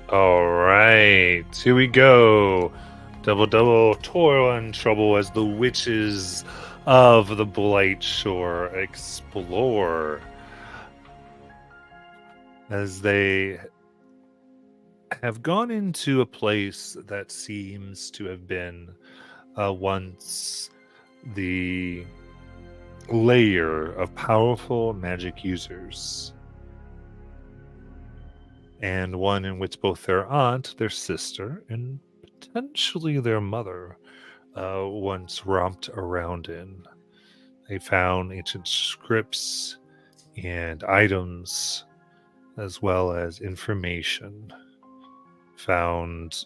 All right, here we go. Double toil and trouble as the witches of the Blight Shore explore. As they have gone into a place that seems to have been once the lair of powerful magic users, and one in which both their aunt, their sister, and potentially their mother once romped around in. They found ancient scripts and items, as well as information. Found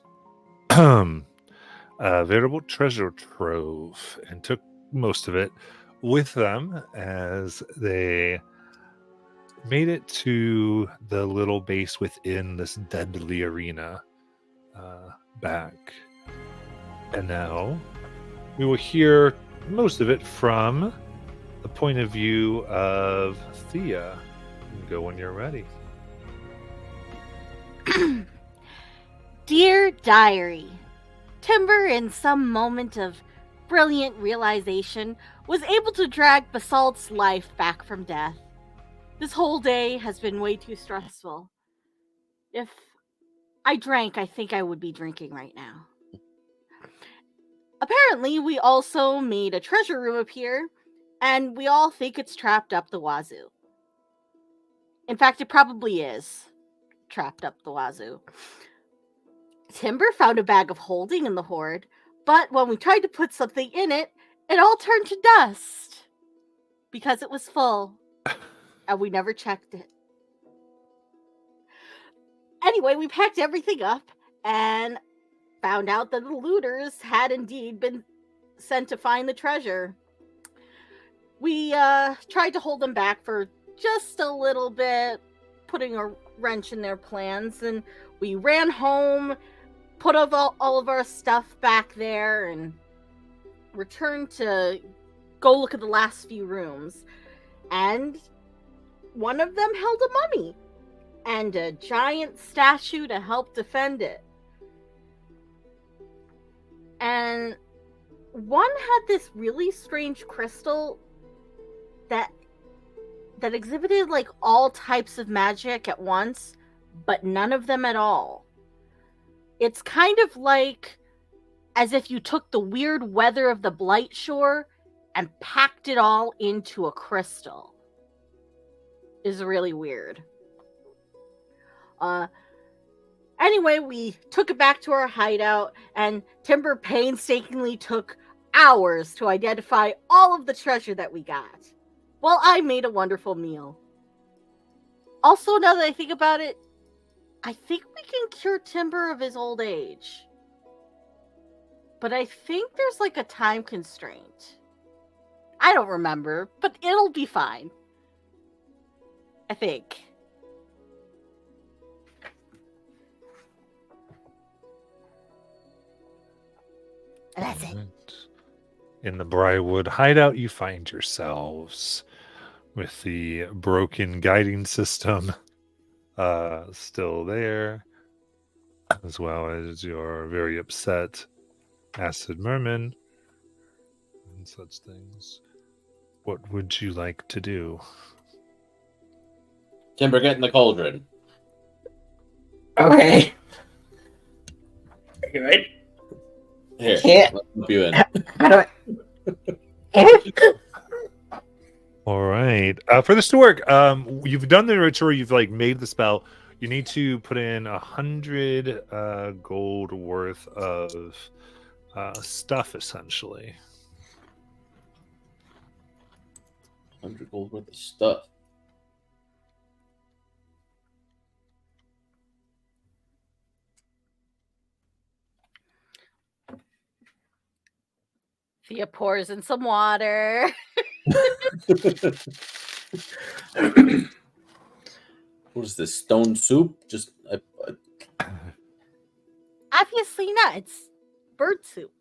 a veritable treasure trove and took most of it with them as they made it to the little base within this deadly arena back. And now we will hear most of it from the point of view of Thea. Go when you're ready. Dear Diary, Timber, in some moment of brilliant realization, was able to drag Basalt's life back from death. This whole day has been way too stressful. If I drank, I think I would be drinking right now. Apparently, we also made a treasure room appear, and we all think it's trapped up the wazoo. In fact, it probably is trapped up the wazoo. Timber found a bag of holding in the hoard, but when we tried to put something in it, it all turned to dust because it was full, and we never checked it. Anyway, we packed everything up and found out that the looters had indeed been sent to find the treasure. We tried to hold them back for just a little bit, putting a wrench in their plans, and we ran home, put all of our stuff back there, and returned to go look at the last few rooms. And one of them held a mummy and a giant statue to help defend it. And one had this really strange crystal that exhibited like all types of magic at once, but none of them at all. It's kind of like as if you took the weird weather of the Blight Shore and packed it all into a crystal. Is really weird. Anyway, we took it back to our hideout, and Timber painstakingly took hours to identify all of the treasure that we got. Well, I made a wonderful meal. Also, now that I think about it, I think we can cure Timber of his old age. But I think there's like a time constraint. I don't remember, but it'll be fine. I think. And that's it. In the Briarwood hideout, you find yourselves with the broken guiding system still there, as well as your very upset acid merman and such things. What would you like to do? Timber, get in the cauldron. Okay. You right? Here, Can't. let's put you in. How do I? All right. For this to work, you've done the ritual. You've like made the spell. You need to put in 100 gold worth of stuff, essentially. 100 gold worth of stuff. Thea pours in some water. What is this? Stone soup? Just Obviously not. It's bird soup.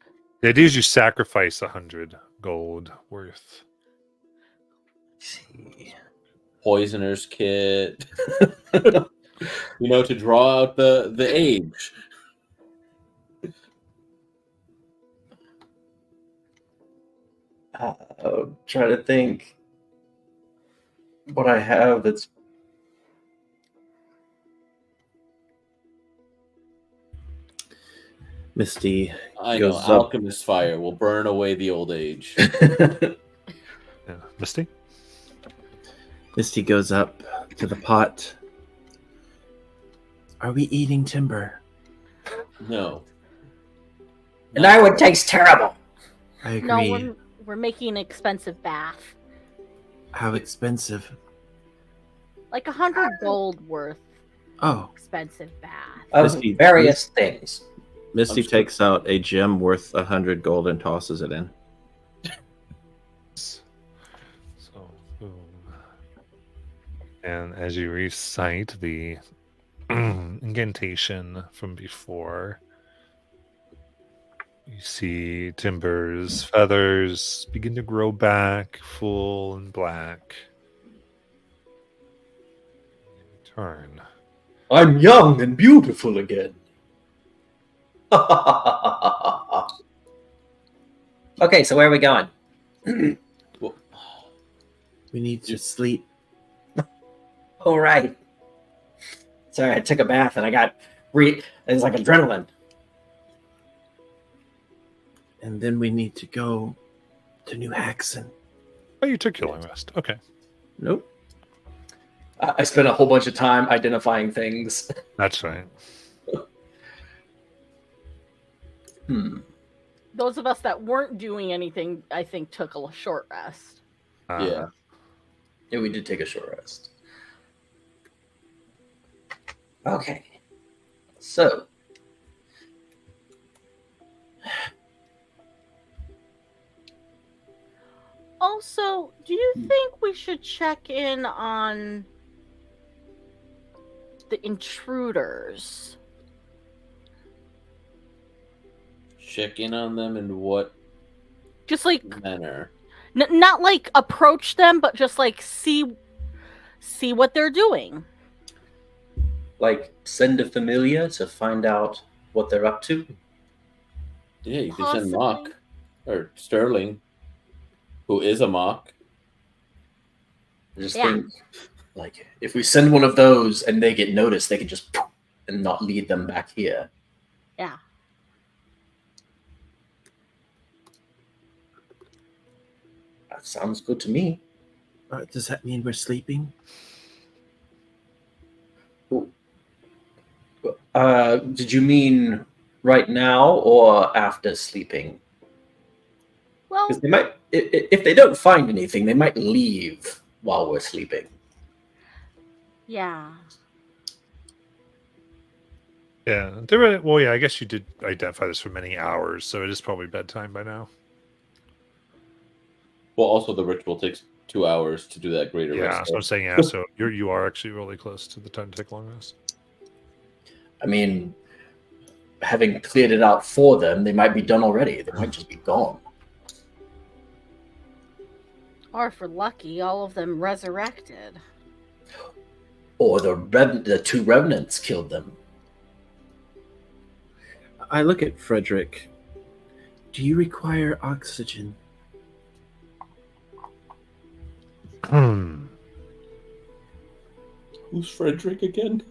The idea is you sacrifice 100 gold worth. See. poisoner's kit. To draw out the age. I'm trying to think what I have that's. Misty I know. goes up. Alchemist fire will burn away the old age. Yeah. Misty? Misty goes up to the pot. Are we eating timber? No. And that would taste terrible. I agree. No, we're making an expensive bath. How expensive? Like 100 gold worth Oh, expensive bath. Of Misty- various things. Misty I'm sure- takes out a gem worth 100 gold and tosses it in. So, boom. And as you recite the incantation from before, you see Timber's feathers begin to grow back, full and black. Turn. I'm young and beautiful again. Okay, so where are we going? Well, We need to sleep. All right. Sorry, I took a bath and I got it's like adrenaline. And then we need to go to New Haxon. Oh, you took your long rest. Okay. Nope. I spent a whole bunch of time identifying things. That's right. Those of us that weren't doing anything, I think, took a short rest. yeah. Yeah, we did take a short rest. Okay. So. Also, do you think we should check in on the intruders? Check in on them in what Just like manner? not like approach them, but just like see what they're doing. Like, send a familiar to find out what they're up to? Yeah, you can send Possibly. Mock or Sterling, who is a Mock. I just Yeah. think, like, if we send one of those and they get noticed, they can just poof and not lead them back here. Yeah. That sounds good to me. Does that mean we're sleeping? Did you mean right now or after sleeping? Well, Because they might, if they don't find anything, they might leave while we're sleeping. yeah. Yeah. There were, well, yeah, I guess you did identify this for many hours, so it is probably bedtime by now. Well, also the ritual takes 2 hours to do that greater Yeah, rest. so I'm saying, yeah, so you are actually really close to the time to take long rest. I mean, having cleared it out for them, they might be done already. They might just be gone. Or if we're lucky, all of them resurrected. Or the two revenants killed them. I look at Frederick. Do you require oxygen? Who's Frederick again?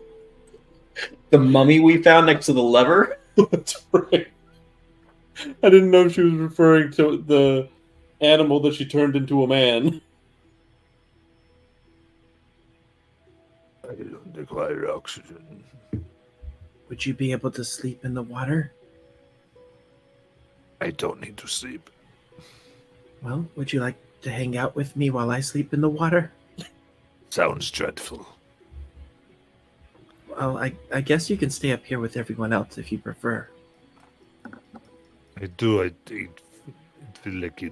The mummy we found next to the lever? That's right. I didn't know she was referring to the animal that she turned into a man. I don't require oxygen. Would you be able to sleep in the water? I don't need to sleep. Well, would you like to hang out with me while I sleep in the water? Sounds dreadful. Well, I guess you can stay up here with everyone else if you prefer. I do. I feel like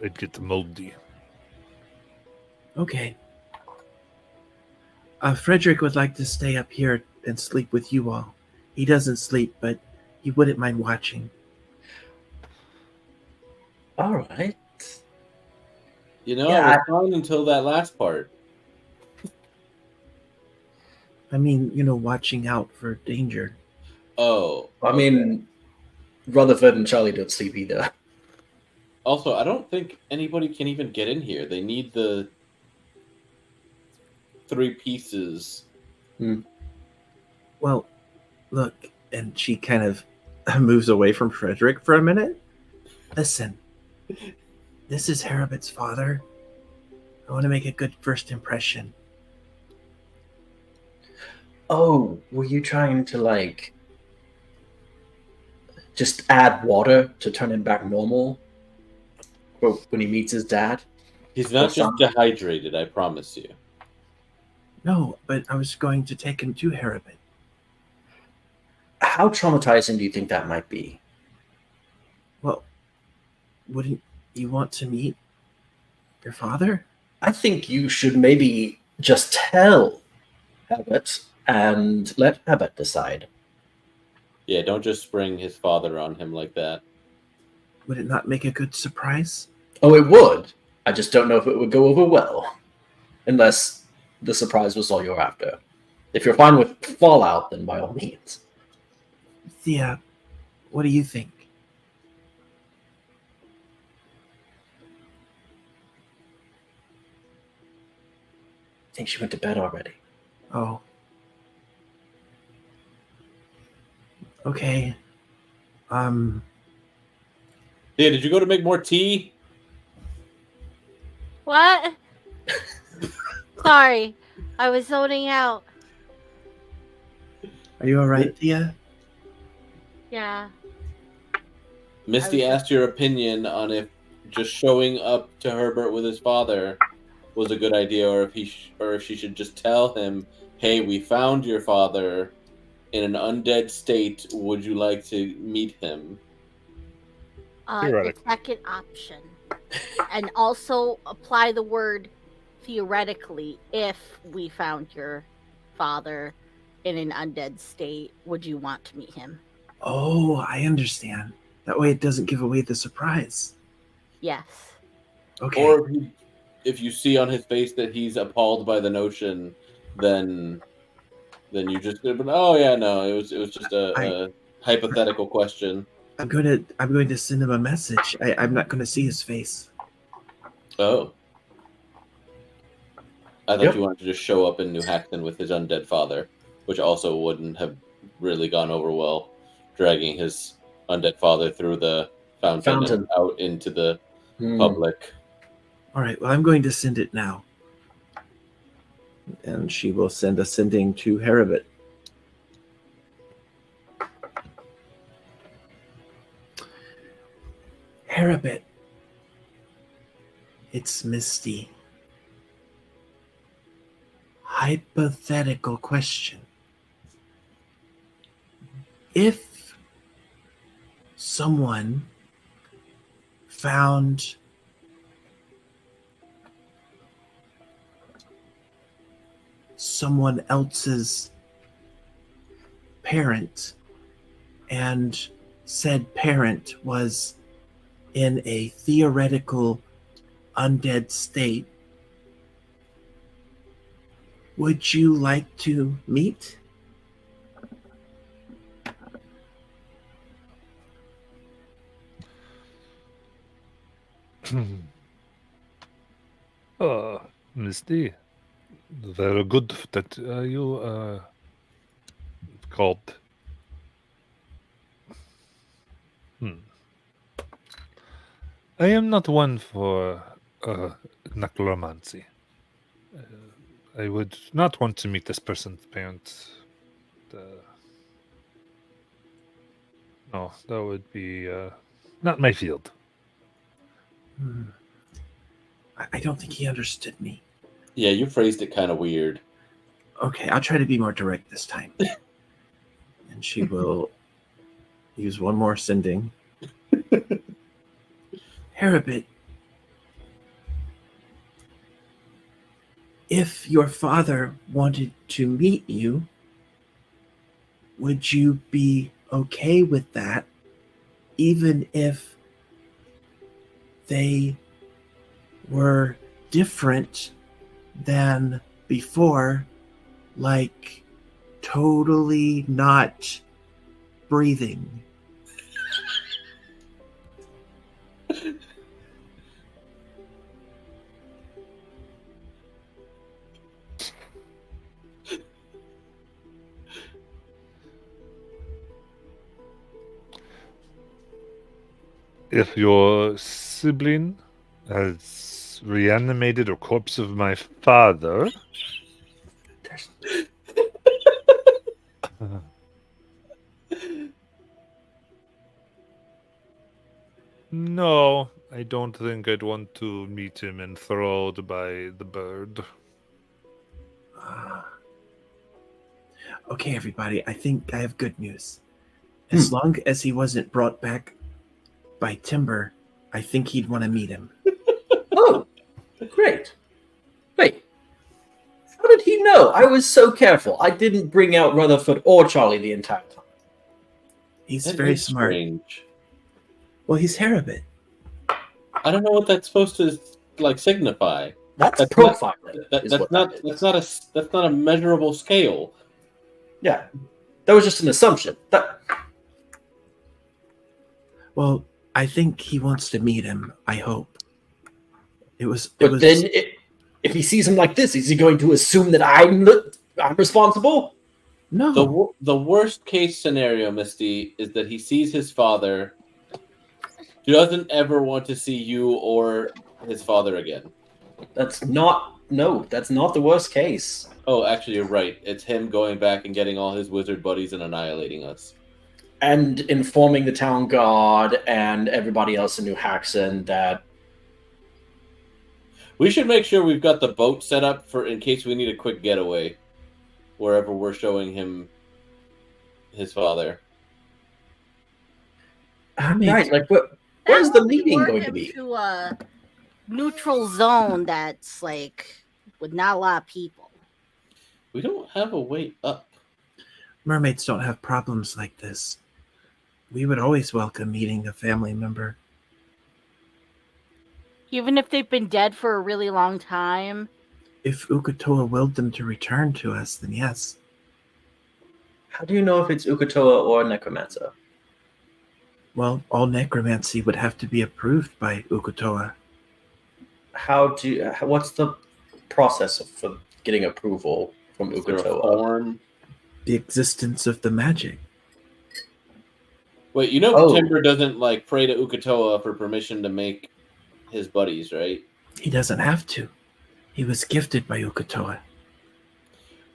I'd get moldy. Okay. Frederick would like to stay up here and sleep with you all. He doesn't sleep, but he wouldn't mind watching. All right. You know, Yeah, I was fine until that last part. I mean, watching out for danger. Oh, I mean, Rutherford and Charlie don't sleep either. also, I don't think anybody can even get in here. They need the 3 pieces. Well, look, and she kind of moves away from Frederick for a minute. Listen, this is Harabit's father. I want to make a good first impression. Oh, were you trying to, just add water to turn him back normal? When he meets his dad? He's not Or just dehydrated, I promise you. No, but I was going to take him to Harabit. How traumatizing do you think that might be? Well, wouldn't you want to meet your father? I think you should maybe just tell Abbott and let Abbott decide. Yeah, don't just spring his father on him like that. Would it not make a good surprise? Oh, it would. I just don't know if it would go over well. Unless the surprise was all you're after. If you're fine with fallout, then by all means. Thea, what do you think? I think she went to bed already. Oh. Okay. Yeah, did you go to make more tea? What? Sorry, I was zoning out. Are you alright, Thea? Yeah. Misty asked your opinion on if just showing up to Herbert with his father was a good idea, or if she should just tell him, "Hey, we found your father in an undead state. Would you like to meet him?" The Theoretic. second option. And also apply the word theoretically. If we found your father in an undead state, would you want to meet him? Oh, I understand. That way it doesn't give away the surprise. Yes. Okay. Or if you see on his face that he's appalled by the notion, then you just oh yeah, no, it was just a hypothetical question. I'm going to send him a message. I'm not going to see his face. Oh. I thought Yep. you wanted to just show up in New Hackton with his undead father, which also wouldn't have really gone over well, dragging his undead father through the fountain. And out into the public. All right, well, I'm going to send it now. And she will send a sending to Harabit. Harabit. It's Misty. Hypothetical question. If someone found someone else's parent and said parent was in a theoretical undead state, would you like to meet? Misty, very good that you called. I am not one for necromancy. I would not want to meet this person's parent. No, that would be not my field. I don't think he understood me. Yeah, you phrased it kind of weird. Okay, I'll try to be more direct this time. And she will use one more sending. Harabit, if your father wanted to meet you, would you be okay with that, even if they were different than before, like totally not breathing? If your sibling has reanimated a corpse of my father, no, I don't think I'd want to meet him enthralled by the bird. Okay, everybody, I think I have good news. As long as he wasn't brought back by Timber, I think he'd want to meet him. Oh, great. Wait. How did he know? I was so careful. I didn't bring out Rutherford or Charlie the entire time. He's That very is smart. strange. Well, he's Harabit. I don't know what that's supposed to like signify. That's That's not- profiling. That's not a measurable scale. Yeah, that was just an assumption. Well, I think he wants to meet him. I hope. It But was. then, if he sees him like this, is he going to assume that I'm responsible? No. The worst case scenario, Misty, is that he sees his father, doesn't ever want to see you or his father again. That's not the worst case. Oh, actually, you're right. It's him going back and getting all his wizard buddies and annihilating us. And informing the town guard and everybody else in New Haxon that We should make sure we've got the boat set up for in case we need a quick getaway, wherever we're showing him his father. I mean, right, like where's the meeting going to be? To a neutral zone that's like with not a lot of people. We don't have a way up. mermaids don't have problems like this. We would always welcome meeting a family member. Even if they've been dead for a really long time. If Ukatoa willed them to return to us, then yes. How do you know if it's Ukatoa or Necromancer? Well, all necromancy would have to be approved by Ukatoa. What's the process for getting approval from Is there a Ukatoa? form? The existence of the magic. Wait, you know Oh. Timber doesn't like pray to Ukatoa for permission to make his buddies, right? He doesn't have to. He was gifted by Ukatoa.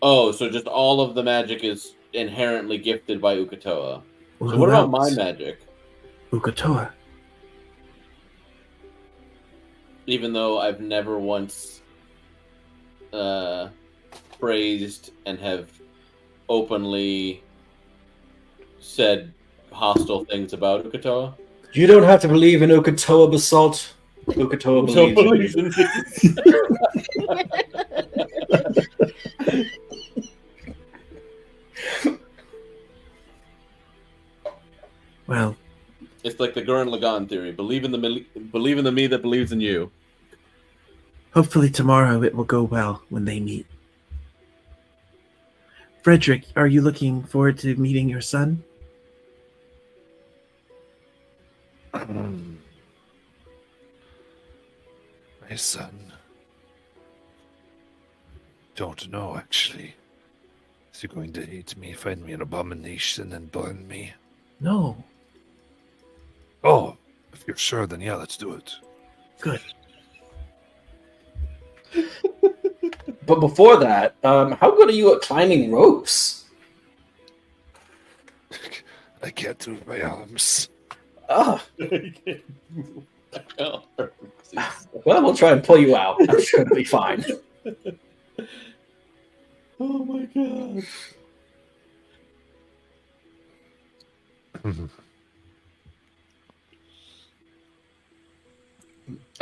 Oh, so just all of the magic is inherently gifted by Ukatoa. Well, So who what about my else? magic? Ukatoa. Even though I've never once praised and have openly said hostile things about Ukatoa. You don't have to believe in Ukatoa Basalt. Ukatoa believes in you. Well, It's like the Gurren Lagann theory. Believe in the me that believes in you. hopefully tomorrow it will go well when they meet. Frederick, are you looking forward to meeting your son? My son. Don't know, actually. Is he going to hate me, find me an abomination, and burn me? No. Oh, if you're sure, then yeah, let's do it. Good. But before that, how good are you at climbing ropes? I can't move my arms. Ah, Oh, well, we'll try and pull you out. I'm sure it'll be fine. oh my god.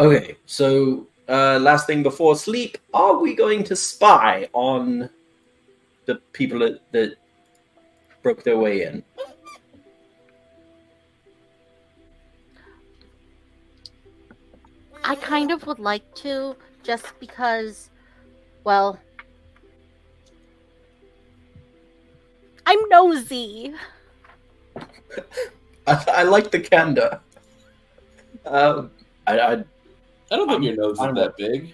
Okay, so last thing before sleep, are we going to spy on the people that broke their way in? I kind of would like to, just because, well, I'm nosy. I like the candor. I I don't think I'm- your nose is I'm- that big.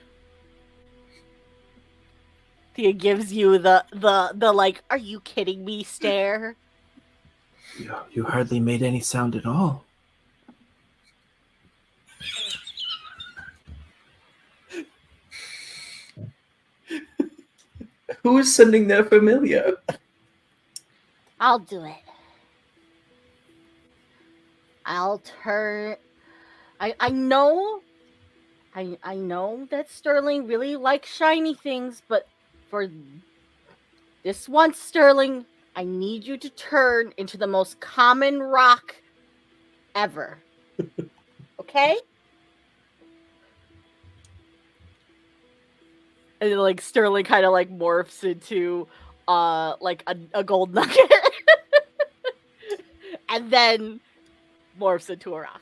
Thea gives you the like, are you kidding me stare. You hardly made any sound at all. Who is sending their familiar? I'll do it. I'll turn. I know. I know that Sterling really likes shiny things, but for this once, Sterling, I need you to turn into the most common rock ever. Okay? And then, like, Sterling kind of like morphs into like a gold nugget. And then morphs into a rock.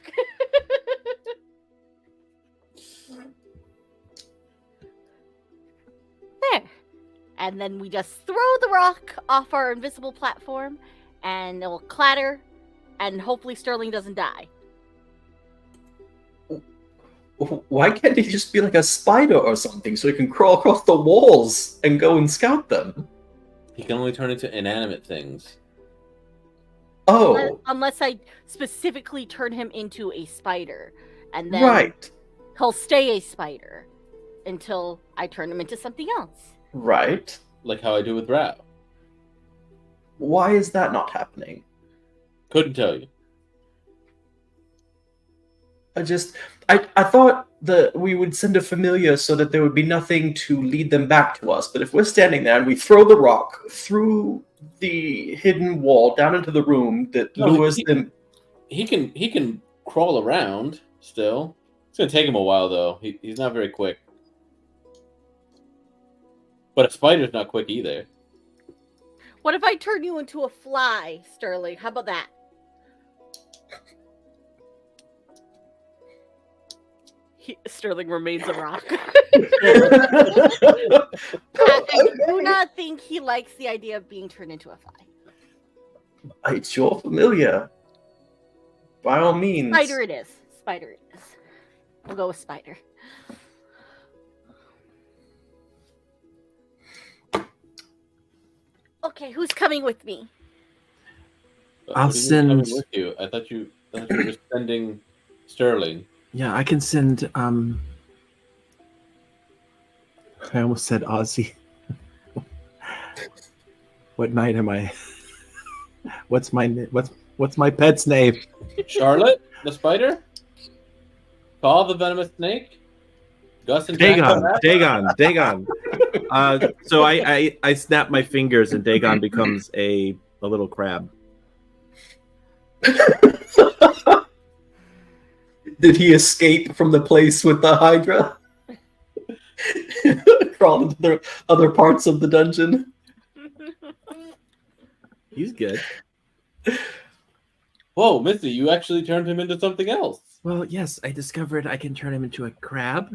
There. And then we just throw the rock off our invisible platform and it will clatter and hopefully Sterling doesn't die. Why can't he just be like a spider or something so he can crawl across the walls and go and scout them? He can only turn into inanimate things. Oh, Unless I specifically turn him into a spider. And then right, he'll stay a spider until I turn him into something else. right. Like how I do with Rao. Why is that not happening? Couldn't tell you. I thought that we would send a familiar so that there would be nothing to lead them back to us. But if we're standing there and we throw the rock through the hidden wall down into the room that No, lures them. He can crawl around still. It's gonna take him a while though. He's not very quick. But a spider's not quick either. What if I turn you into a fly, Sterling? How about that? Sterling remains a rock. I do not think he likes the idea of being turned into a fly. It's your familiar. By all means. Spider it is. Spider it is. We'll go with spider. Okay, who's coming with me? I'll Who's coming send- with you. I thought you were just sending Sterling. Yeah, I can send. I almost said Ozzy. What night am I? What's my pet's name? Charlotte, the spider? Paul, the venomous snake? Gus and Jack the Dagon. So I snap my fingers and Dagon becomes a little crab. Did he escape from the place with the Hydra? Crawl into the other parts of the dungeon? He's good. Whoa, Misty, you actually turned him into something else. Well, yes, I discovered I can turn him into a crab,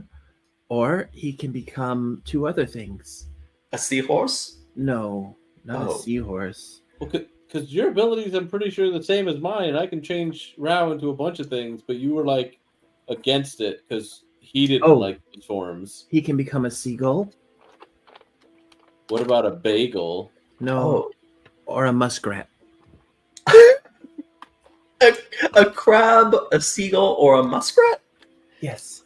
or he can become two other things. A seahorse? No, not Oh. a seahorse. Well, because your abilities, I'm pretty sure, are the same as mine. I can change Rao into a bunch of things, but you were like against it because he didn't Oh. like the forms. He can become a seagull. What about a bagel? No, or a muskrat. A crab, a seagull, or a muskrat? Yes.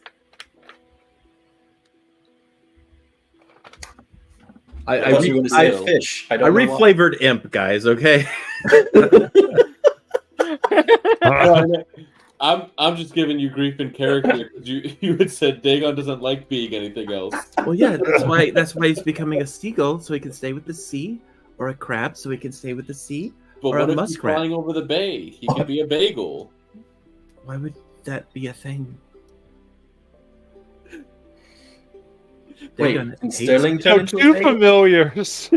I thought you were gonna say a I- fish. I I don't know why. reflavored imp, guys. Okay. I'm just giving you grief in character because you had said Dagon doesn't like being anything else. Well, yeah, that's why he's becoming a seagull, so he can stay with the sea, or a crab, so he can stay with the sea. But Or a what if he's muskrat. flying over the bay? He could be a bagel. Why would that be a thing? Wait, Dagon can hates Sterling it. turn How into a two Dagon? familiars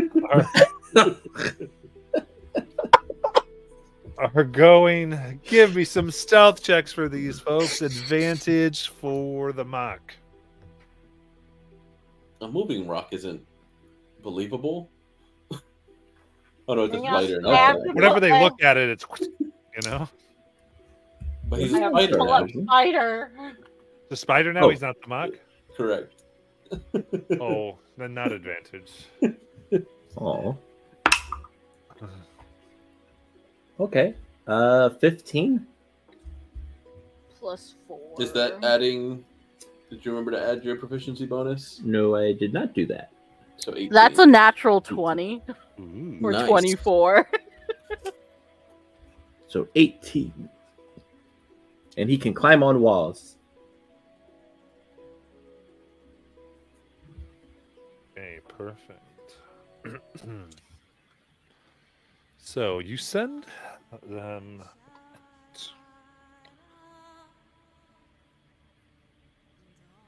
are going. Give me some stealth checks for these folks. Advantage for the mock. A moving rock isn't believable. Oh no, it's a Yeah, spider. I have Not to Whenever pull- they I- look at it, it's But he's I a have spider to pull up now. spider. the spider now. Oh. He's not the mock. Correct. Oh, then not advantage. Oh. Okay. 15. +4. Is that adding? Did you remember to add your proficiency bonus? No, I did not do that. So 18. That's a natural 20 Ooh. or Nice. 24. So 18. And he can climb on walls. Okay, perfect. So you send them.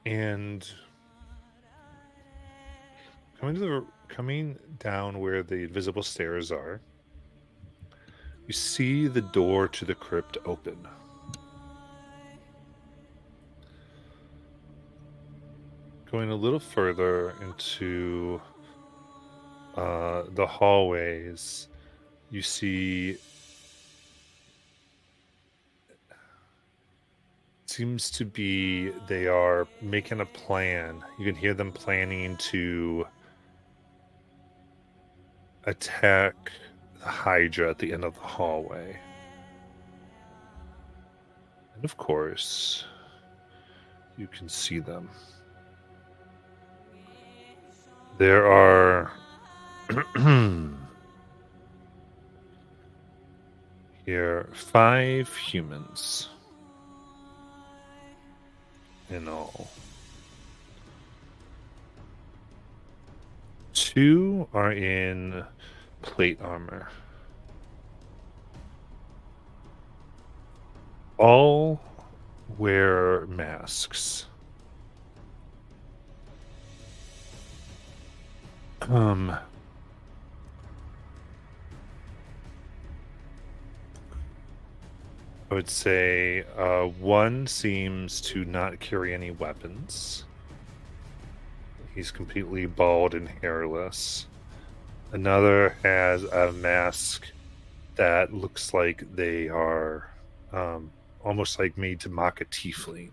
And coming down where the invisible stairs are, you see the door to the crypt open. Going a little further into the hallways, you see seems to be they are making a plan. You can hear them planning to attack the Hydra at the end of the hallway. And of course, you can see them. There are here 5 humans in all. 2 are in plate armor. All wear masks. I would say one seems to not carry any weapons. He's completely bald and hairless. Another has a mask that looks like they are almost like made to mock a tiefling.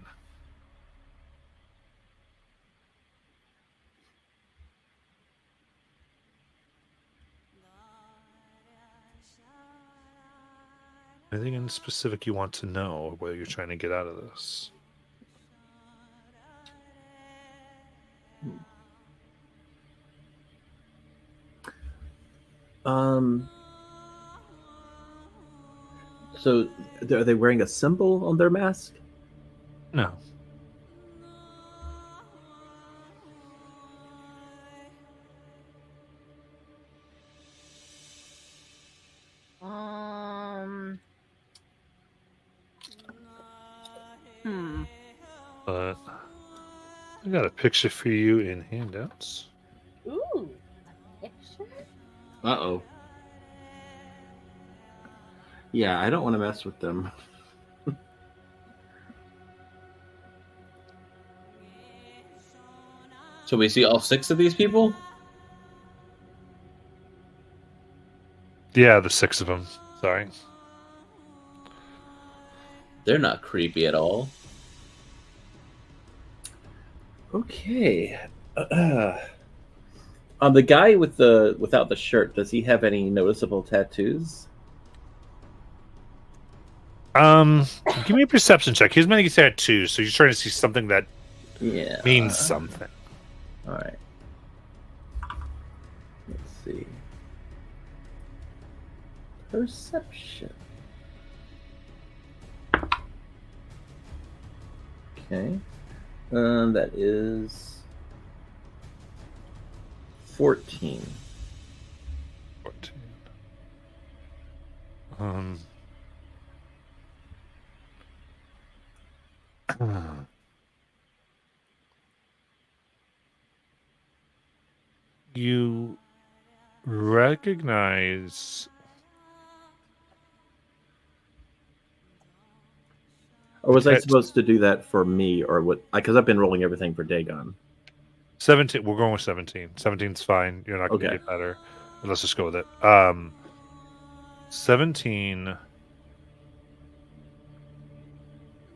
Anything in specific you want to know what you're trying to get out of this? So are they wearing a symbol on their mask? No. But I got a picture for you in handouts. Ooh, a picture? Uh-oh. Yeah, I don't want to mess with them. So we see all 6 of these people? Yeah, the 6 of them. Sorry. They're not creepy at all. Okay. The guy without the shirt, does he have any noticeable tattoos? Give me a perception check. He's many tattoos, so you're trying to see something that Yeah. means something. All right. Let's see. Perception. Okay. That is 14. 14. You recognize Or was I Okay. supposed to do that for me, or what? Because I've been rolling everything for Dagon. 17. We're going with 17. 17's fine. You're not going to Okay. get better. But let's just go with it. 17.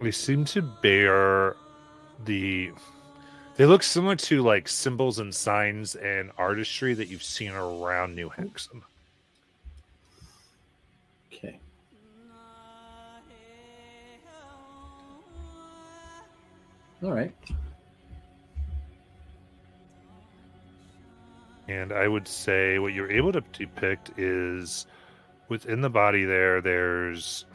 They seem to bear the. They look similar to like symbols and signs and artistry that you've seen around New Hexen. Okay. All right. And I would say what you're able to depict is within the body there's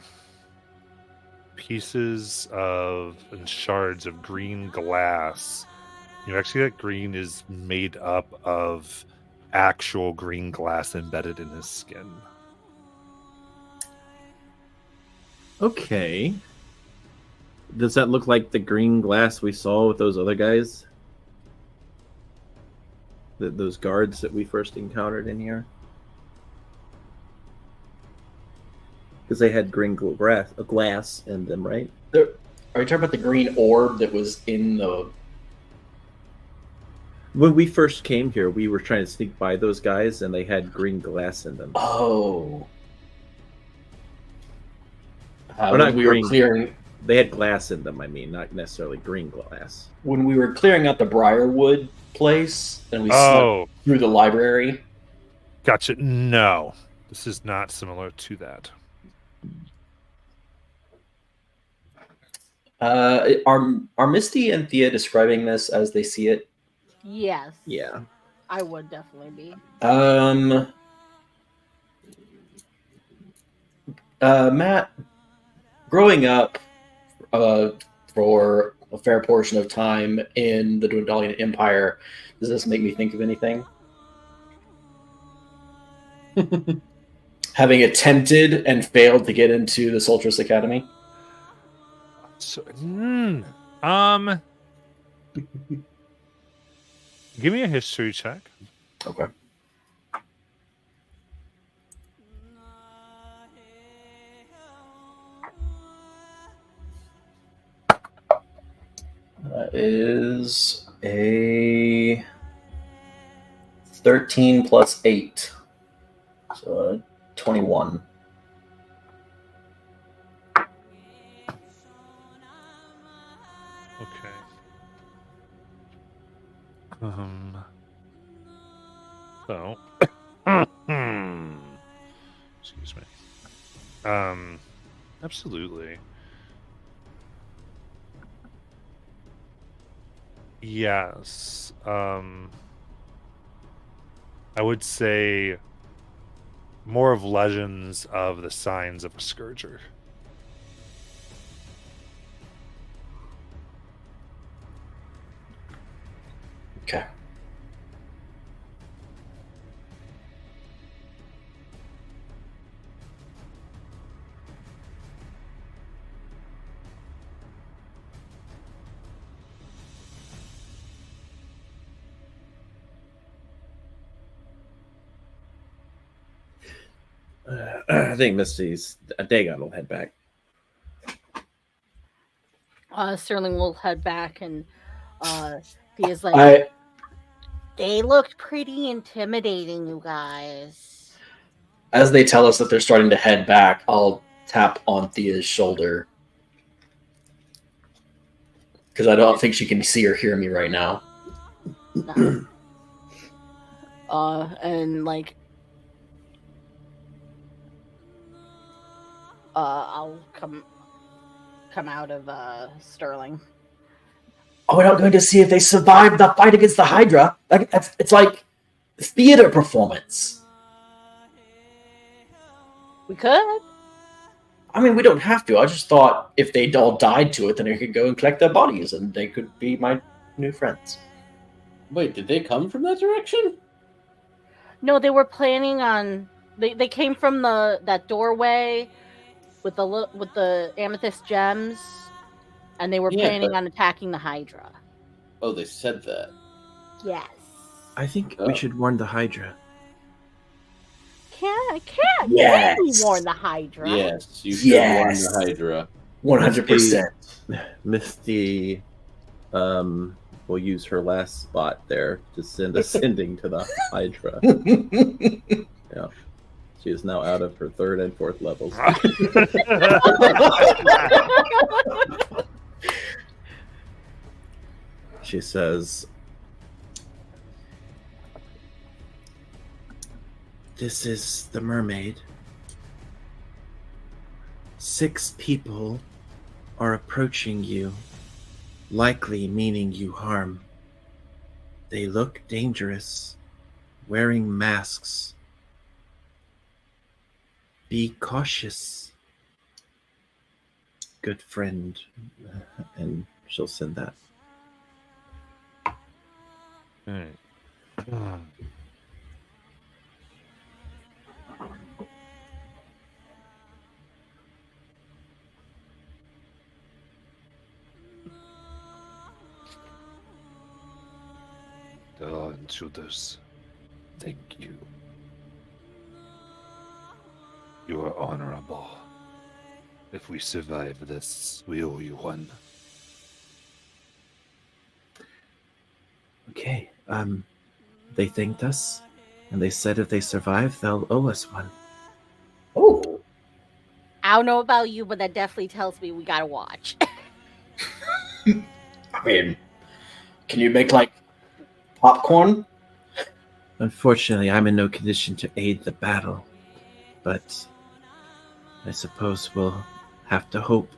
pieces of and shards of green glass. You know, actually, that green is made up of actual green glass embedded in his skin. Okay. Does that look like the green glass we saw with those other guys? Those guards that we first encountered in here? Because they had green glass in them, right? Are you talking about the green orb that was in the? When we first came here, we were trying to sneak by those guys, and they had green glass in them. Oh. Or When not we green. were clearing They had glass in them, I mean, not necessarily green glass. when we were clearing out the Briarwood place, and we snuck Oh, through the library. gotcha. No, this is not similar to that. Are Misty and Thea describing this as they see it? Yes. Yeah. I would definitely be. Matt, growing up for a fair portion of time in the Dwendalian Empire, does this make me think of anything? Having attempted and failed to get into the Soltris Academy? So, give me a history check. Okay. That is a 13 plus 8. So 21. Okay. So, excuse me. Absolutely. Yes. I would say more of legends of the signs of a scourger. Okay. I think Misty's Dagon will head back. Sterling will head back, and Thea's like, they looked pretty intimidating, you guys. As they tell us that they're starting to head back, I'll tap on Thea's shoulder. Because I don't think she can see or hear me right now. No. And like, I'll come out of Sterling. Oh, we're not going to see if they survived the fight against the Hydra. It's like theater performance. We could. I mean, we don't have to. I just thought if they all died to it, then I could go and collect their bodies, and they could be my new friends. Wait, did they come from that direction? No, they were planning on. They came from that doorway with the amethyst gems, and they were planning on attacking the Hydra. Oh, they said that. Yes. I think Oh. we should warn the Hydra. Can't Yes. we warn the Hydra? Yes, you should warn Yes. the Hydra. 100%. Misty will use her last spot there to send a sending to the Hydra. She is now out of her 3rd and 4th levels. She says, "This is the mermaid. 6 people are approaching you, likely meaning you harm. They look dangerous, wearing masks. Be cautious, good friend." And she'll send that. Okay. Intruders, thank you. You are honorable. If we survive this, we owe you one. Okay. They thanked us, and they said if they survive, they'll owe us one. Oh. I don't know about you, but that definitely tells me we gotta watch. I mean, can you make like popcorn? Unfortunately, I'm in no condition to aid the battle, but I suppose we'll have to hope.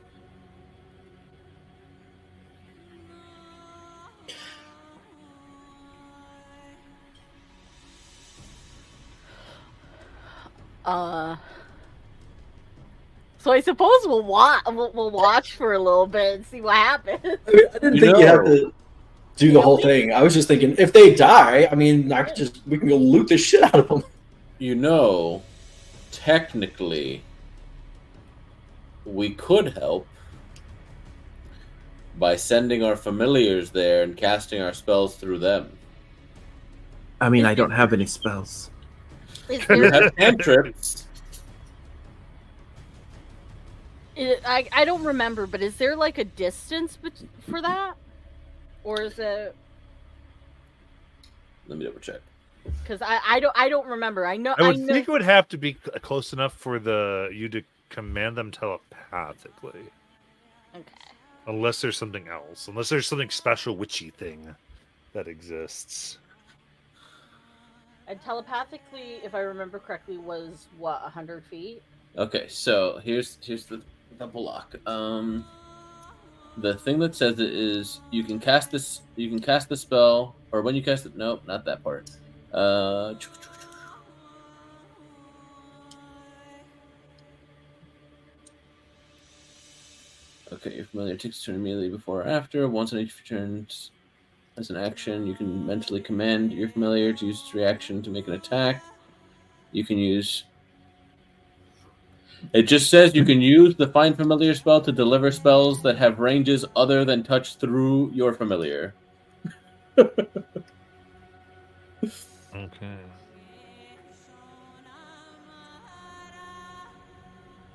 So I suppose we'll watch for a little bit and see what happens. I mean, I didn't think you have to do the whole thing. I was just thinking, if they die, I mean, we can go loot the shit out of them. You know, technically, we could help by sending our familiars there and casting our spells through them. I mean, I don't have any spells. Is You there, have cantrips. I don't remember, but is there like a distance for that, or is it? Let me double check. Because I don't remember. I know. I would think it would have to be close enough for you to command them telepathically. Okay. Unless there's something else. Unless there's something special witchy thing that exists. And telepathically, if I remember correctly, was what 100 feet. Okay, so here's the block. The thing that says it is you can cast the spell, or when you cast it. Nope, not that part. Okay, your familiar takes a turn immediately before or after. Once on each turn, as an action, you can mentally command your familiar to use its reaction to make an attack. You can use. It just says you can use the Find Familiar spell to deliver spells that have ranges other than touch through your familiar. Okay.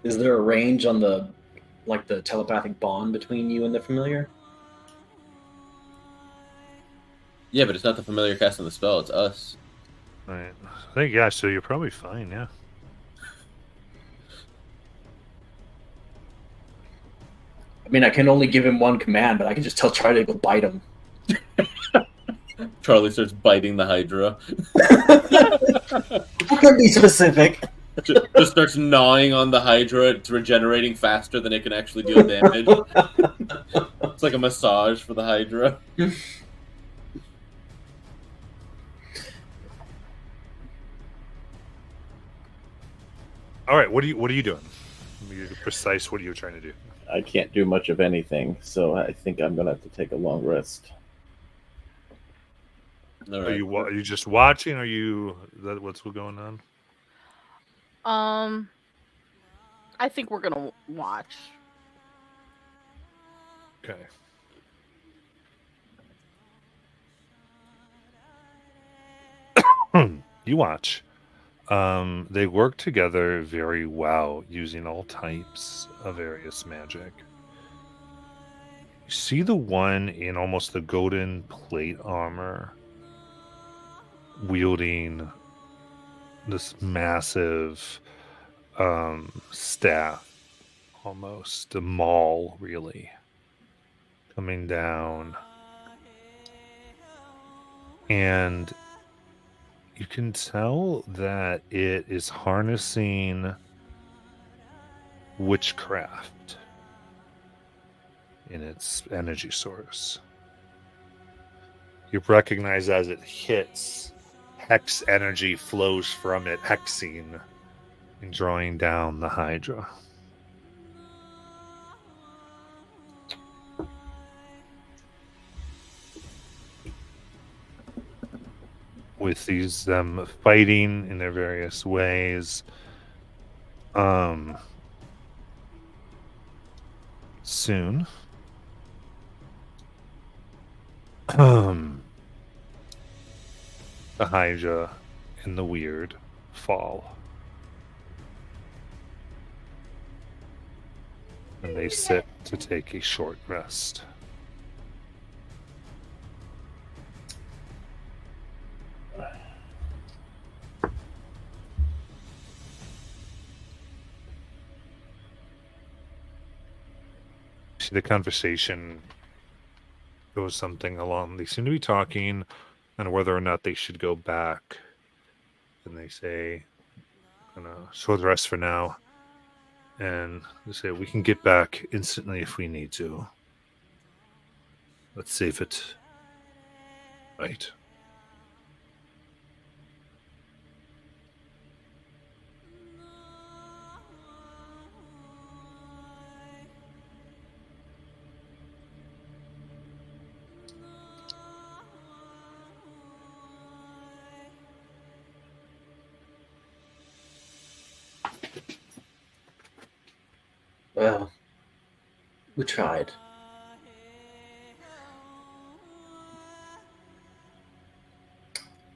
Is there a range on the telepathic bond between you and the familiar? Yeah, but it's not the familiar casting the spell, it's us. Right. I think, yeah, so you're probably fine, yeah. I mean, I can only give him one command, but I can just tell Charlie to go bite him. Charlie starts biting the Hydra. I can be specific. Just starts gnawing on the Hydra. It's regenerating faster than it can actually deal damage. It's like a massage for the Hydra. All right, what are you doing? Be precise. What are you trying to do? I can't do much of anything, so I think I'm gonna have to take a long rest. All Are right. you just watching? Are you what's going on? I think we're gonna watch. Okay. You watch. They work together very well, using all types of various magic. You see the one in almost the golden plate armor wielding this massive staff, almost a maul, really, coming down. And you can tell that it is harnessing witchcraft in its energy source. You recognize as it hits, hex energy flows from it, hexing and drawing down the Hydra. With these them fighting in their various ways, soon, the Hydra and the Weird fall. And they sit to take a short rest. See, the conversation goes something along. They seem to be talking on whether or not they should go back. And they say, short rest for now. And they say, we can get back instantly if we need to. Let's save it. Right. Well, we tried.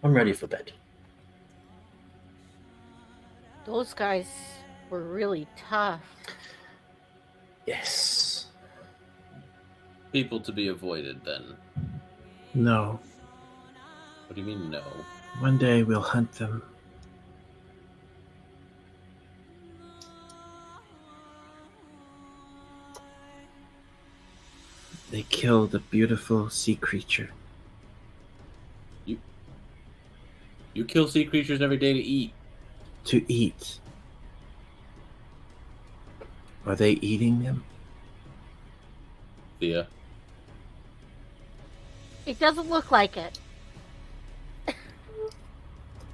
I'm ready for bed. Those guys were really tough. Yes. People to be avoided, then. No. What do you mean, no? One day we'll hunt them. They killed a beautiful sea creature. You kill sea creatures every day to eat. To eat. Are they eating them? Thea. It doesn't look like it.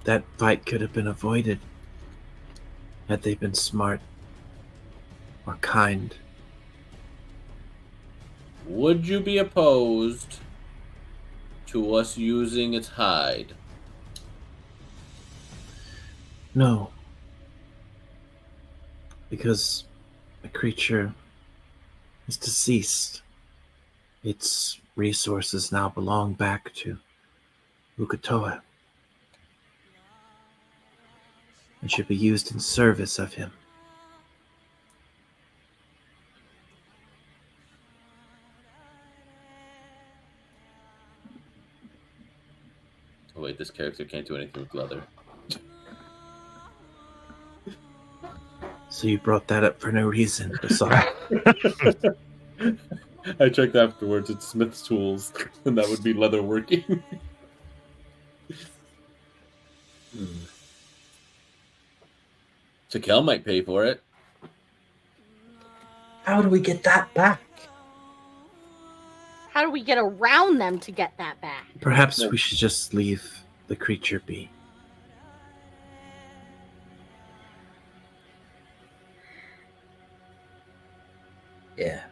That fight could have been avoided had they been smart or kind. Would you be opposed to us using its hide? No. Because the creature is deceased. Its resources now belong back to Uk'otoa and should be used in service of him. Oh wait, this character can't do anything with leather. So you brought that up for no reason, Basar. I checked afterwards. It's Smith's tools, and that would be leather working. Takel might pay for it. How do we get that back? How do we get around them to get that back? Perhaps No. we should just leave the creature be. Yeah.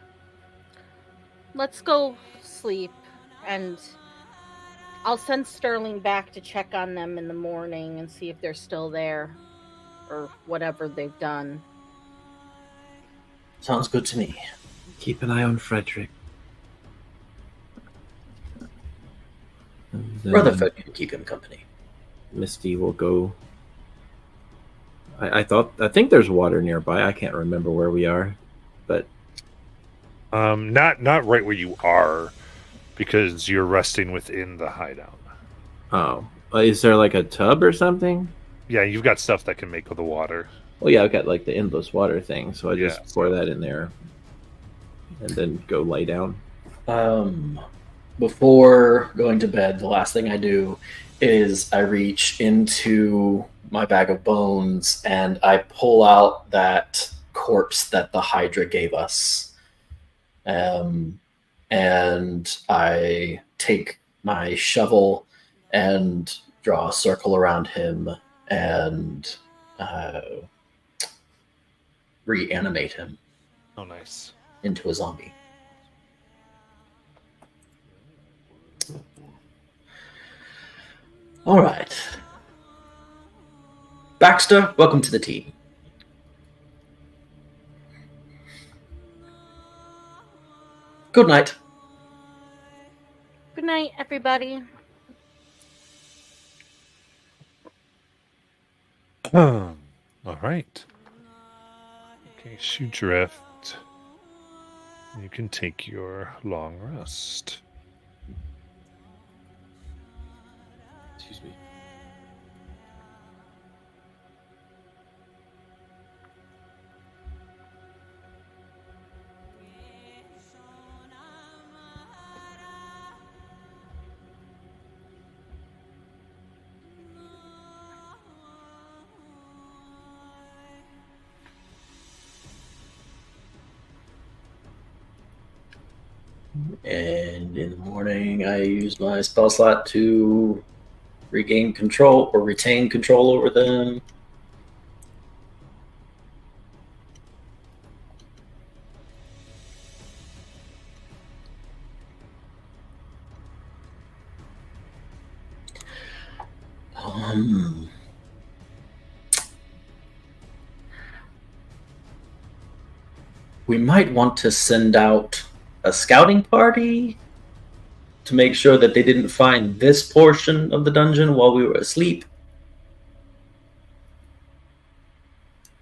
Let's go sleep, and I'll send Sterling back to check on them in the morning and see if they're still there or whatever they've done. Sounds good to me. Keep an eye on Frederick. And, Rutherford can keep him company. Misty will go. I think there's water nearby. I can't remember where we are, but Not right where you are, because you're resting within the hideout. oh, is there like a tub or something? Yeah, you've got stuff that can make the water. Well, yeah, I've got like the endless water thing, so I just Yeah. pour that in there, and then go lay down. Before going to bed, the last thing I do is I reach into my bag of bones and I pull out that corpse that the Hydra gave us. And I take my shovel and draw a circle around him and reanimate him Oh, nice. into a zombie. All right. Baxter, welcome to the team. Good night. Good night, everybody. All right. Okay, you drift. You can take your long rest. Excuse me. And in the morning, I use my spell slot to regain control or retain control over them. We might want to send out a scouting party to make sure that they didn't find this portion of the dungeon while we were asleep.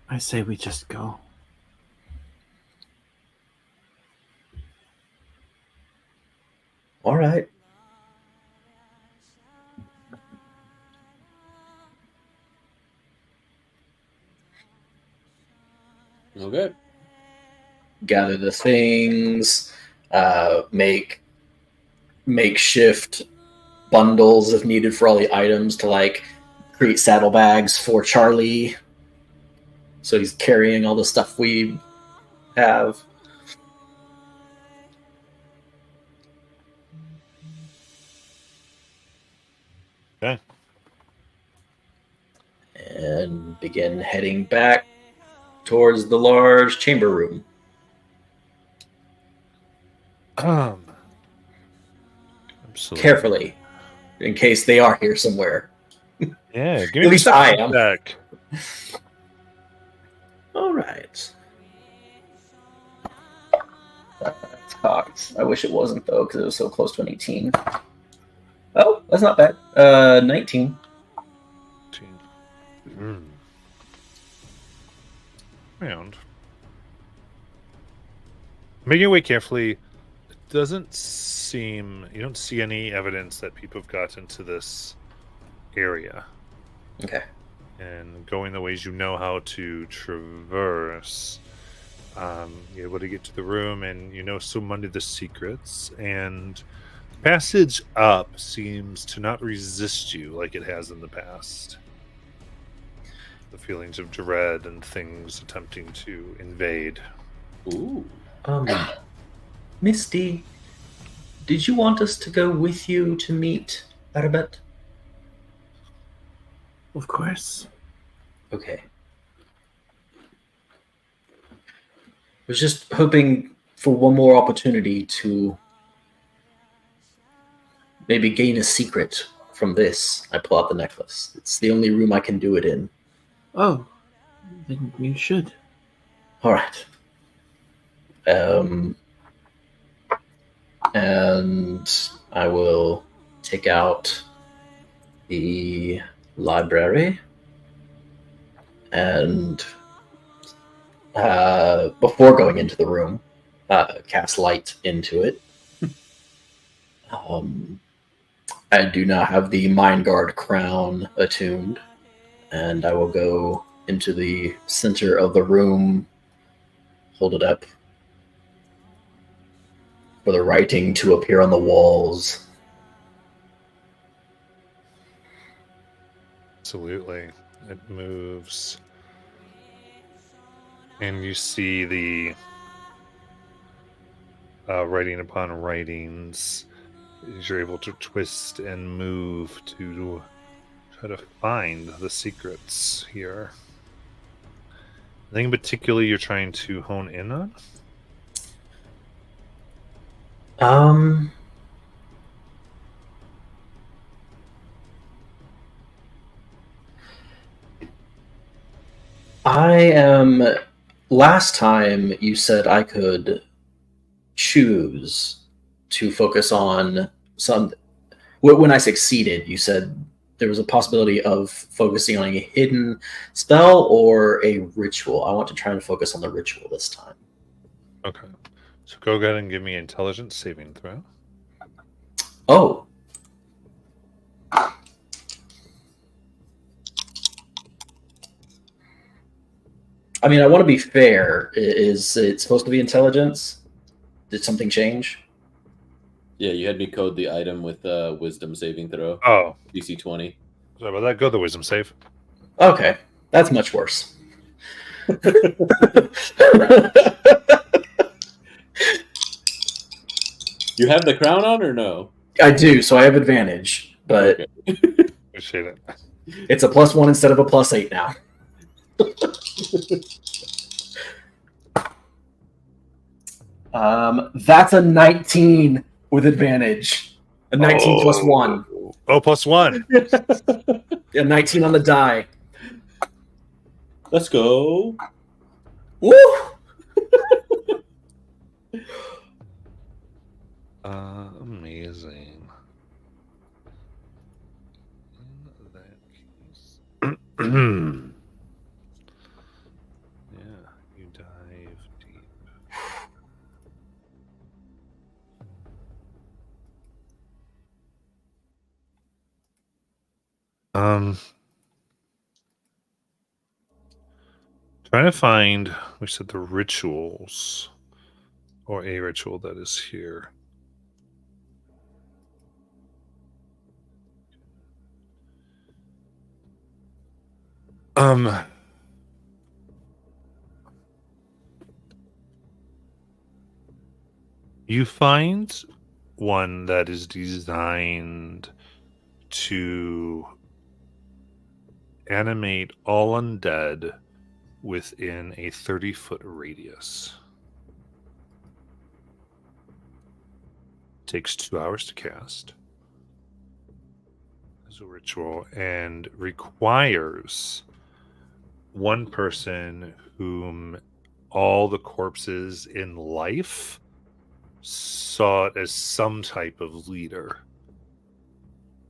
I say we just go. All right. Okay. Gather the things, make makeshift bundles if needed for all the items to like create saddlebags for Charlie. So he's carrying all the stuff we have. Okay. And begin heading back towards the large chamber room. Absolutely. Carefully, in case they are here somewhere. Yeah, give me At least the I am. check. All right. That's cocked. I wish it wasn't, though, because it was so close to an 18. Oh, that's not bad. 19. Round. Making your way carefully, it doesn't seem you don't see any evidence that people have gotten to this area. Okay. And going the ways you know how to traverse, you're able to get to the room, and you know some under the secrets, and the passage up seems to not resist you like it has in the past. The feelings of dread and things attempting to invade. Ooh. Misty, did you want us to go with you to meet Arabet? Of course. Okay. Was just hoping for one more opportunity to maybe gain a secret from this. I pull out the necklace. It's the only room I can do it in. Oh, then you should. All right. And I will take out the library, and before going into the room, cast light into it. I do not have the Mind Guard crown attuned, and I will go into the center of the room, hold it up for the writing to appear on the walls. Absolutely. It moves. And you see the writing upon writings. You're able to twist and move to try to find the secrets here. Anything particularly you're trying to hone in on? Last time you said I could choose to focus on some. When I succeeded, you said there was a possibility of focusing on a hidden spell or a ritual. I want to try and focus on the ritual this time. Okay. So go ahead and give me an intelligence saving throw. Oh. I mean, I want to be fair. Is it supposed to be intelligence? Did something change? Yeah, you had me code the item with wisdom saving throw. Oh. DC 20. Sorry about that. Go the wisdom save. Okay. That's much worse. You have the crown on or no? I do, so I have advantage, but Okay. Appreciate it. it's a +1 instead of a +8 now. That's a 19 with advantage. A 19 plus 1. Oh, +1. A 19 on the die. Let's go. Woo! Amazing. In that case. Yeah, you dive deep. Trying to find, we said the rituals, or a ritual that is here. You find one that is designed to animate all undead within a 30-foot radius. Takes 2 hours to cast as a ritual and requires one person whom all the corpses in life saw it as some type of leader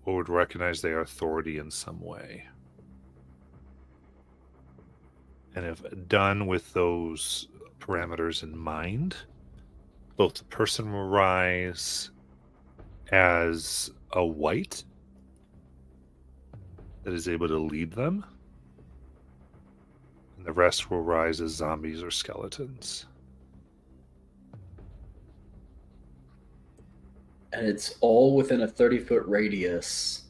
or would recognize their authority in some way. And if done with those parameters in mind, both the person will rise as a white that is able to lead them, and the rest will rise as zombies or skeletons. And it's all within a 30-foot radius.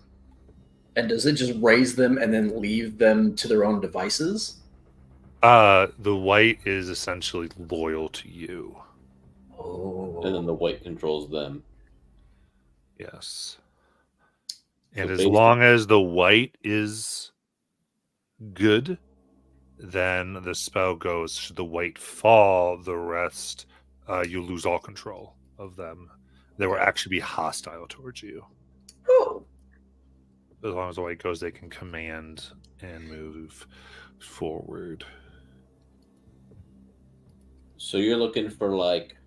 And does it just raise them and then leave them to their own devices? The white is essentially loyal to you. Oh. And then the white controls them. Yes. And So as basically- long as the white is good, then the spell goes. Should the white fall, the rest, you lose all control of them. They will actually be hostile towards you. Oh. As long as the white goes, they can command and move forward. So you're looking for like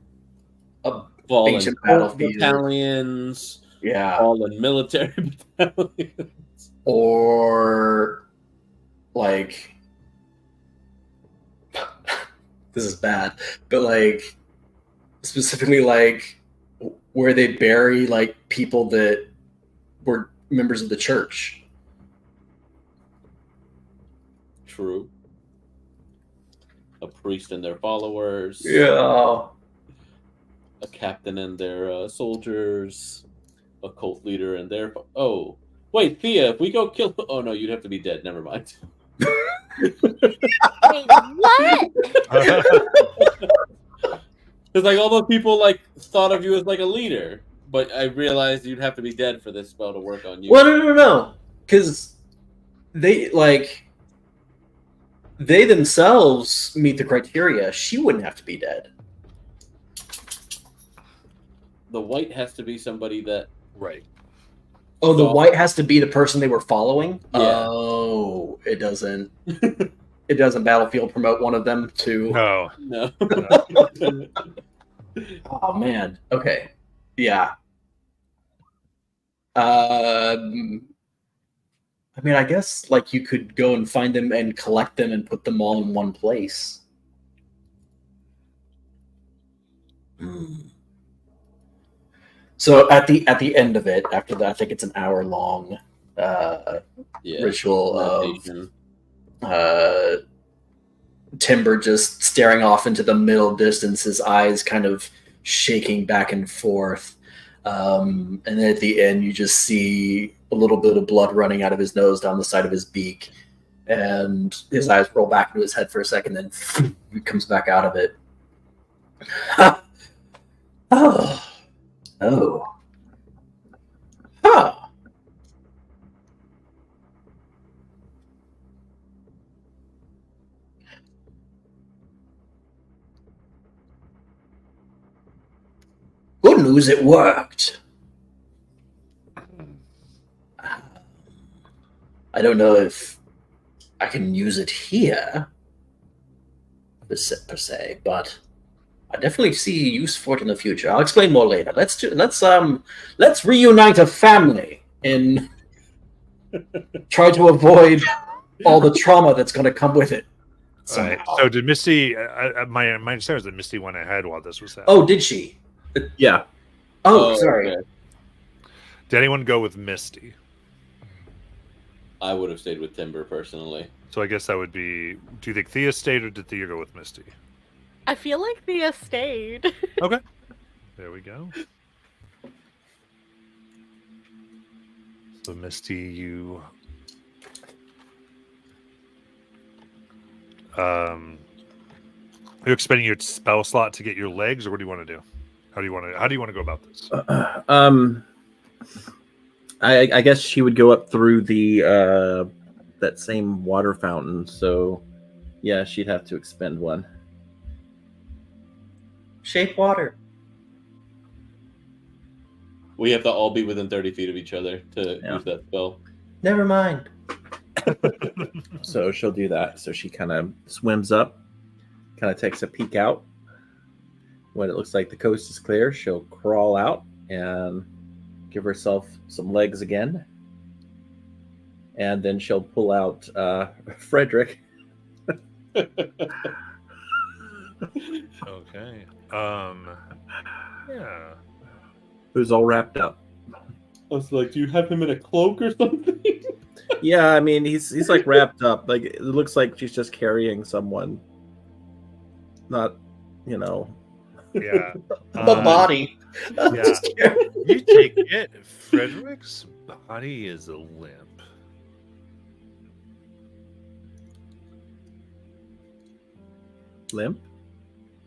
A fallen ancient court battlefield. battalions, Yeah. fallen military battalions. or like this is bad, but like specifically like where they bury like people that were members of the church. True. A priest and their followers. Yeah. A captain and their soldiers. A cult leader and their. Oh, wait, Thea. If we go kill. Oh no, you'd have to be dead. Never mind. Wait, what? Because like all those people like thought of you as like a leader, but I realized you'd have to be dead for this spell to work on you. Well, no. Because they themselves meet the criteria. She wouldn't have to be dead. The white has to be somebody that. Right. Oh, the So- white has to be the person they were following? Yeah. Oh, it doesn't. It doesn't Battlefield promote one of them to. No. No. Oh man. Okay. Yeah. I mean, I guess like you could go and find them and collect them and put them all in one place. So at the end of it, after that, I think it's an hour long Yeah. ritual of Meditation. Timber just staring off into the middle distance, his eyes kind of shaking back and forth. And then at the end, you just see a little bit of blood running out of his nose down the side of his beak. And his eyes roll back into his head for a second, then he comes back out of it. Oh. Oh. Huh. Good news, it worked. I don't know if I can use it here, per se, but I definitely see use for it in the future. I'll explain more later. Let's reunite a family and try to avoid all the trauma that's going to come with it. Right. somehow. So did Misty? My understanding is that Misty went ahead while this was happening. Oh, did she? Yeah. Oh, sorry. okay. Did anyone go with Misty? I would have stayed with Timber personally. So I guess that would be. Do you think Thea stayed, or did Thea go with Misty? I feel like Thea stayed. Okay. There we go. So Misty, you you're expending your spell slot to get your legs, or what do you want to do? How do you want to go about this? I guess she would go up through the that same water fountain. So yeah, she'd have to expend one. Shape water. We have to all be within 30 feet of each other to Yeah. use that spell. Never mind. So she'll do that. So she kind of swims up, kind of takes a peek out. When it looks like the coast is clear, she'll crawl out and give herself some legs again. And then she'll pull out Frederick. Okay. Yeah. Who's all wrapped up. I was like, do you have him in a cloak or something? Yeah, I mean he's like wrapped up. Like it looks like she's just carrying someone. Not, you know. Yeah. The body. yeah. You take it. Frederick's body is a limp. Limp?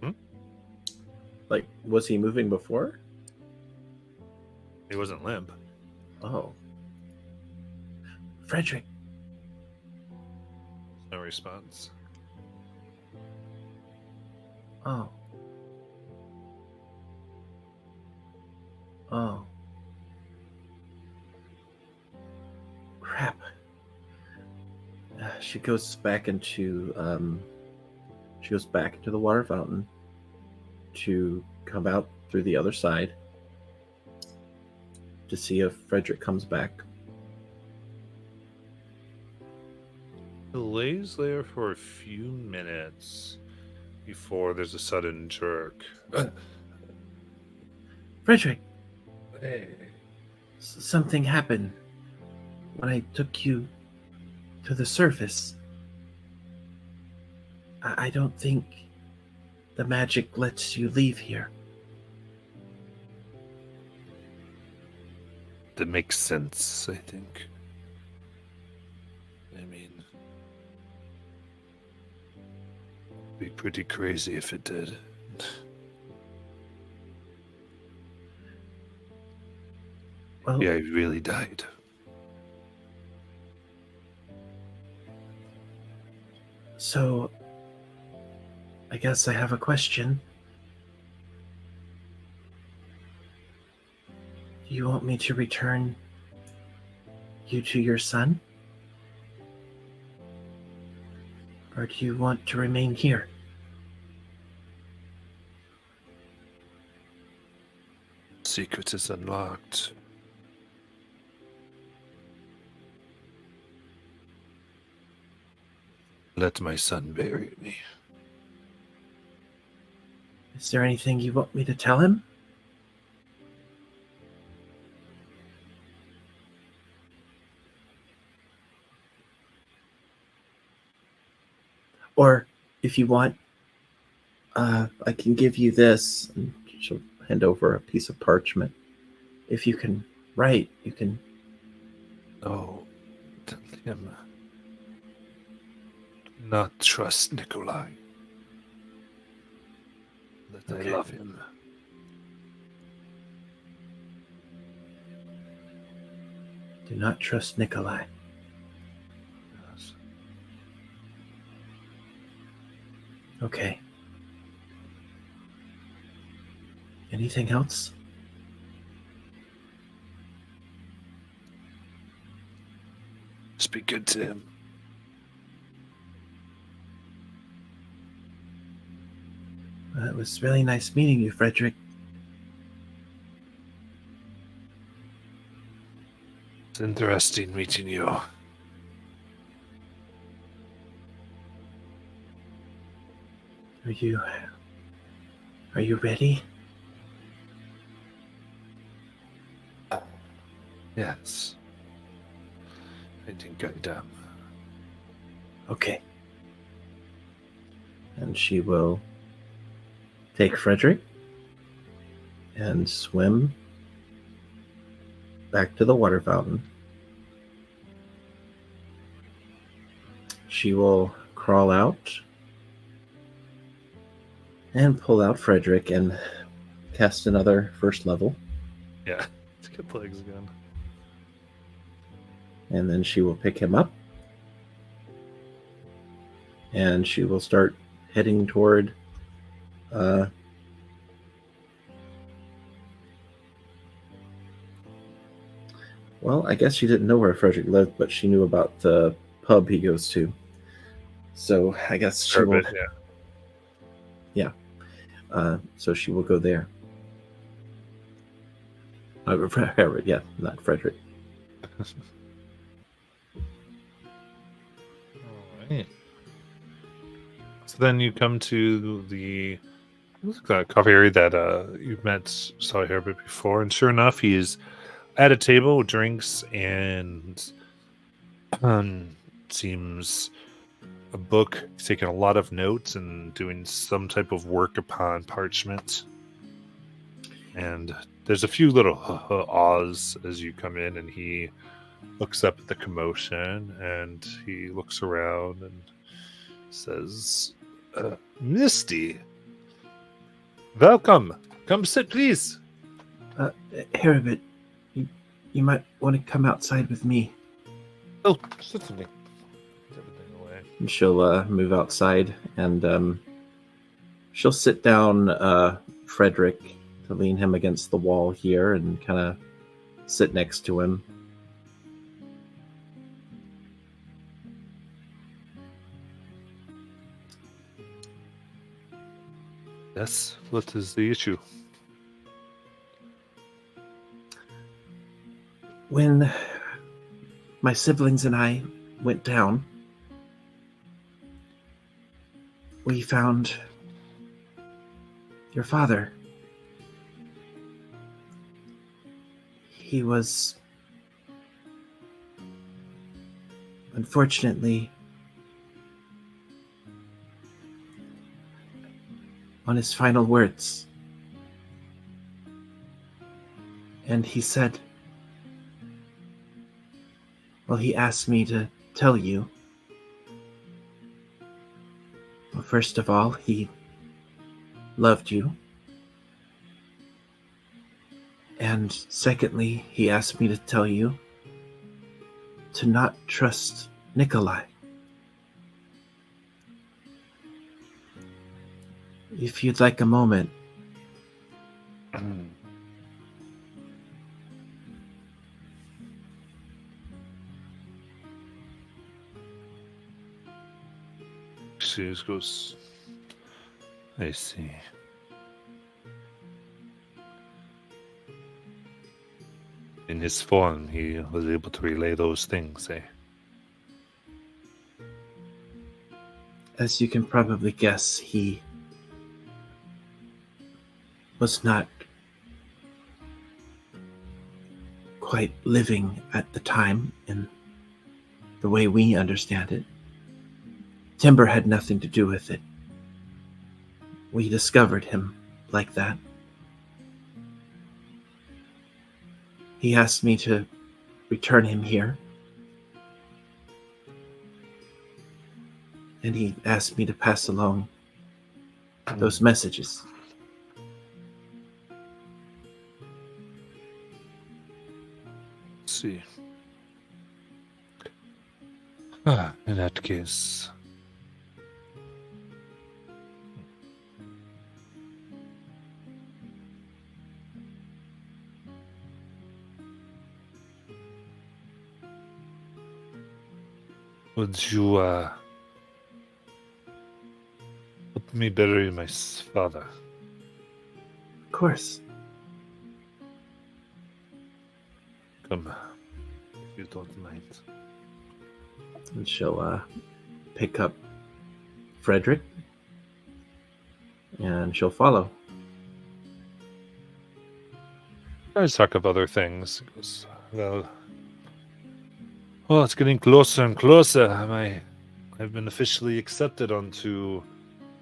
Hmm? Like, was he moving before? He wasn't limp. Oh. Frederick. No response. Oh. Oh. Crap. She goes back into the water fountain to come out through the other side to see if Frederick comes back. It lays there for a few minutes before there's a sudden jerk. Frederick, Hey. something happened when I took you to the surface. I don't think the magic lets you leave here. That makes sense, I think. I mean, it'd be pretty crazy if it did. Well, Yeah, he really died. so I guess I have a question. Do you want me to return you to your son? Or do you want to remain here? Secret is unlocked. Let my son bury me. Is there anything you want me to tell him? Or if you want, I can give you this. And she'll hand over a piece of parchment. If you can write, you can. No, tell him not trust Nikolai. That Okay. I love him. Do not trust Nikolai. Yes. Okay. Anything else? Just be good to him. Well, it was really nice meeting you, Frederick. It's interesting meeting you. Are you ready? Yes. I think I am. Okay. And she will take Frederick and swim back to the water fountain. She will crawl out and pull out Frederick and cast another first level. Yeah. Let's get legs again. And then she will pick him up. And she will start heading toward well, I guess she didn't know where Frederick lived, but she knew about the pub he goes to. So I guess she will. Herbert, yeah. So she will go there. Herbert, yeah, not Frederick. Alright. So then you come to the coffee area that you've saw Herbert before, and sure enough, he's at a table with drinks and seems a book. He's taking a lot of notes and doing some type of work upon parchment. And there's a few little ahs as you come in, and he looks up at the commotion and he looks around and says, Misty, welcome. Come sit, please. Herbert, you might want to come outside with me. Oh, certainly. Put everything away. And she'll move outside and she'll sit down Frederick to lean him against the wall here and kind of sit next to him. Yes, what is the issue? When my siblings and I went down, we found your father. He was unfortunately on his final words. And he said, well, he asked me to tell you. Well, first of all, he loved you. And secondly, he asked me to tell you to not trust Nikolai. If you'd like a moment. She just goes, I see. In his form, he was able to relay those things, eh? As you can probably guess, he was not quite living at the time in the way we understand it. Timber had nothing to do with it. We discovered him like that. He asked me to return him here. And he asked me to pass along those messages. Let's see. In that case, would you help me bury my father? Of course. Come, if you don't mind. And she'll pick up Frederick. And she'll follow. Let's talk of other things. He goes, well, it's getting closer and closer. I've been officially accepted onto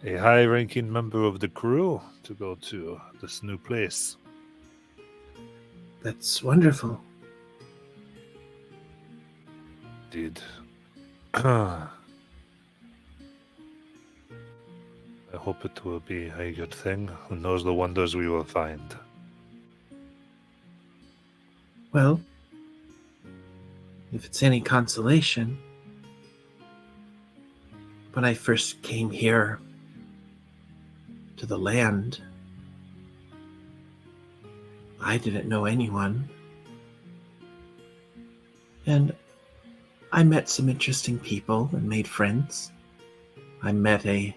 a high-ranking member of the crew to go to this new place. That's wonderful. Indeed. I hope it will be a good thing. Who knows the wonders we will find. Well, if it's any consolation, when I first came here to the land, I didn't know anyone. And I met some interesting people and made friends. I met a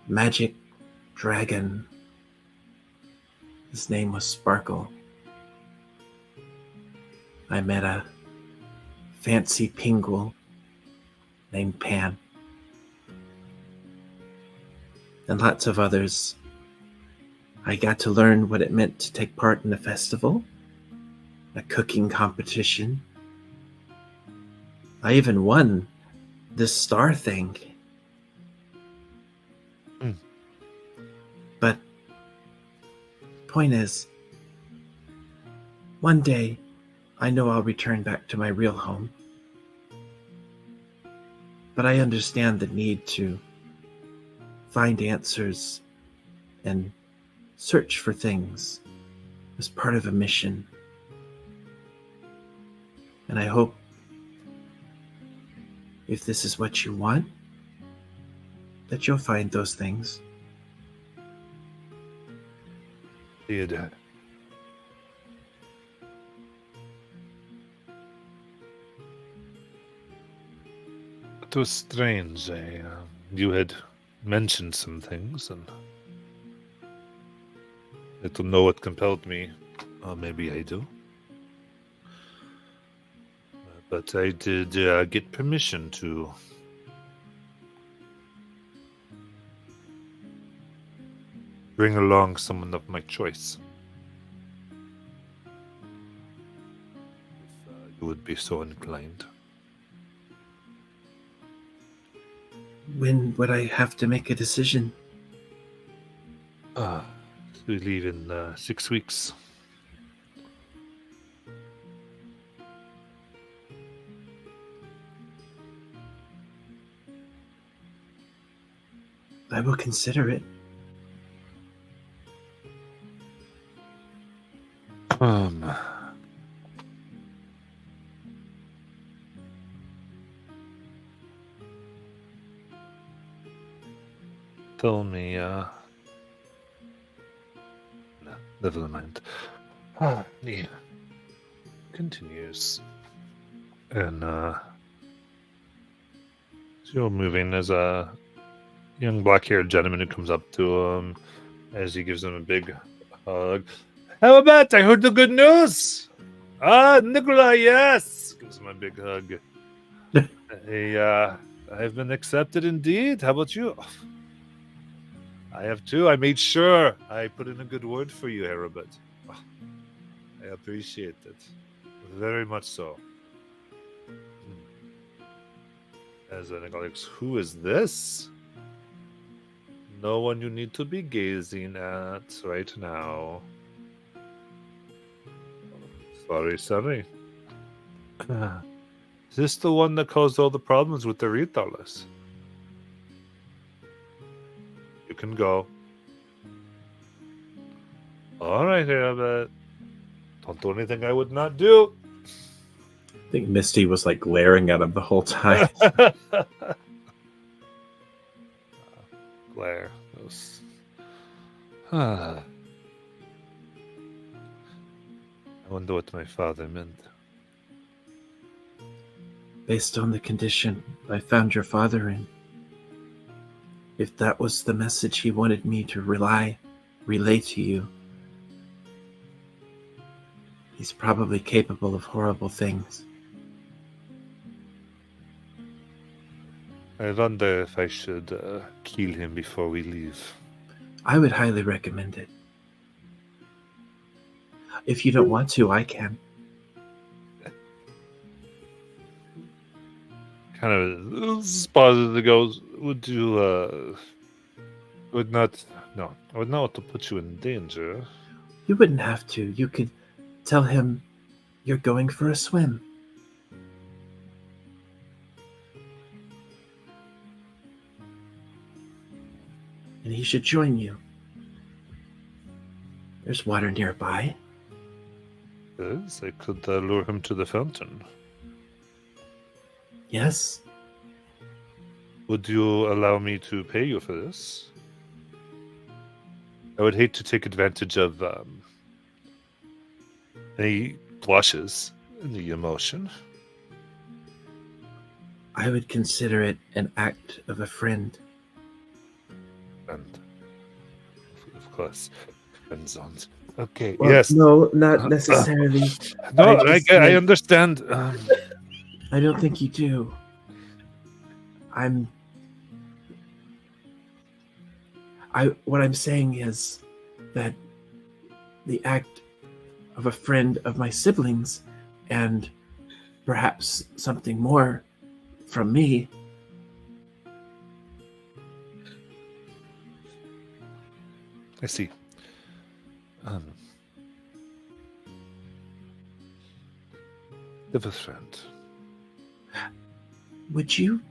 magic dragon. His name was Sparkle. I met a fancy pinguil named Pan. And lots of others. I got to learn what it meant to take part in a festival, a cooking competition. I even won this star thing. But point is, one day I know I'll return back to my real home. But I understand the need to find answers and search for things as part of a mission. And I hope, if this is what you want, that you'll find those things. Indeed. It was strange. You had mentioned some things, and I don't know what compelled me. Or maybe I do. But I did get permission to bring along someone of my choice. If you would be so inclined. When would I have to make a decision? We leave in 6 weeks. I will consider it. Tell me, no, never mind. He continues. And, still moving, there's a young black-haired gentleman who comes up to him as he gives him a big hug. How about I heard the good news? Nikolai, yes! Gives him a big hug. Hey, I've been accepted indeed. How about you? I have too. I made sure I put in a good word for you, Haribut. I appreciate it. Very much so. As Nicholas, who is this? No one you need to be gazing at right now. Sorry. Is this the one that caused all the problems with the Ritalis? You can go. Alright, Haribut. Don't do anything I would not do. I think Misty was like glaring at him the whole time. Glare. I wonder what my father meant. Based on the condition I found your father in, if that was the message he wanted me to relay to you, he's probably capable of horrible things. I wonder if I should kill him before we leave. I would highly recommend it. If you don't want to, I can. Kind of pauses and goes, would you, I would not want to put you in danger. You wouldn't have to. You could tell him you're going for a swim. And he should join you. There's water nearby. Yes, I could lure him to the fountain. Yes, Would you allow me to pay you for this? I would hate to take advantage of and he blushes in the emotion. I would consider it an act of a friend. And of course, friend zones. Okay, Well, yes. no, not necessarily. No, I just I meant- understand. I don't think you do. What I'm saying is that the act of a friend of my siblings and perhaps something more from me. I see. Live a friend. Would you?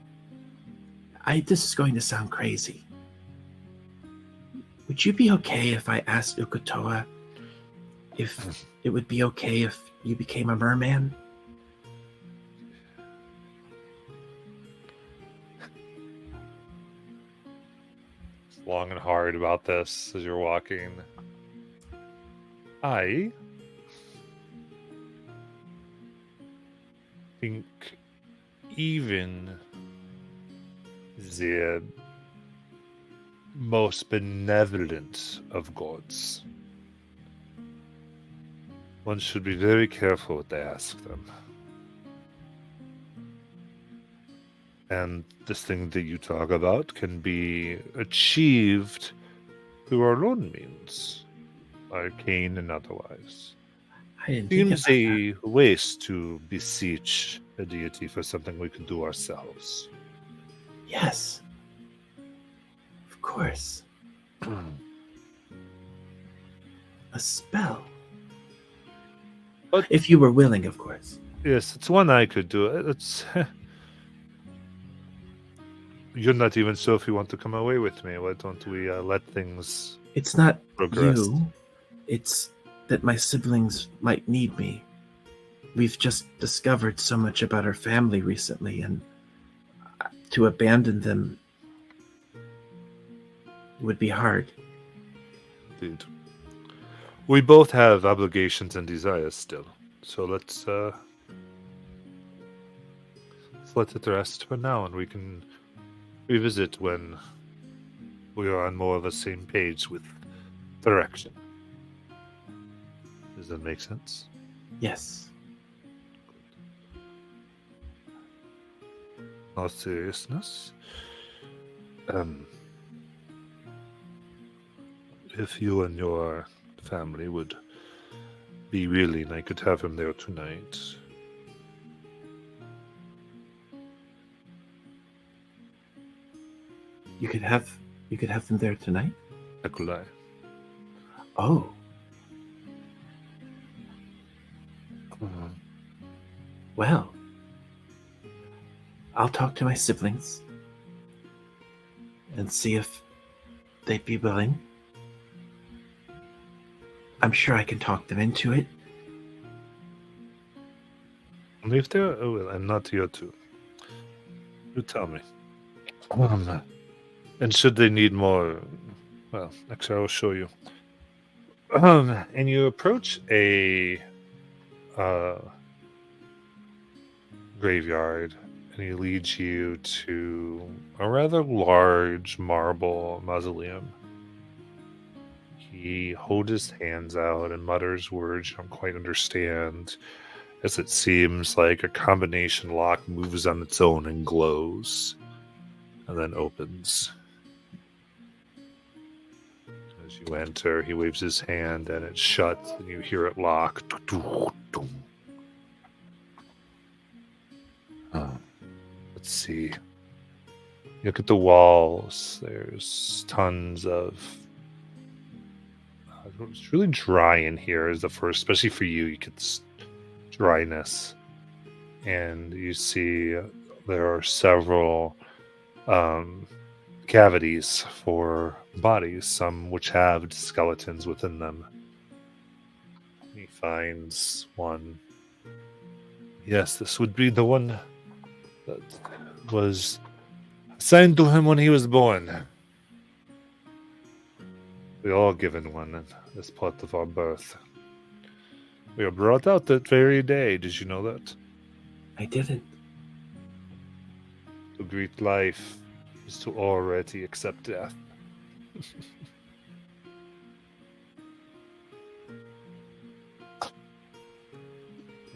This is going to sound crazy. Would you be okay if I asked Ukutoa if it would be okay if you became a merman? Long and hard about this as you're walking. I think even the most benevolent of gods, one should be very careful what they ask them. And this thing that you talk about can be achieved through our own means, arcane and otherwise. I didn't think Seems about that. a waste to beseech a deity for something we can do ourselves. Yes. Of course. A spell. But- If you were willing, of course. Yes, it's one I could do. It's you're not even sure if you want to come away with me. Why don't we let things It's not progress? you. It's that my siblings might need me. We've just discovered so much about our family recently, and to abandon them would be hard. Indeed. We both have obligations and desires still, so let's let it rest for now, and we can revisit when we are on more of the same page with direction. Does that make sense? Yes. All seriousness, if you and your family would be willing, I could have him there tonight. You could have them there tonight? Nikolai. Oh. Well, I'll talk to my siblings and see if they'd be willing. I'm sure I can talk them into it. And if they're, and not here too. You tell me. And should they need more, well, actually, I'll show you. And you approach a graveyard, and he leads you to a rather large marble mausoleum. He holds his hands out and mutters words you don't quite understand, as it seems like a combination lock moves on its own and glows, and then opens. As you enter, he waves his hand, and it shuts, and you hear it lock. Let's see. Look at the walls. There's tons of... it's really dry in here is the first, especially for you. You get this dryness. And you see there are several cavities for bodies, some which have skeletons within them. He finds one. Yes, this would be the one that was assigned to him when he was born. We are all given one as part of our birth. We were brought out that very day. Did you know that? I didn't. To greet life is to already accept death.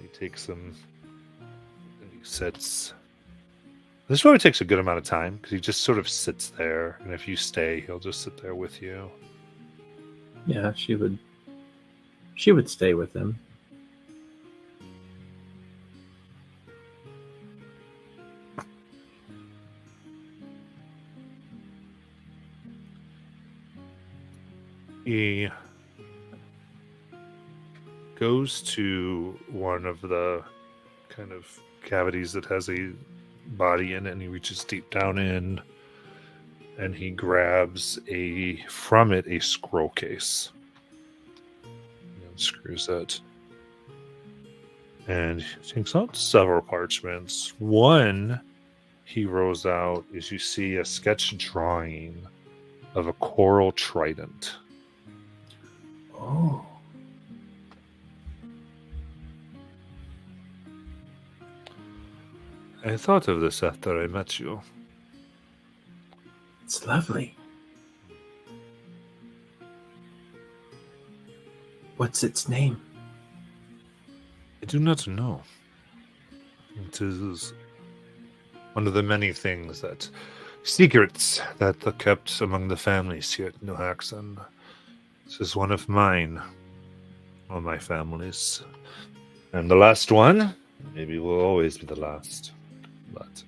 He takes them and he sits. This probably takes a good amount of time because he just sort of sits there, and if you stay, he'll just sit there with you. Yeah, she would stay with them. He goes to one of the kind of cavities that has a body in it, and he reaches deep down in, and he grabs from it a scroll case. And unscrews it. And he takes out several parchments. One he rolls out is you see a sketch drawing of a coral trident. Oh. I thought of this after I met you. It's lovely. What's its name? I do not know. It is one of the many things that secrets that are kept among the families here at New Haxon. This is one of mine, or my family's. And the last one, maybe will always be the last. But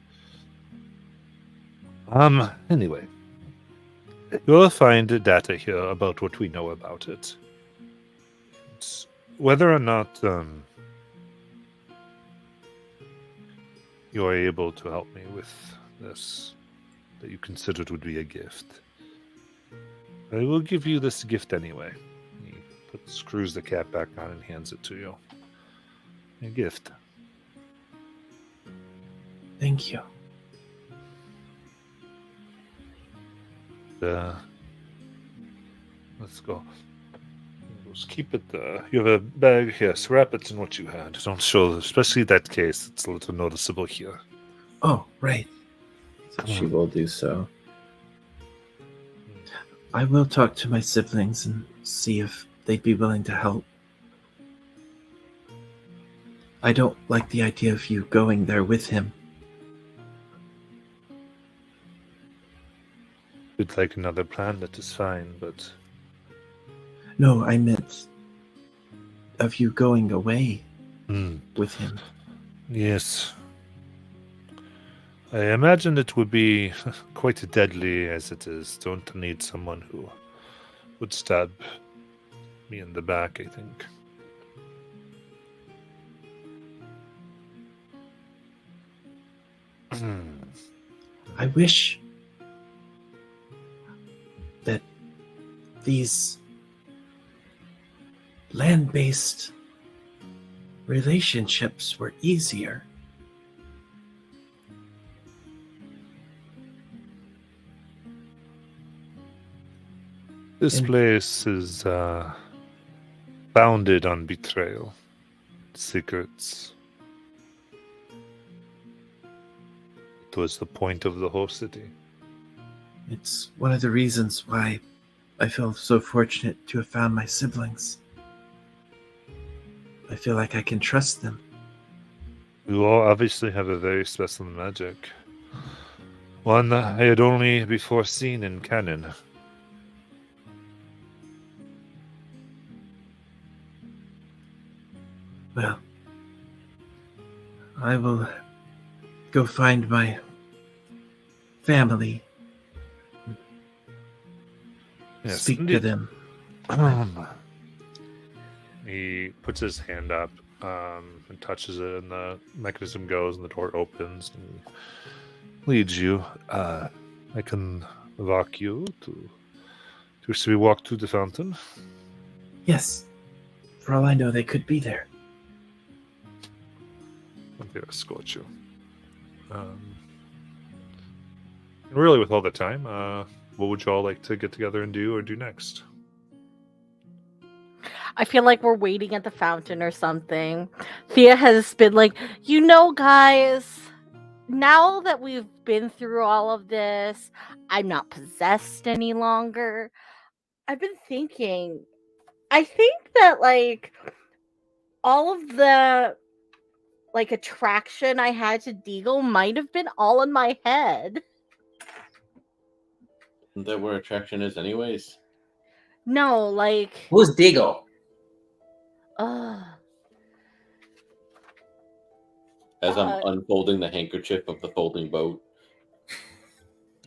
anyway. You'll find data here about what we know about it. It's whether or not you're able to help me with this that you considered would be a gift. I will give you this gift anyway. He screws the cap back on and hands it to you. A gift. Thank you. Let's go. Just keep it. You have a bag. Yes, wrap it in what you had. Don't show, especially that case. It's a little noticeable here. Oh, right. So she will do so. I will talk to my siblings and see if they'd be willing to help. I don't like the idea of you going there with him. You'd like another plan, that is fine, but... No, I meant of you going away Hmm. with him. Yes. I imagine it would be quite deadly as it is. Don't need someone who would stab me in the back, I think. I wish that these land-based relationships were easier. This And- place is founded on betrayal, secrets. It was the point of the whole city. It's one of the reasons why I feel so fortunate to have found my siblings. I feel like I can trust them. You all obviously have a very special magic. One I had only before seen in canon. Well, I will go find my family, Yes, speak to indeed. them. He puts his hand up and touches it, and the mechanism goes, and the door opens, and leads you. I can walk you to. Should we walk to the fountain? Yes, for all I know, they could be there. I'm going to escort you. And really, with all the time, what would you all like to get together and do or do next? I feel like we're waiting at the fountain or something. Thea has been like, you know, guys, now that we've been through all of this, I'm not possessed any longer. I've been thinking, I think that, like, all of the, like, attraction I had to Deagle might have been all in my head. Isn't that where attraction is, anyways? No, like, Who's Deagle? As I'm unfolding the handkerchief of the folding boat.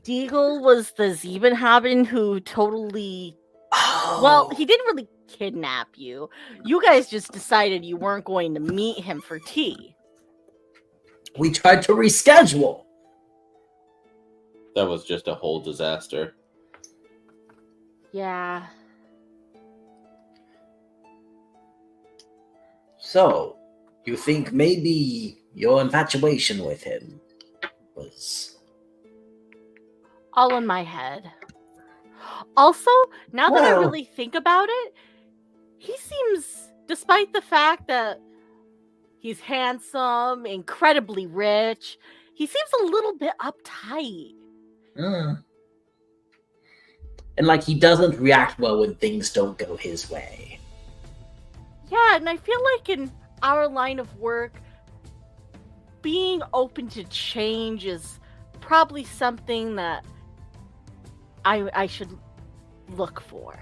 Deagle was the Ziebenhaben who totally. Well, he didn't really kidnap you. You guys just decided you weren't going to meet him for tea. We tried to reschedule. That was just a whole disaster. Yeah. So, you think maybe your infatuation with him was... All in my head. Also, now that I Well- really think about it, he seems, despite the fact that he's handsome, incredibly rich, he seems a little bit uptight. And like he doesn't react well when things don't go his way. Yeah, and I feel like in our line of work, being open to change is probably something that I should look for.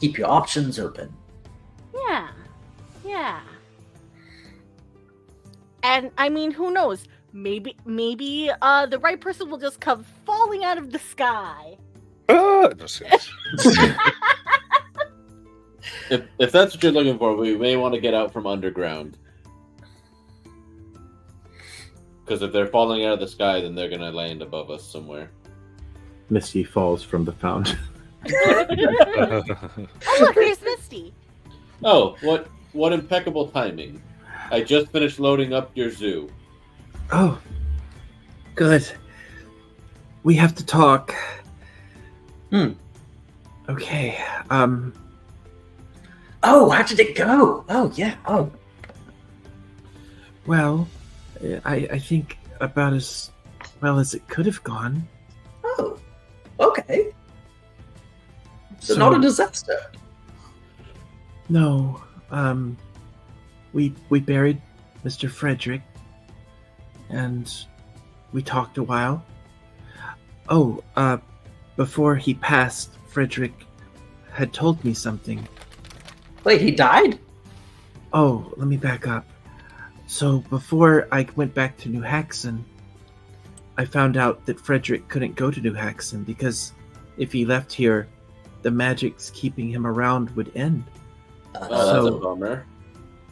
Keep your options open. Yeah. And I mean, who knows? Maybe the right person will just come falling out of the sky. No, seriously. If that's what you're looking for, we may want to get out from underground. Because if they're falling out of the sky, then they're gonna land above us somewhere. Misty falls from the fountain. Oh, look, here's Misty. Oh, what impeccable timing! I just finished loading up your zoo. Oh, good. We have to talk. Okay. Oh, how did it go? Oh, yeah. Oh. Well, I think about as well as it could have gone. Oh. Okay. So not a disaster. No. We buried Mr. Frederick, and we talked a while. Oh, before he passed, Frederick had told me something. Wait, he died? Oh, let me back up. So before I went back to New Haxon, I found out that Frederick couldn't go to New Haxon because if he left here, the magic's keeping him around would end. Oh, that's a bummer.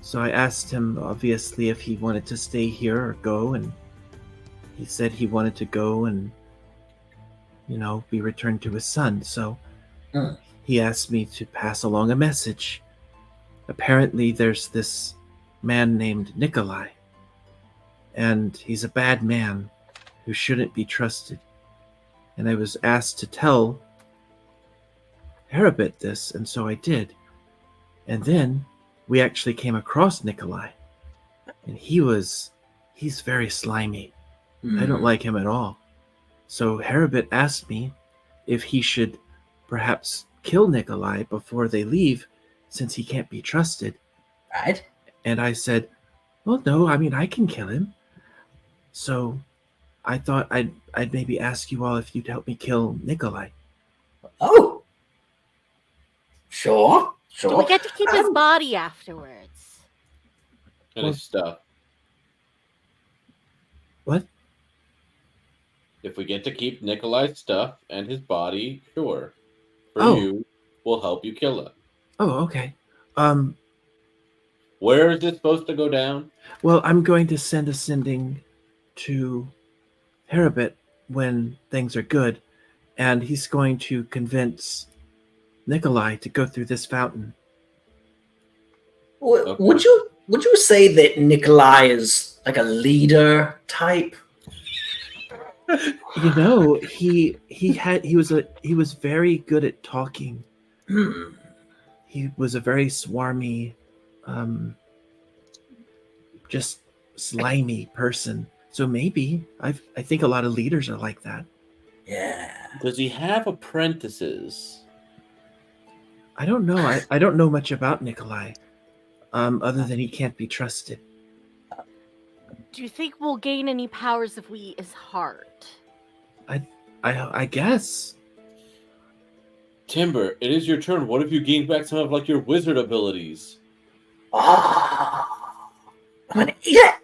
So I asked him, obviously, if he wanted to stay here or go, and he said he wanted to go and, be returned to his son. So he asked me to pass along a message. Apparently, there's this man named Nikolai, and he's a bad man who shouldn't be trusted. And I was asked to tell Harabit this, and so I did. And then we actually came across Nikolai, and he's very slimy. I don't like him at all. So Harabit asked me if he should perhaps kill Nikolai before they leave, since he can't be trusted. Right. And I said, well, no, I mean, I can kill him. So I thought I'd maybe ask you all if you'd help me kill Nikolai. Oh. Sure. Do we get to keep his body afterwards? And his stuff. What? If we get to keep Nikolai's stuff and his body, sure. For Oh. you, we'll help you kill him. Oh, okay. Where is this supposed to go down? Well, I'm going to send a sending to Harabit when things are good, and he's going to convince Nikolai to go through this fountain. Okay. Would you say that Nikolai is like a leader type? He was very good at talking. He was a very swarmy, just slimy person. So maybe I think a lot of leaders are like that. Yeah. Does he have apprentices? I don't know. I don't know much about Nikolai, other than he can't be trusted. Do you think we'll gain any powers if we eat his heart? I guess. Timber, it is your turn. What if you gain back some of like your wizard abilities? Oh, I'm gonna eat it.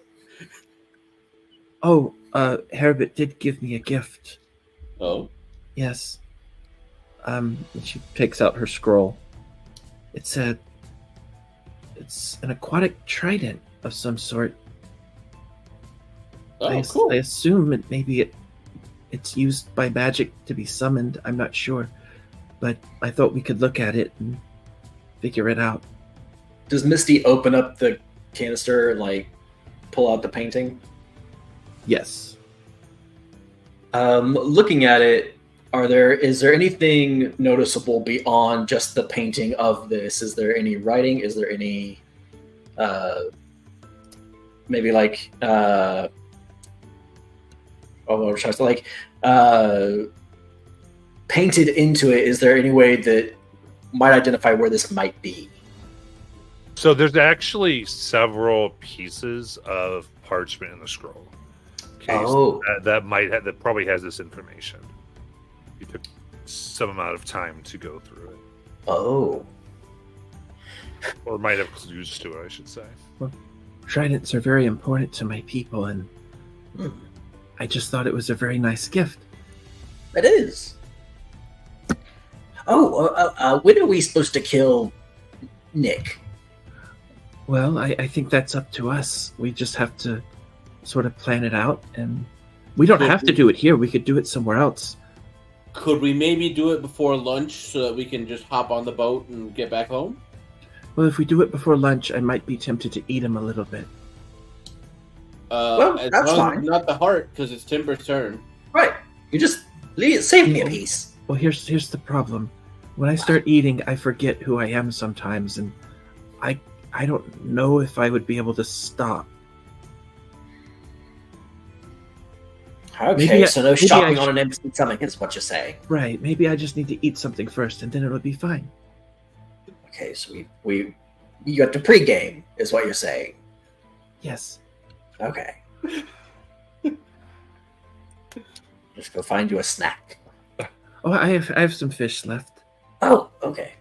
Oh, Harabit did give me a gift. Oh, Yes. And she takes out her scroll. It's an aquatic trident of some sort. oh, cool. I assume it's used by magic to be summoned. I'm not sure, but I thought we could look at it and figure it out. Does Misty open up the canister and like pull out the painting? Yes. Looking at it, is there anything noticeable beyond just the painting of this? Is there any writing? Is there any maybe like painted into it? Is there any way that might identify where this might be? So there's actually several pieces of parchment in the scroll. Okay, Oh. that probably has this information. You took some amount of time to go through it, Oh. or might have clues to it, I should say. Tridents are very important to my people, and Hmm. I just thought it was a very nice gift. It is. When are we supposed to kill Nick? Well, I think that's up to us. We just have to sort of plan it out, and we don't have to do it here. We could do it somewhere else. Could we maybe do it before lunch so that we can just hop on the boat and get back home? Well, if we do it before lunch, I might be tempted to eat him a little bit. Well, As that's long as fine. it's not the heart, because it's Timber's turn. Right. You just save me a piece. Well, here's the problem. When I start eating, I forget who I am sometimes, and I don't know if I would be able to stop. Okay, Maybe so no maybe shopping I on an empty stomach is what you're saying. Right, maybe I just need to eat something first, and then it'll be fine. Okay, so we got to pregame, is what you're saying. Yes. Okay. Just go find you a snack. Oh, I have some fish left, Oh, okay.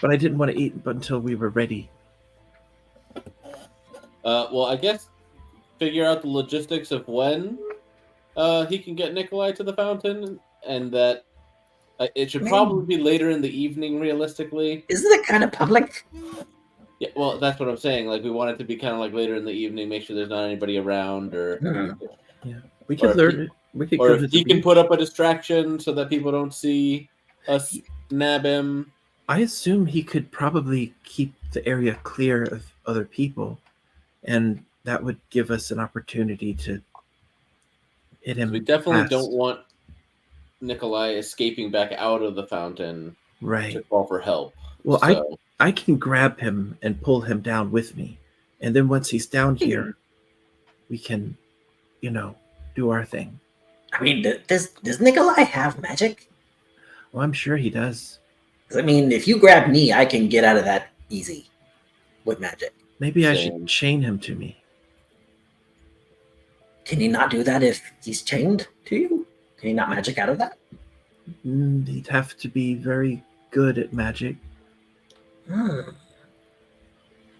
but I didn't want to eat until we were ready. Well, I guess figure out the logistics of when he can get Nikolai to the fountain, and that it should probably be later in the evening, realistically. Isn't it kind of public? Yeah, well, that's what I'm saying. Like, we want it to be kind of like later in the evening, make sure there's not anybody around, or We Or could if learn. We could or go if to he the can beach. put up a distraction so that people don't see us nab him. I assume he could probably keep the area clear of other people, and that would give us an opportunity to hit him. We definitely fast. don't want Nikolai escaping back out of the fountain Right. to call for help. Well, So, I can grab him and pull him down with me, and then once he's down here, we can, do our thing. I mean, does Nikolai have magic? Well, I'm sure he does. 'Cause, I mean, if you grab me, I can get out of that easy with magic. Maybe I Same. should chain him to me. Can he not do that if he's chained to you? Can he not magic out of that? He'd have to be very good at magic. Hmm.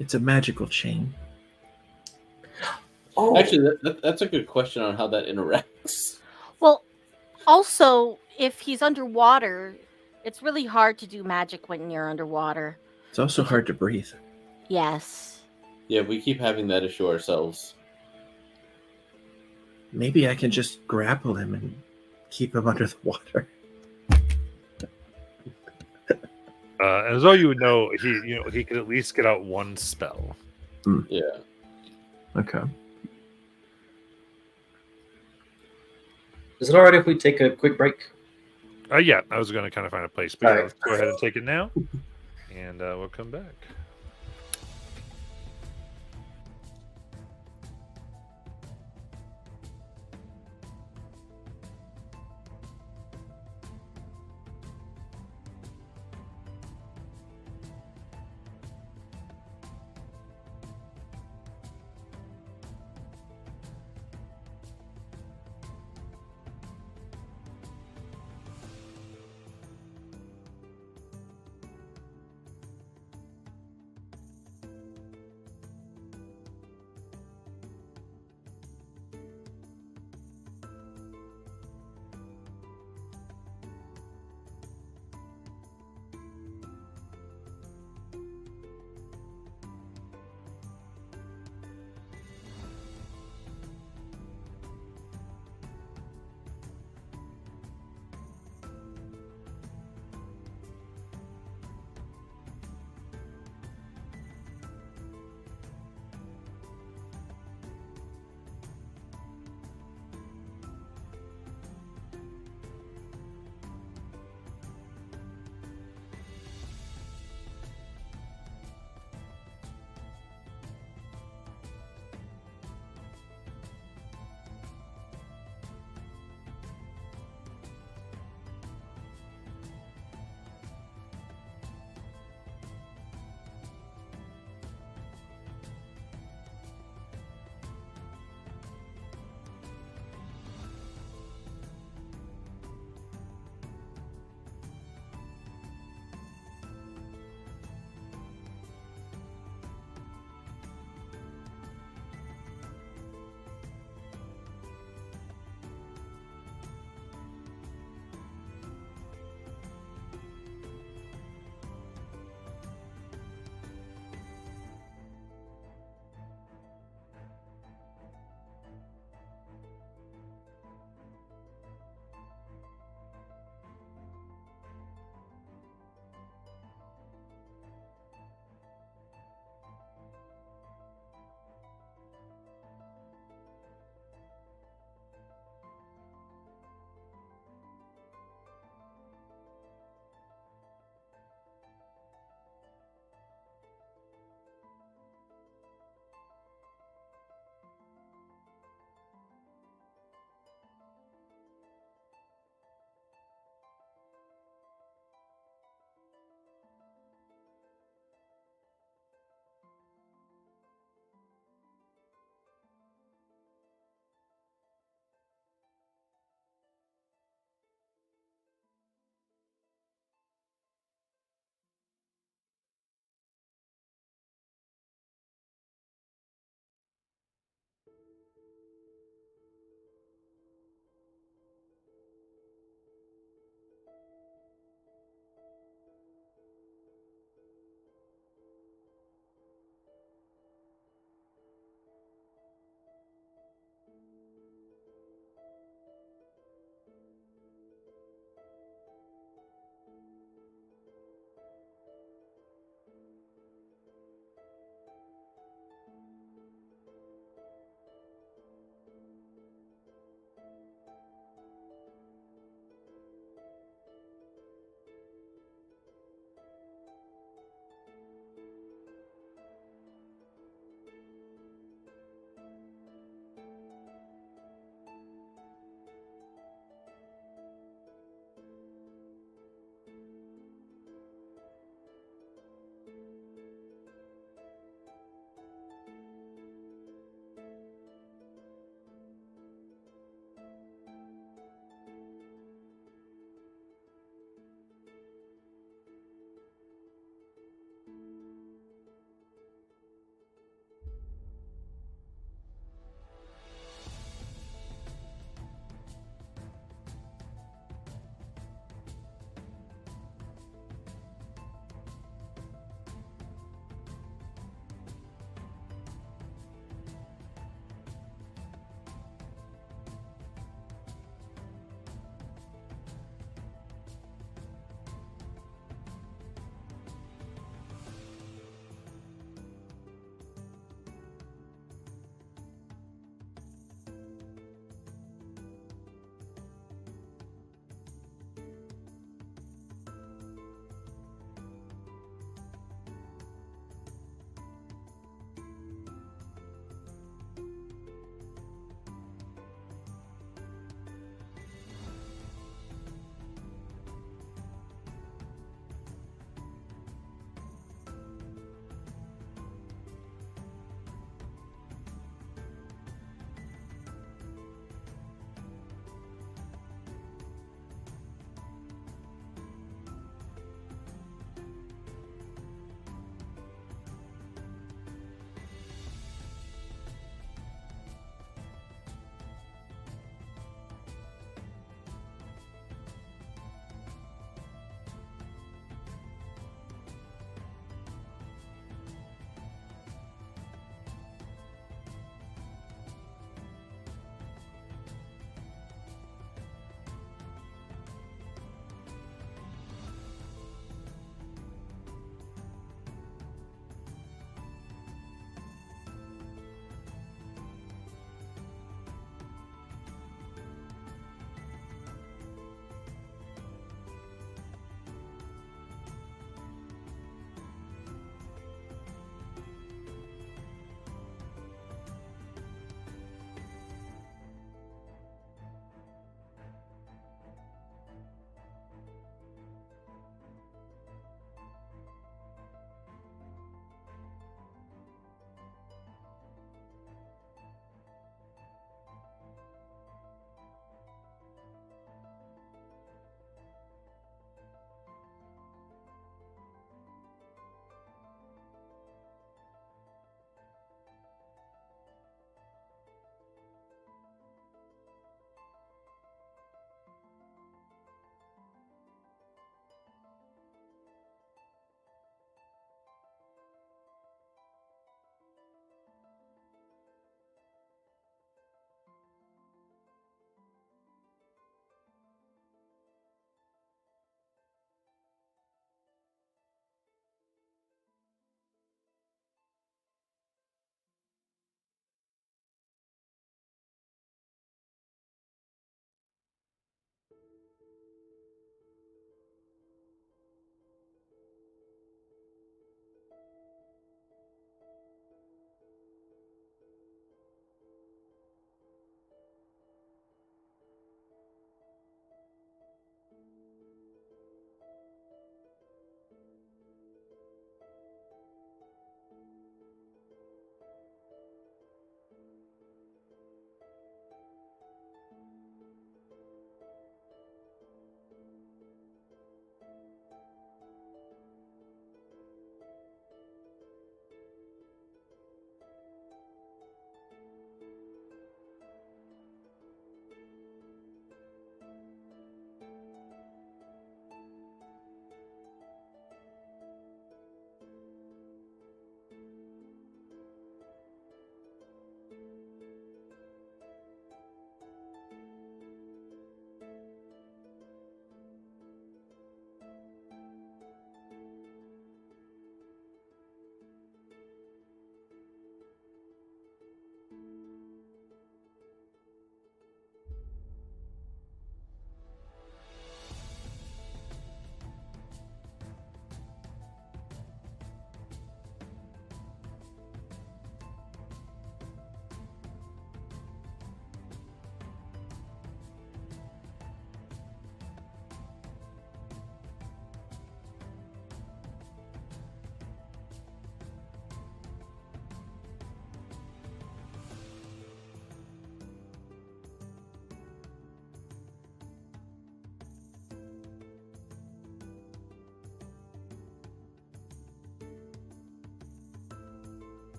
It's a magical chain. Oh, actually, that's a good question on how that interacts. Well, also, if he's underwater, it's really hard to do magic when you're underwater. It's also hard to breathe. Yes. Yeah, we keep having that issue ourselves. Maybe I can just grapple him and keep him under the water. As though you would know, he could at least get out one spell. Yeah. Okay. is it alright if we take a quick break? Yeah, I was going to kind of find a place, but yeah, Alright. let's go ahead and take it now, and we'll come back.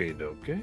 Okay, dokie.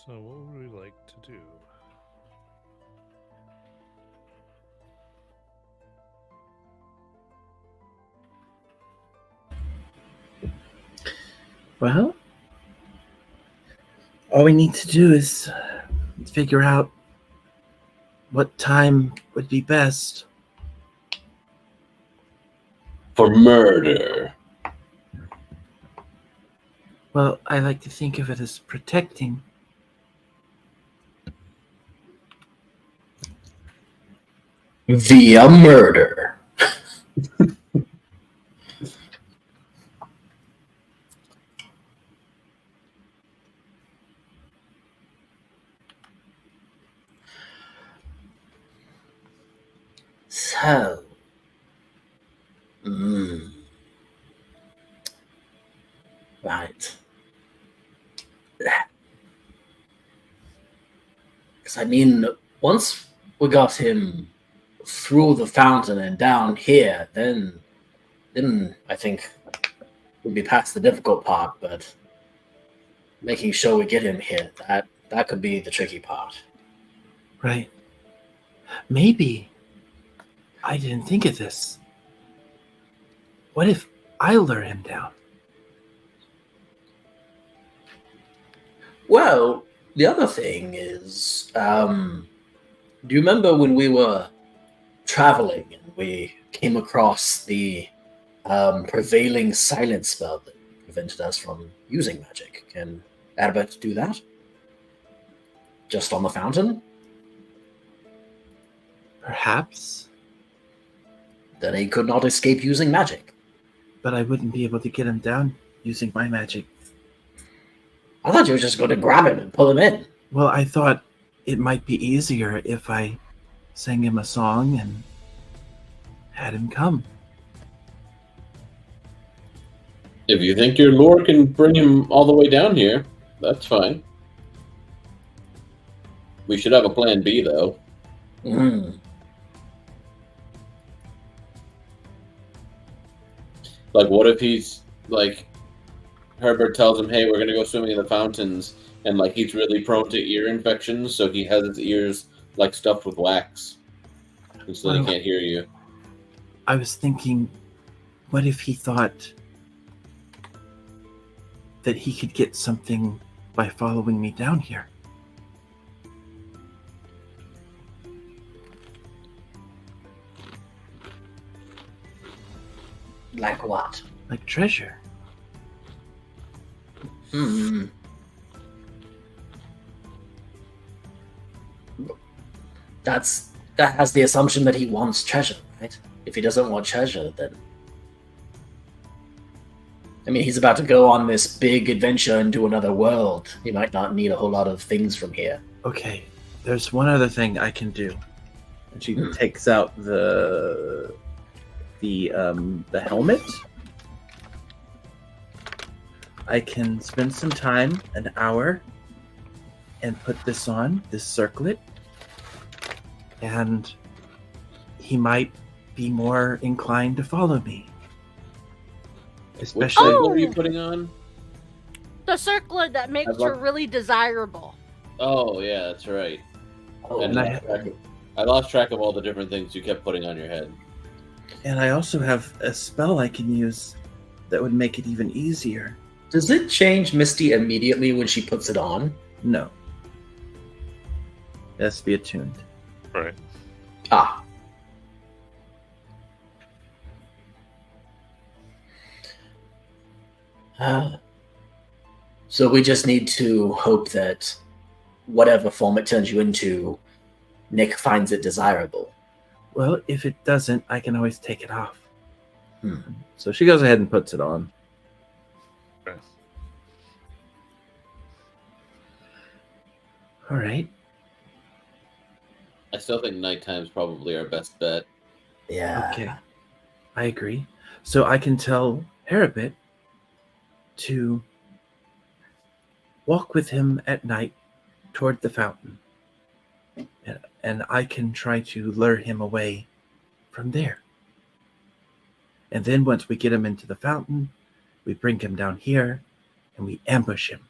So, what would we like to do? Well, all we need to do is figure out what time would be best. For murder. Well, I like to think of it as protecting. Via murder. So. Right. Because, I mean, once we got him through the fountain and down here, then I think we'd be past the difficult part, but making sure we get him here, that could be the tricky part. Right. Maybe I didn't think of this. What if I lure him down? Well, the other thing is, do you remember when we were traveling and we came across the prevailing silence spell that prevented us from using magic? Can Adabert do that? Just on the fountain? Perhaps, Then he could not escape using magic. but I wouldn't be able to get him down using my magic. I thought you were just going to grab him and pull him in. Well, I thought it might be easier if I sang him a song and had him come. If you think your lore can bring him all the way down here, that's fine. We should have a plan B, though. Like, what if he's, like, Herbert tells him, hey, we're going to go swimming in the fountains, and, like, he's really prone to ear infections, so he has his ears, like, stuffed with wax, and so that he can't hear you. I was thinking, what if he thought that he could get something by following me down here? Like what? Like treasure. That has the assumption that he wants treasure, right? If he doesn't want treasure, then... I mean, he's about to go on this big adventure into another world. He might not need a whole lot of things from here. Okay, there's one other thing I can do. And she takes out the helmet. I can spend some time, an hour, and put this on, this circlet, and he might be more inclined to follow me. Especially, What are you putting on? The circlet that makes her really desirable. Oh, yeah, that's right. And I lost track of all the different things you kept putting on your head. and I also have a spell I can use that would make it even easier. Does it change Misty immediately when she puts it on? No. It has to be attuned. Right. Ah. So we just need to hope that whatever form it turns you into, Nick finds it desirable. Well, if it doesn't, I can always take it off. So she goes ahead and puts it on. Okay. All right. I still think nighttime's probably our best bet. Yeah. Okay. I agree. So I can tell Harabit to walk with him at night toward the fountain. And I can try to lure him away from there. And then once we get him into the fountain, we bring him down here and we ambush him.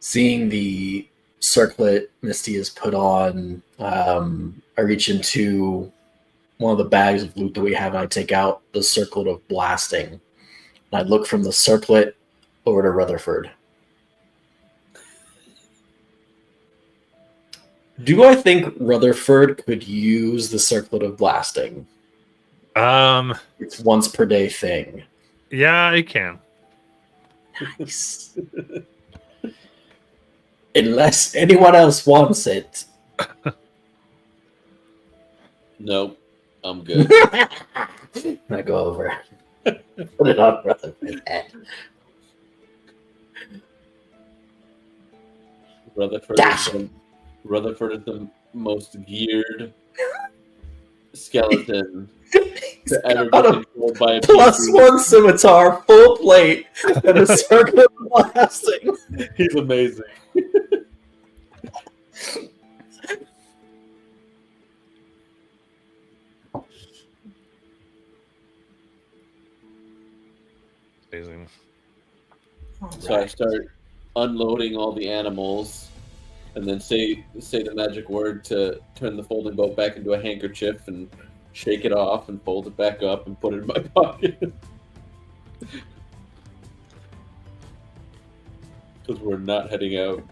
Seeing the circlet Misty has put on, I reach into one of the bags of loot that we have, and I take out the circlet of blasting. And I look from the circlet over to Rutherford. Do I think Rutherford could use the circlet of blasting? It's once per day thing. Yeah, I can. Nice. Unless anyone else wants it. Nope, I'm good. I go over. Put it on Rutherford's head. Rutherford is the most geared skeleton to ever be got a controlled by a plus PC. 1 scimitar, full plate, and a circle of blasting. He's amazing. Amazing. So I start unloading all the animals, and then say the magic word to turn the folding boat back into a handkerchief and shake it off and fold it back up and put it in my pocket. Because we're not heading out.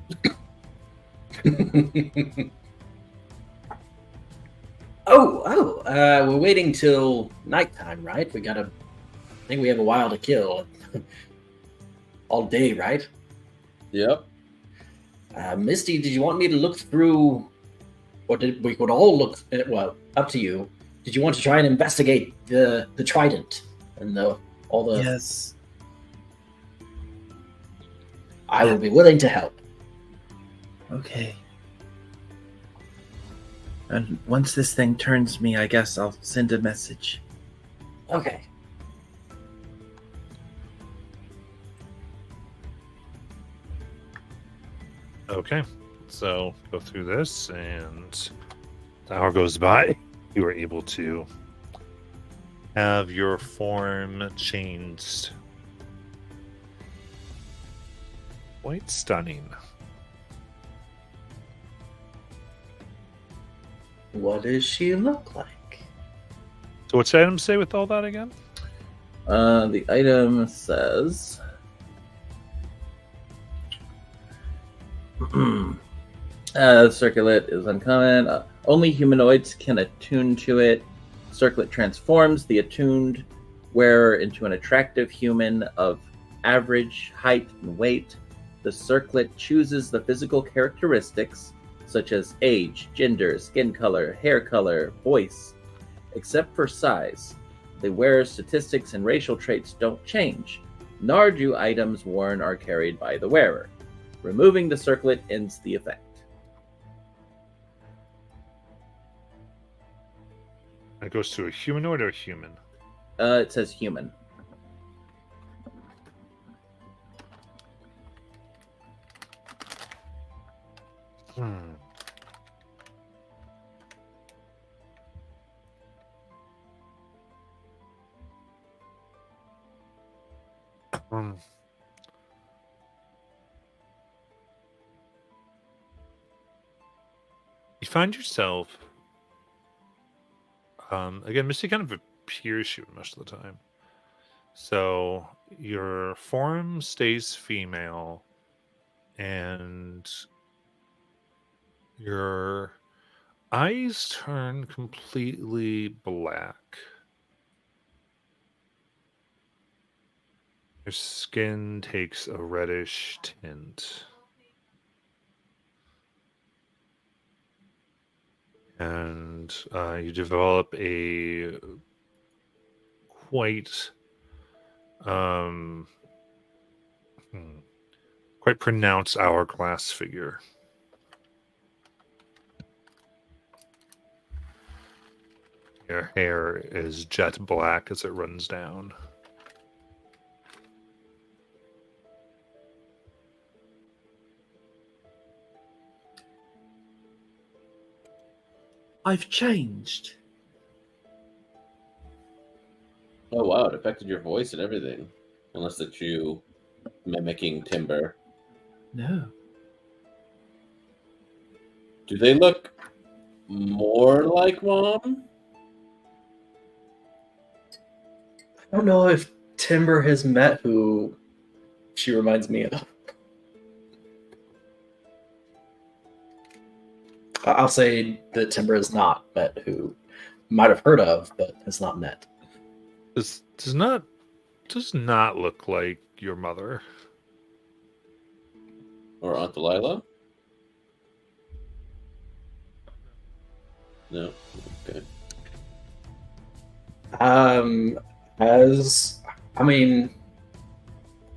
We're waiting till nighttime, right? I think we have a while to kill. All day, right? Yep. Misty, did you want me to look through, or did we could all look? Well, up to you. Did you want to try and investigate the trident and all the? Yes. I will be willing to help. Okay. And once this thing turns me, I guess I'll send a message. Okay. Okay, so go through this, and the hour goes by. You are able to have your form changed. Quite stunning. What does she look like? So what's the item say with all that again? The item says... Circlet is uncommon. Only humanoids can attune to it. Circlet transforms the attuned wearer into an attractive human of average height and weight. The circlet chooses the physical characteristics such as age, gender, skin color, hair color, voice, except for size. The wearer's statistics and racial traits don't change, nor do items worn or carried by the wearer. Removing the circlet ends the effect. It goes to a humanoid or a human? It says human. You find yourself again, Misty kind of appears you most of the time. So your form stays female, and your eyes turn completely black. Your skin takes a reddish tint. And you develop a quite um, quite pronounced hourglass figure. Your hair is jet black as it runs down. I've changed. Oh wow, it affected your voice and everything. Unless it's you mimicking Timber. No. Do they look more like Mom? I don't know if Timber has met who she reminds me of. I'll say that Timber has not met who might have heard of, but has not met. This does not look like your mother. Or Aunt Delilah? No. Okay. I'm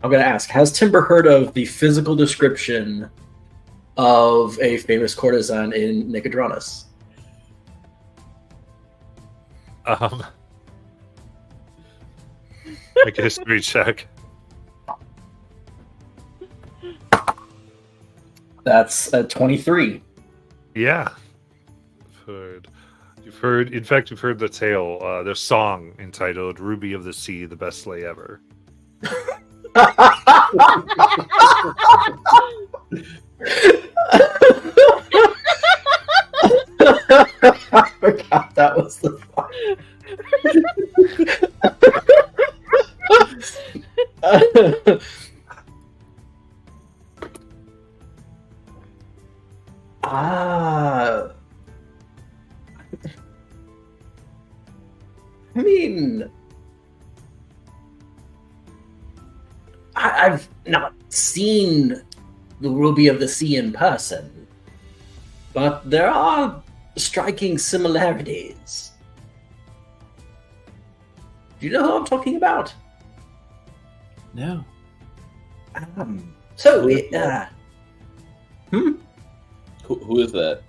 gonna ask, has Timber heard of the physical description of a famous courtesan in Nicodranus? Make a history check. That's at 23. Yeah. You've heard the tale, their song entitled Ruby of the Sea, the best slay ever. I forgot that was the song. I mean, I've not seen the Ruby of the Sea in person, but there are striking similarities. Do you know who I'm talking about? No. So, Who is that?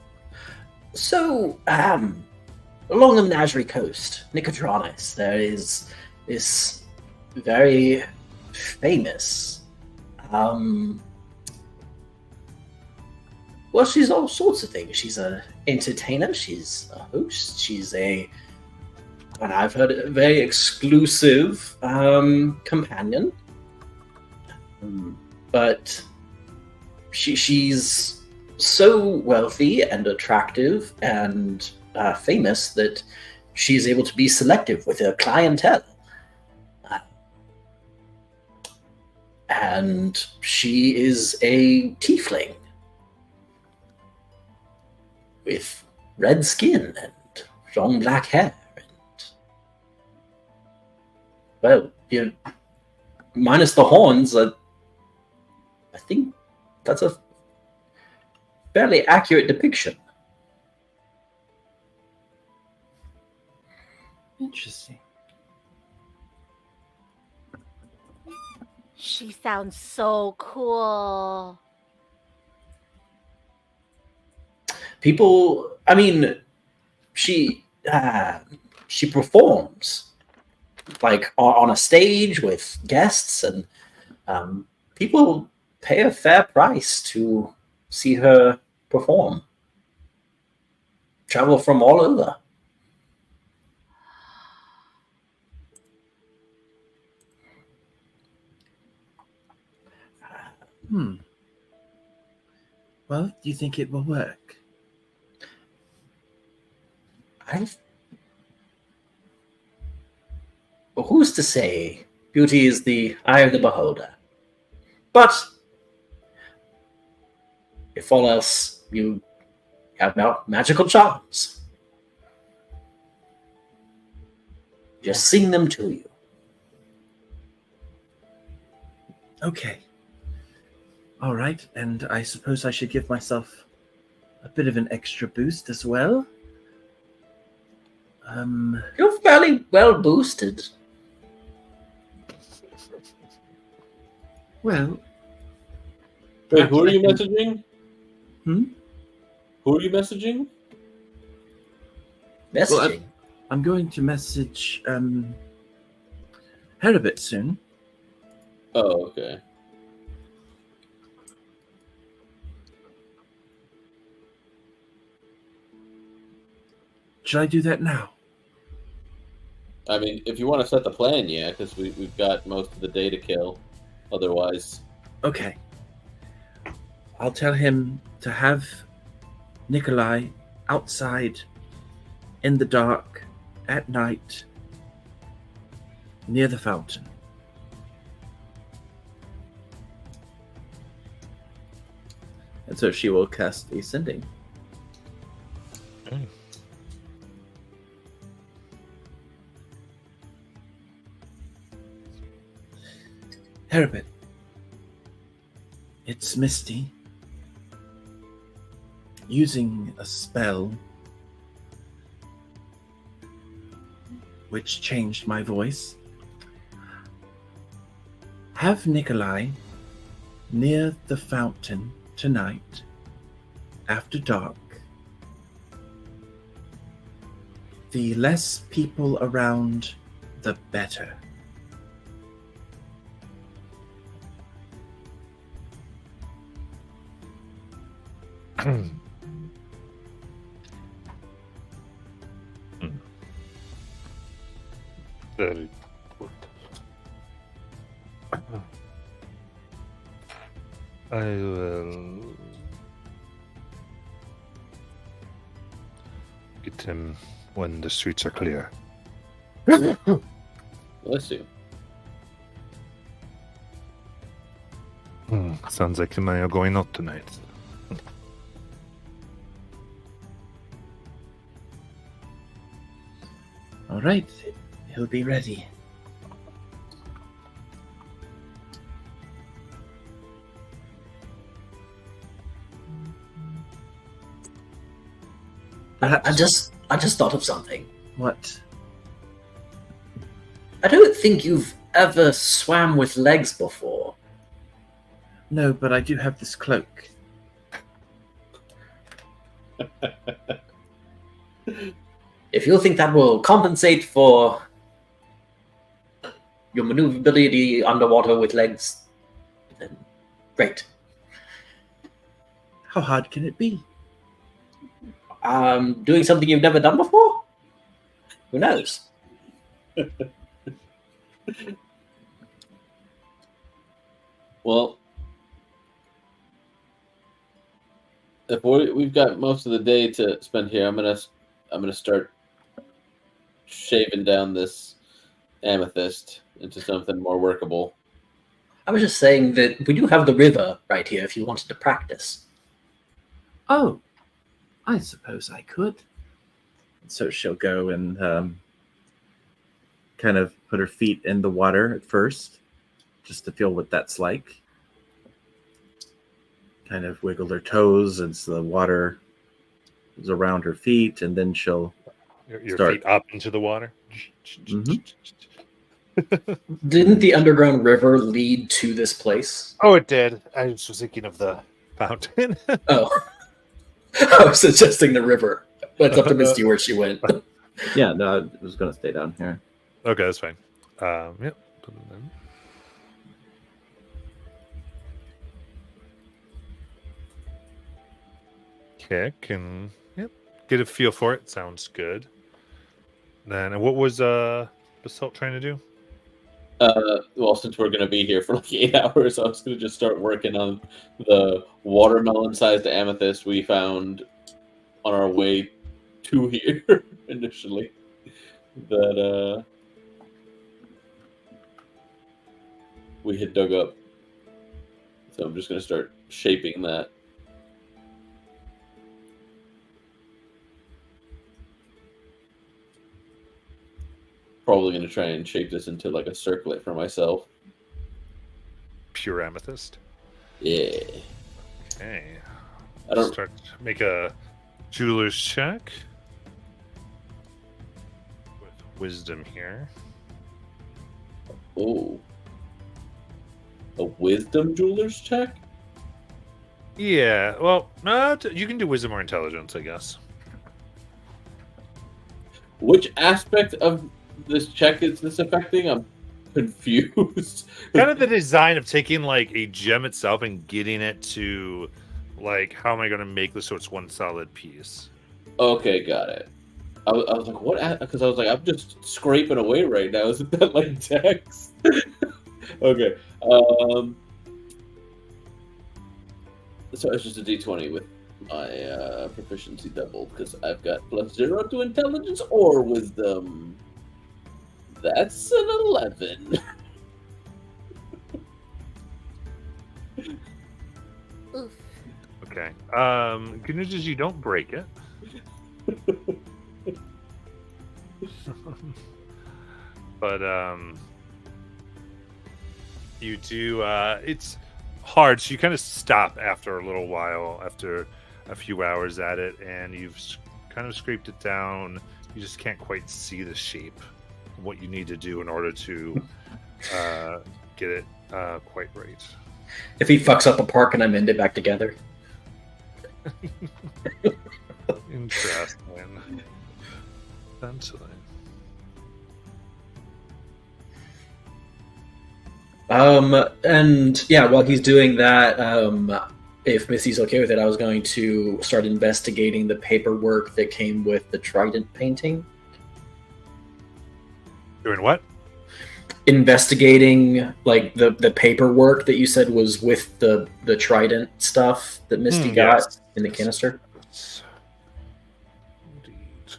So, along the Menagerie coast, Nicodranus, there is this very famous, well, she's all sorts of things. She's an entertainer, she's a host, she's and I've heard a very exclusive companion. But she's so wealthy and attractive and famous that she's able to be selective with her clientele. And she is a tiefling with red skin and long black hair. And, well, minus the horns, I think that's a fairly accurate depiction. Interesting. She sounds so cool. People, I mean, she performs like on a stage with guests, and people pay a fair price to see her perform. Travel from all over. Well, do you think it will work? Well, who's to say? Beauty is the eye of the beholder. But if all else, you have magical charms. Just sing them to you. Okay. All right, and I suppose I should give myself a bit of an extra boost as well. You're fairly well boosted. Well, Wait, who are perhaps I you can- messaging? Hmm? Who are you messaging? Messaging. I'm going to message Heribit soon. Oh, okay. Should I do that now? I mean, if you want to set the plan, yeah, because we've got most of the day to kill. Otherwise, Okay. I'll tell him to have Nikolai outside in the dark at night near the fountain. And so she will cast Ascending. Okay. Heribit, it's Misty. Using a spell which changed my voice. Have Nikolai near the fountain tonight after dark. The less people around, the better. Very good. I will get him when the streets are clear. bless you. Sounds like him and I are going out tonight. All right, he'll be ready. I just thought of something. What? I don't think you've ever swam with legs before. No, but I do have this cloak. If you think that will compensate for your maneuverability underwater with legs, then great. How hard can it be? Doing something you've never done before? Who knows? Well, if we've got most of the day to spend here, I'm gonna start shaving down this amethyst into something more workable. I was just saying that we do have the river right here if you wanted to practice. Oh, I suppose I could. So she'll go and kind of put her feet in the water at first, just to feel what that's like. Kind of wiggle her toes as the water is around her feet, and then she'll Your Start. feet up into the water. Mhm. Didn't the underground river lead to this place? Oh, it did. I was thinking of the fountain. Oh. I was suggesting the river. But it's up to Misty where she went. Yeah, no, I was going to stay down here. Okay, that's fine. Yep. Put it in. Kick and yep, get a feel for it. Sounds good. Then, and what was Basalt trying to do? Well, since we're gonna be here for like 8 hours, I was gonna just start working on the watermelon-sized amethyst we found on our way to here initially. That we had dug up. So I'm just gonna start shaping that. Probably gonna try and shape this into like a circlet for myself. Pure amethyst. Yeah. Okay. I don't. Start make a jeweler's check with wisdom here. Oh. A wisdom jeweler's check? Yeah, well, you can do wisdom or intelligence, I guess. Which aspect of this check is this affecting? I'm confused. Kind of the design of taking like a gem itself and getting it to like, how am I going to make this so it's one solid piece? Okay, got it. I was like, what? Because I was like, I'm just scraping away right now. Isn't that like text? Okay. So it's just a D20 with my proficiency doubled because I've got +0 to intelligence or wisdom. That's an 11. Oof. Okay. Good news is you don't break it. But you do. It's hard, so you kind of stop after a little while, after a few hours at it, and you've kind of scraped it down. You just can't quite see the shape of what you need to do in order to get it quite right. If he fucks up a part, can I mend it back together? Interesting. Essentially. And yeah, while he's doing that, if Missy's okay with it, I was going to start investigating the paperwork that came with the Trident painting. Doing what? Investigating like the paperwork that you said was with the Trident stuff that Misty got Yes. in the canister. Indeed.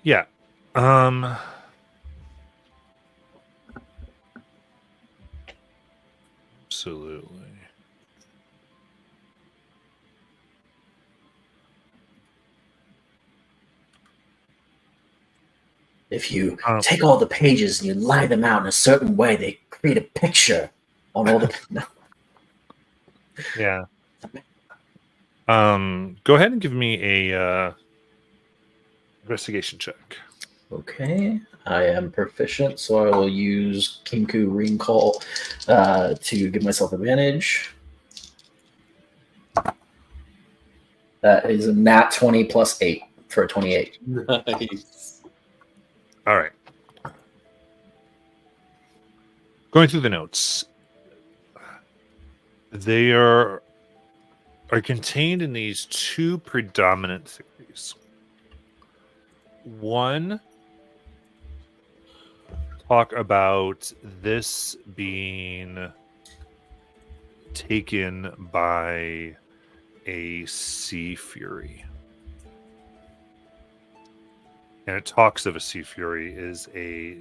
Yeah. Absolutely. If you Um, take all the pages and you line them out in a certain way, they create a picture on all the. No. Yeah. Go ahead and give me a investigation check. Okay, I am proficient, so I will use Kinku Ring Call to give myself advantage. That is a nat 20 plus 8 for a 28. Nice. All right. Going through the notes. They are contained in these two predominant theories. One, talk about this being taken by a sea fury. And it talks of a sea fury is a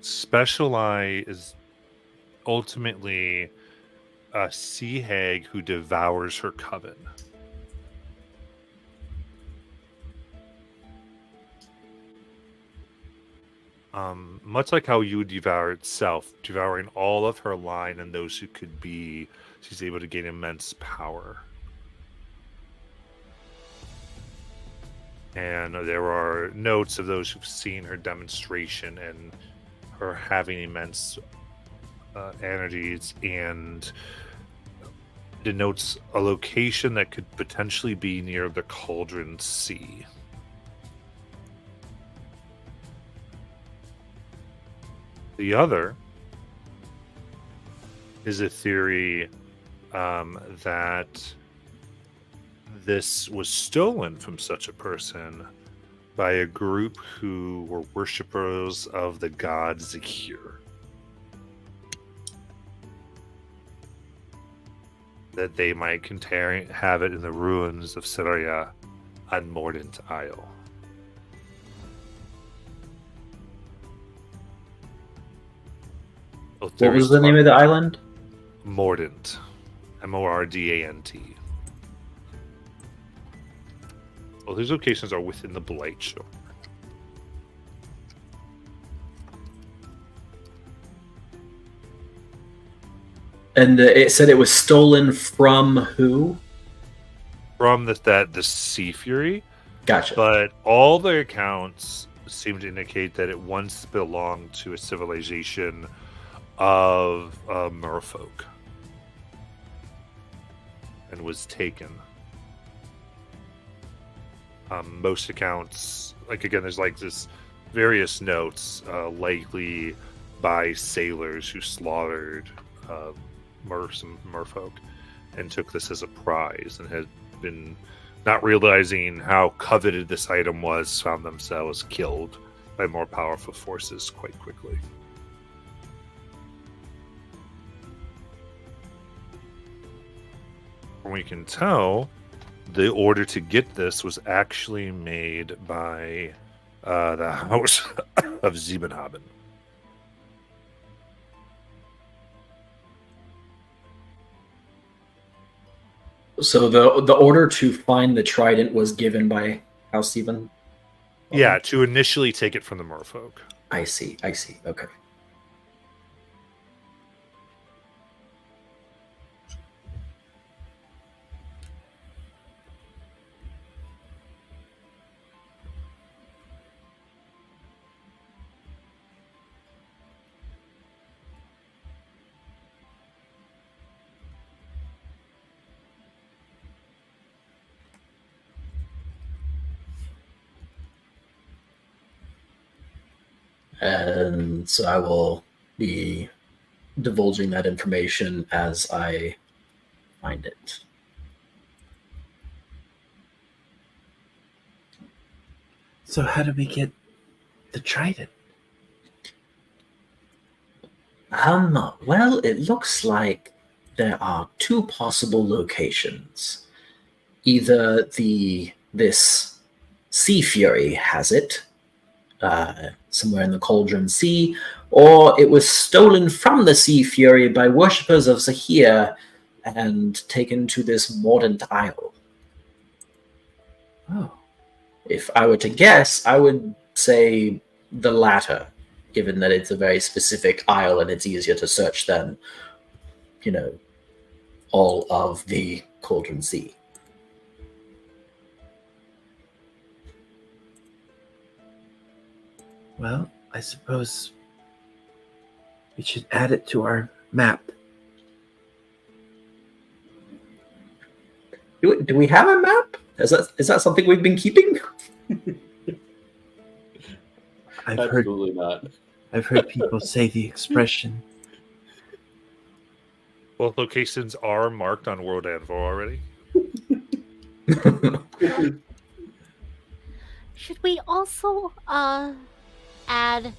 specialized, ultimately a sea hag who devours her coven. Much like how you would devour itself, devouring all of her line and those who could be, she's able to gain immense power. And there are notes of those who've seen her demonstration and her having immense energies, and denotes a location that could potentially be near the Cauldron Sea. The other is a theory that this was stolen from such a person by a group who were worshippers of the god Zakir. That they might have it in the ruins of Syria on Mordant Isle. Both What theories was the name of the island? Mordant. Mordant. Well, these locations are within the Blight Shore. And it said it was stolen from who? From the Sea Fury, Gotcha. but all the accounts seem to indicate that it once belonged to a civilization of merfolk and was taken. Most accounts, like again, there's like this various notes, likely by sailors who slaughtered some merfolk and took this as a prize, and had been, not realizing how coveted this item was, found themselves killed by more powerful forces quite quickly. From what we can tell, the order to get this was actually made by the House of Siebenhaben. So the order to find the trident was given by House Steven? Yeah, to initially take it from the merfolk. I see. Okay. And so I will be divulging that information as I find it. So how do we get the trident? Well, it looks like there are two possible locations. Either this Sea Fury has it, somewhere in the Cauldron Sea, or it was stolen from the Sea Fury by worshippers of Zahir and taken to this Mordant Isle. Oh. If I were to guess, I would say the latter, given that it's a very specific isle and it's easier to search than, all of the Cauldron Sea. Well, I suppose we should add it to our map. Do we have a map? Is that something we've been keeping? Absolutely not. I've heard people say the expression. Both locations are marked on World Anvil already. Should we also add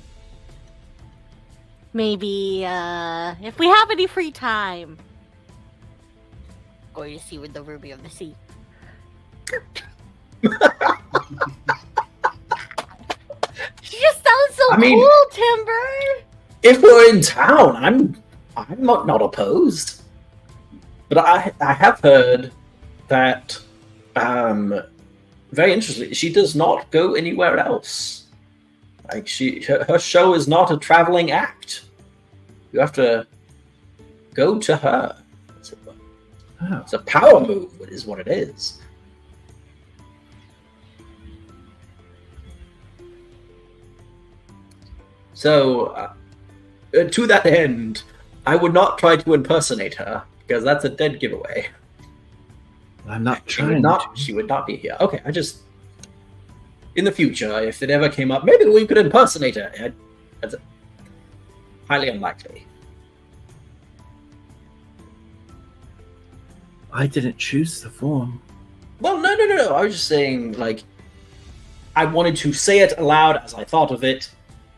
maybe if we have any free time, going to see with the Ruby of the Sea? She just sounds so cool, Timber. If we're in town, I'm not opposed. But I have heard that very interestingly, she does not go anywhere else. Like her show is not a traveling act. You have to go to her. It's a power move, is what it is. So, to that end, I would not try to impersonate her, because that's a dead giveaway. I'm not trying. She would not be here. Okay, in the future, if it ever came up, maybe we could impersonate her. That's highly unlikely. I didn't choose the form. Well, no. I was just saying, I wanted to say it aloud as I thought of it,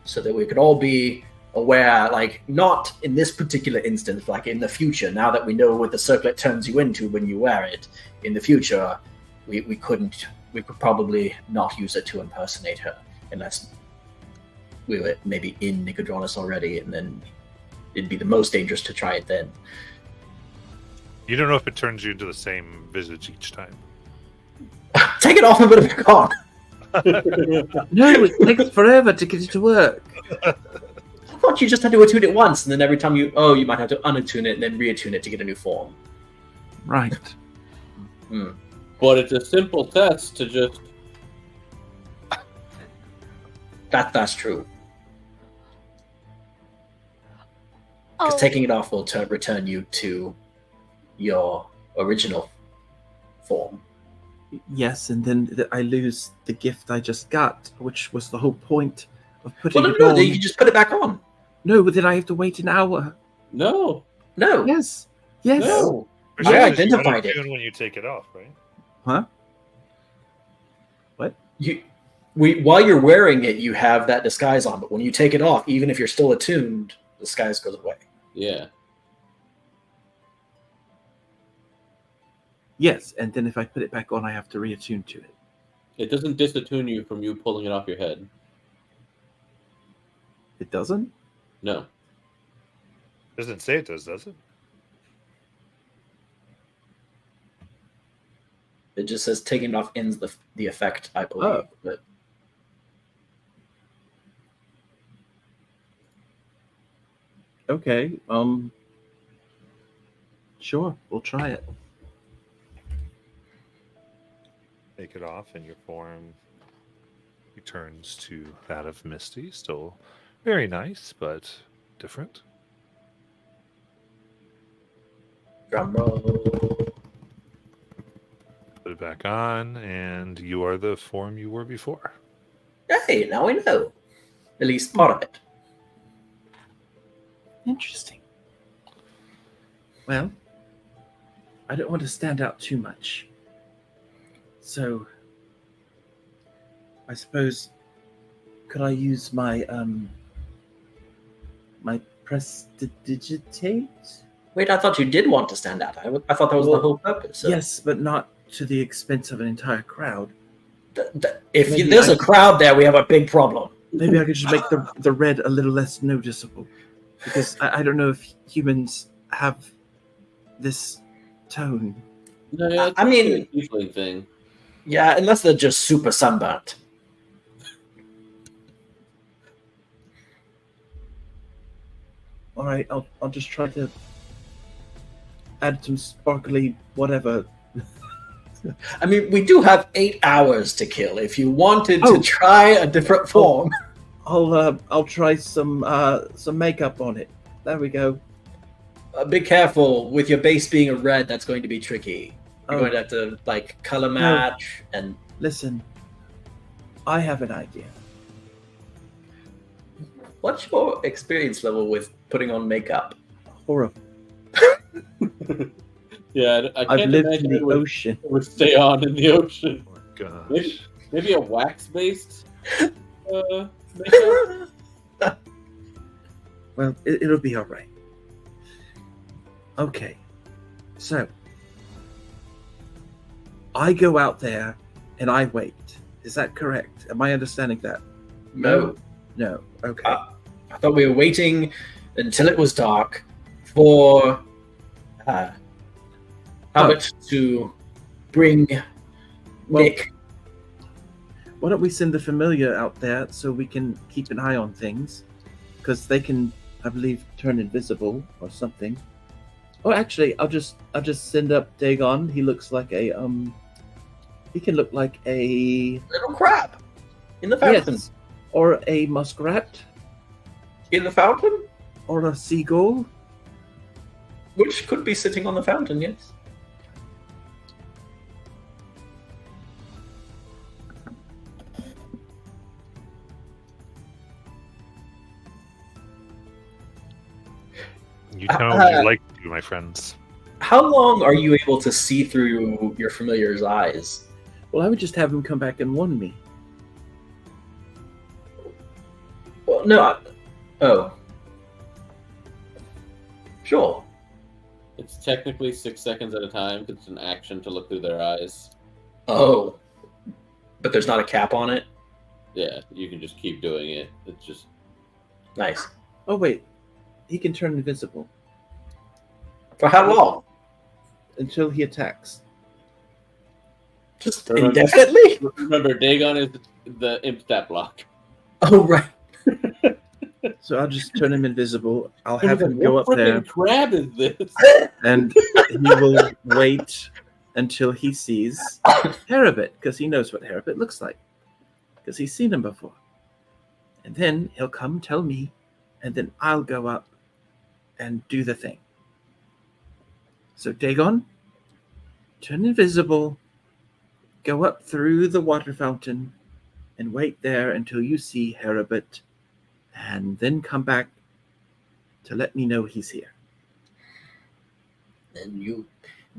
so that we could all be aware, not in this particular instance, in the future, now that we know what the circlet turns you into when you wear it, in the future, we could probably not use it to impersonate her, unless we were maybe in Nicodranus already, and then it'd be the most dangerous to try it then. You don't know if it turns you into the same visage each time. Take it off and put it back on. No, it takes forever to get it to work. I thought you just had to attune it once, and then every time you might have to unattune it and then reattune it to get a new form. Right. But it's a simple test to just. That's true. Because Oh, taking it off will return you to your original form. Yes, and then I lose the gift I just got, which was the whole point of putting Well, it no, on. you can just put it back on. No, but then I have to wait an hour. No. No. Yes. Yes. No. Which I means you identified it. unattune when you take it off, right? Huh? While you're wearing it, you have that disguise on, but when you take it off, even if you're still attuned, the disguise goes away. Yeah. Yes, and then if I put it back on, I have to reattune to it. It doesn't disattune you from you pulling it off your head. It doesn't? No. Doesn't say it does it? It just says taking it off ends the effect, I believe. Oh. But Okay. Sure, we'll try it. Take it off, and your form returns to that of Misty. Still very nice, but different. drum roll. Put it back on, and you are the form you were before. Hey, now we know. At least part of it. Interesting. Well, I don't want to stand out too much. So, I suppose, could I use my my prestidigitate? Wait, I thought you did want to stand out. I thought that was the Well, whole purpose. So Yes, but not to the expense of an entire crowd. If Maybe there's I- a crowd there, we have a big problem. Maybe I could just make the red a little less noticeable, because I don't know if humans have this tone. No, yeah, I mean- it's a tiefling thing. Yeah, unless they're just super sunburnt. All right, I'll just try to add some sparkly whatever. I mean, we do have 8 hours to kill. If you wanted Oh. to try a different form, I'll try some makeup on it. There we go. be careful with your base being a red. That's going to be tricky. You're Oh. going to have to like color match and. Listen, I have an idea. What's your experience level with putting on makeup? Horrible. Yeah, I I've can't lived imagine in the it would, ocean. it would stay on in the ocean. Oh my gosh. Maybe a wax-based makeup? Well, it'll be all right. Okay, so I go out there and I wait. Is that correct? Am I understanding that? No. No. Okay. I thought we were waiting until it was dark for Albert to bring Well- Nick. Why don't we send the familiar out there so we can keep an eye on things? Because they can, I believe, turn invisible or something. Oh, actually, I'll just send up Dagon. He looks like a he can look like a Little crab in the fountain. yes, or a muskrat In the fountain, or a seagull. which could be sitting on the fountain. Yes. You tell me what you like to do, my friends. How long are you able to see through your familiar's eyes? Well, I would just have him come back and warn me. Well, no. Oh. Sure. It's technically 6 seconds at a time because it's an action to look through their eyes. Oh. But there's not a cap on it? Yeah, you can just keep doing it. It's just Nice. Oh wait, he can turn invisible For how long? until he attacks. Just Remember- indefinitely? Remember, Dagon is the imp stat block. Oh, right. So I'll just turn him invisible. I'll What have him go up there, frickin' crab is this? and he will wait until he sees Harabit, because he knows what Harabit looks like, because he's seen him before. And then he'll come tell me, and then I'll go up and do the thing. So Dagon, turn invisible, go up through the water fountain, and wait there until you see Harabit, and then come back to let me know he's here. Then you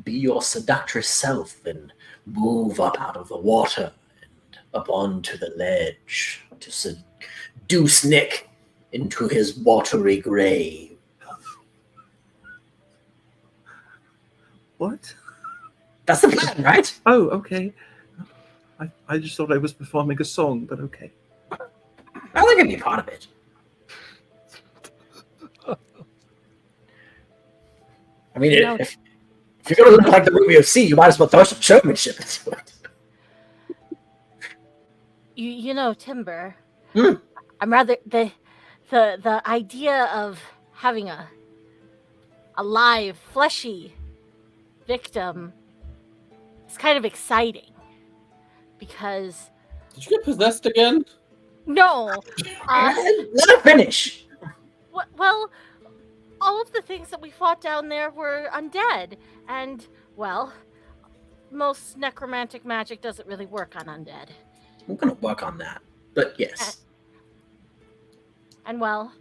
be your seductress self and move up out of the water and up onto the ledge to seduce Nick into his watery grave. What? That's the plan, right? Oh, okay. I just thought I was performing a song, but okay. I think I'd be part of it. I mean, if you're going to look like the movie of C, you might as well throw some showmanship into it. You know, Timber. Hmm. I'm rather the idea of having a live, fleshy victim is kind of exciting because Did you get possessed again? no, Let it finish. well, all of the things that we fought down there were undead, and well, most necromantic magic doesn't really work on undead. We're going to work on that. But yes. And well,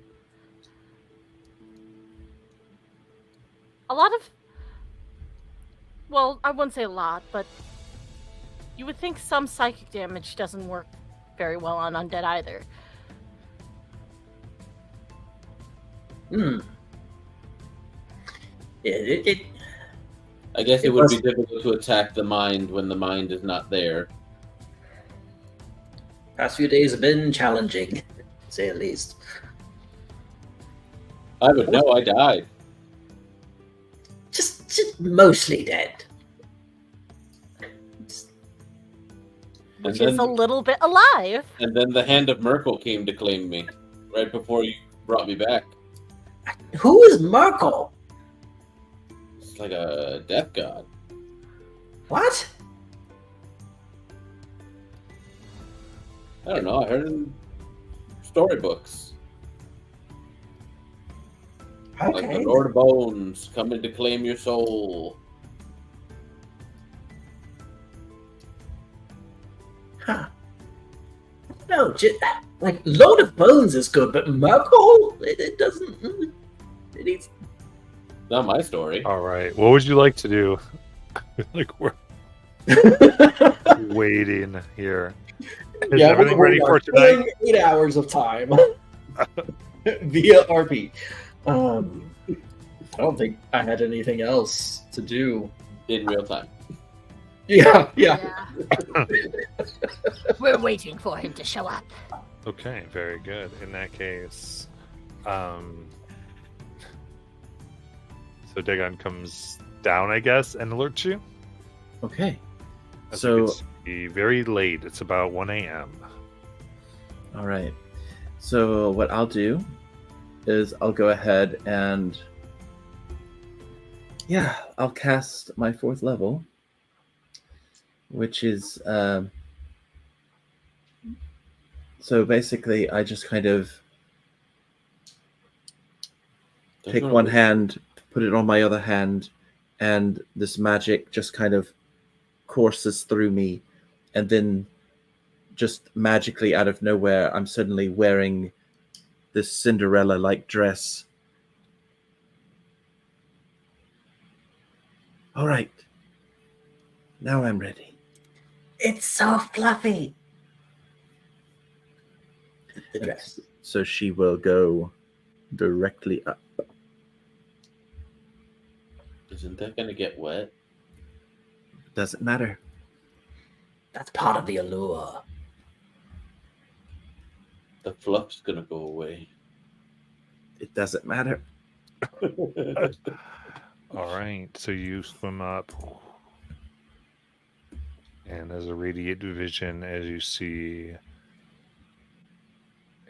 a lot of, well, I wouldn't say a lot, but you would think some psychic damage doesn't work very well on undead either. Hmm. Yeah, I guess It it would be was- difficult to attack the mind when the mind is not there. past few days have been challenging, to say at least. I would know. I died. Just mostly dead. Which And is a then, little bit alive. and then the hand of Merkel came to claim me right before you brought me back. Who is Merkel? It's like a death god. What? I don't know. I heard in storybooks. Like the Okay. Lord of Bones coming to claim your soul. Huh. No, like Lord of Bones is good, but Merkel, it doesn't. It needs. Not my story. All right. What would you like to do? Like we're waiting here. Is everything ready for tonight? 8 hours of time via RP. I don't think I had anything else to do. In real time. Yeah. We're waiting for him to show up. Okay, very good. In that case, so Dagon comes down, I guess, and alerts you. Okay. I think So, it's very late. It's about 1 a.m. all right. So what I'll do is I'll go ahead and I'll cast my 4th level, which is so basically I just kind of take one hand, put it on my other hand, and this magic just kind of courses through me, and then just magically out of nowhere I'm suddenly wearing this Cinderella-like dress. All right, now I'm ready. It's so fluffy. The dress. So she will go directly up. Isn't that gonna get wet? Doesn't matter. That's part of the allure. The fluff's gonna go away. It doesn't matter. All right, so you swim up, and as a radiate vision, as you see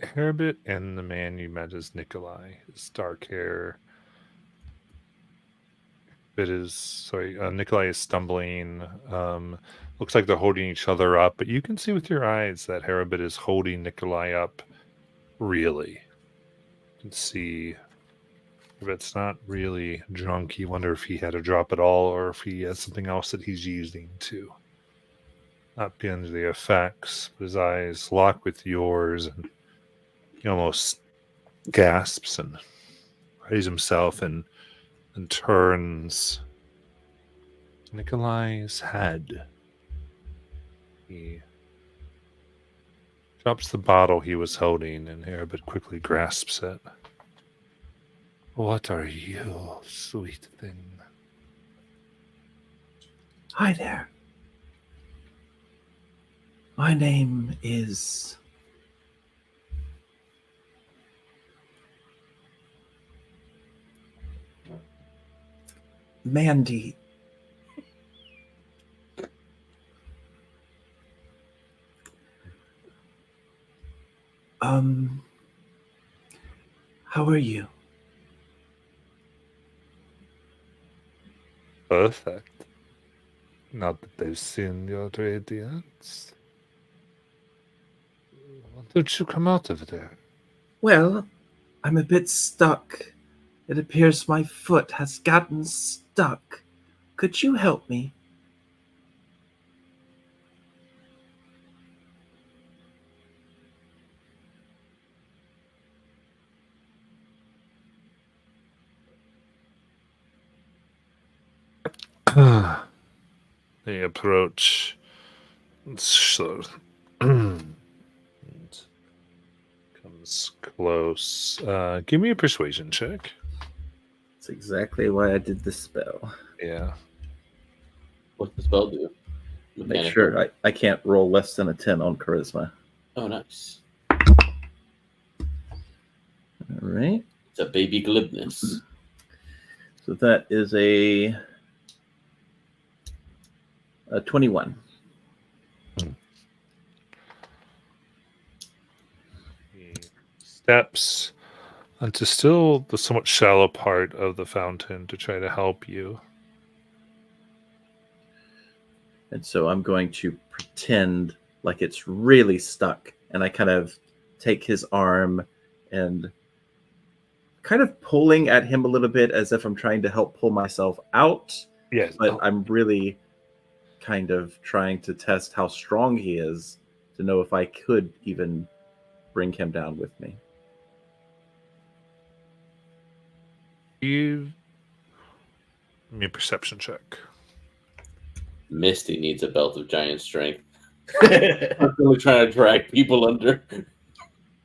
Herbert and the man you met as Nikolai, his dark hair. Nikolai is stumbling. Looks like they're holding each other up, but you can see with your eyes that Herbert is holding Nikolai up. Really, you can see if it's not really drunk. You wonder if he had a drop at all, or if he has something else that he's using to not be under the effects. But his eyes lock with yours, and he almost gasps and raises himself and turns Nikolai's head. He drops the bottle he was holding, and Herbert quickly grasps it. What are you, sweet thing? Hi there. My name is Mandy. How are you? Perfect. Not that they've seen your radiance. Why don't you come out of there? Well, I'm a bit stuck. It appears my foot has gotten stuck. Could you help me? They approach. So, and comes close. Give me a persuasion check. That's exactly why I did this spell. Yeah. What's the spell do? Make Mechanical. sure I can't roll less than a 10 on charisma. Oh, nice. All right. It's a baby glibness. So that is a 21. He steps onto still the somewhat shallow part of the fountain to try to help you. And so I'm going to pretend like it's really stuck. And I kind of take his arm and kind of pulling at him a little bit as if I'm trying to help pull myself out. Yes. But I'm really kind of trying to test how strong he is to know if I could even bring him down with me. Give me a perception check. Misty needs a belt of giant strength. I'm really trying to drag people under.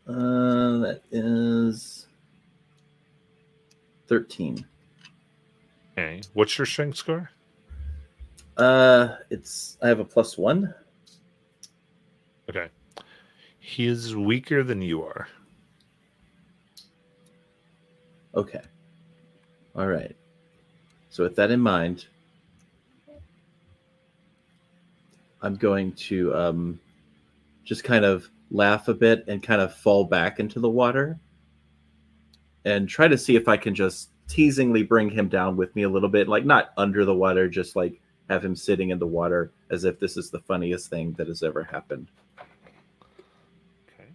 That is 13. Okay. What's your strength score? I have a +1. Okay. He is weaker than you are. Okay. All right. So with that in mind, I'm going to just kind of laugh a bit and kind of fall back into the water and try to see if I can just teasingly bring him down with me a little bit, like not under the water, just like have him sitting in the water as if this is the funniest thing that has ever happened. Okay.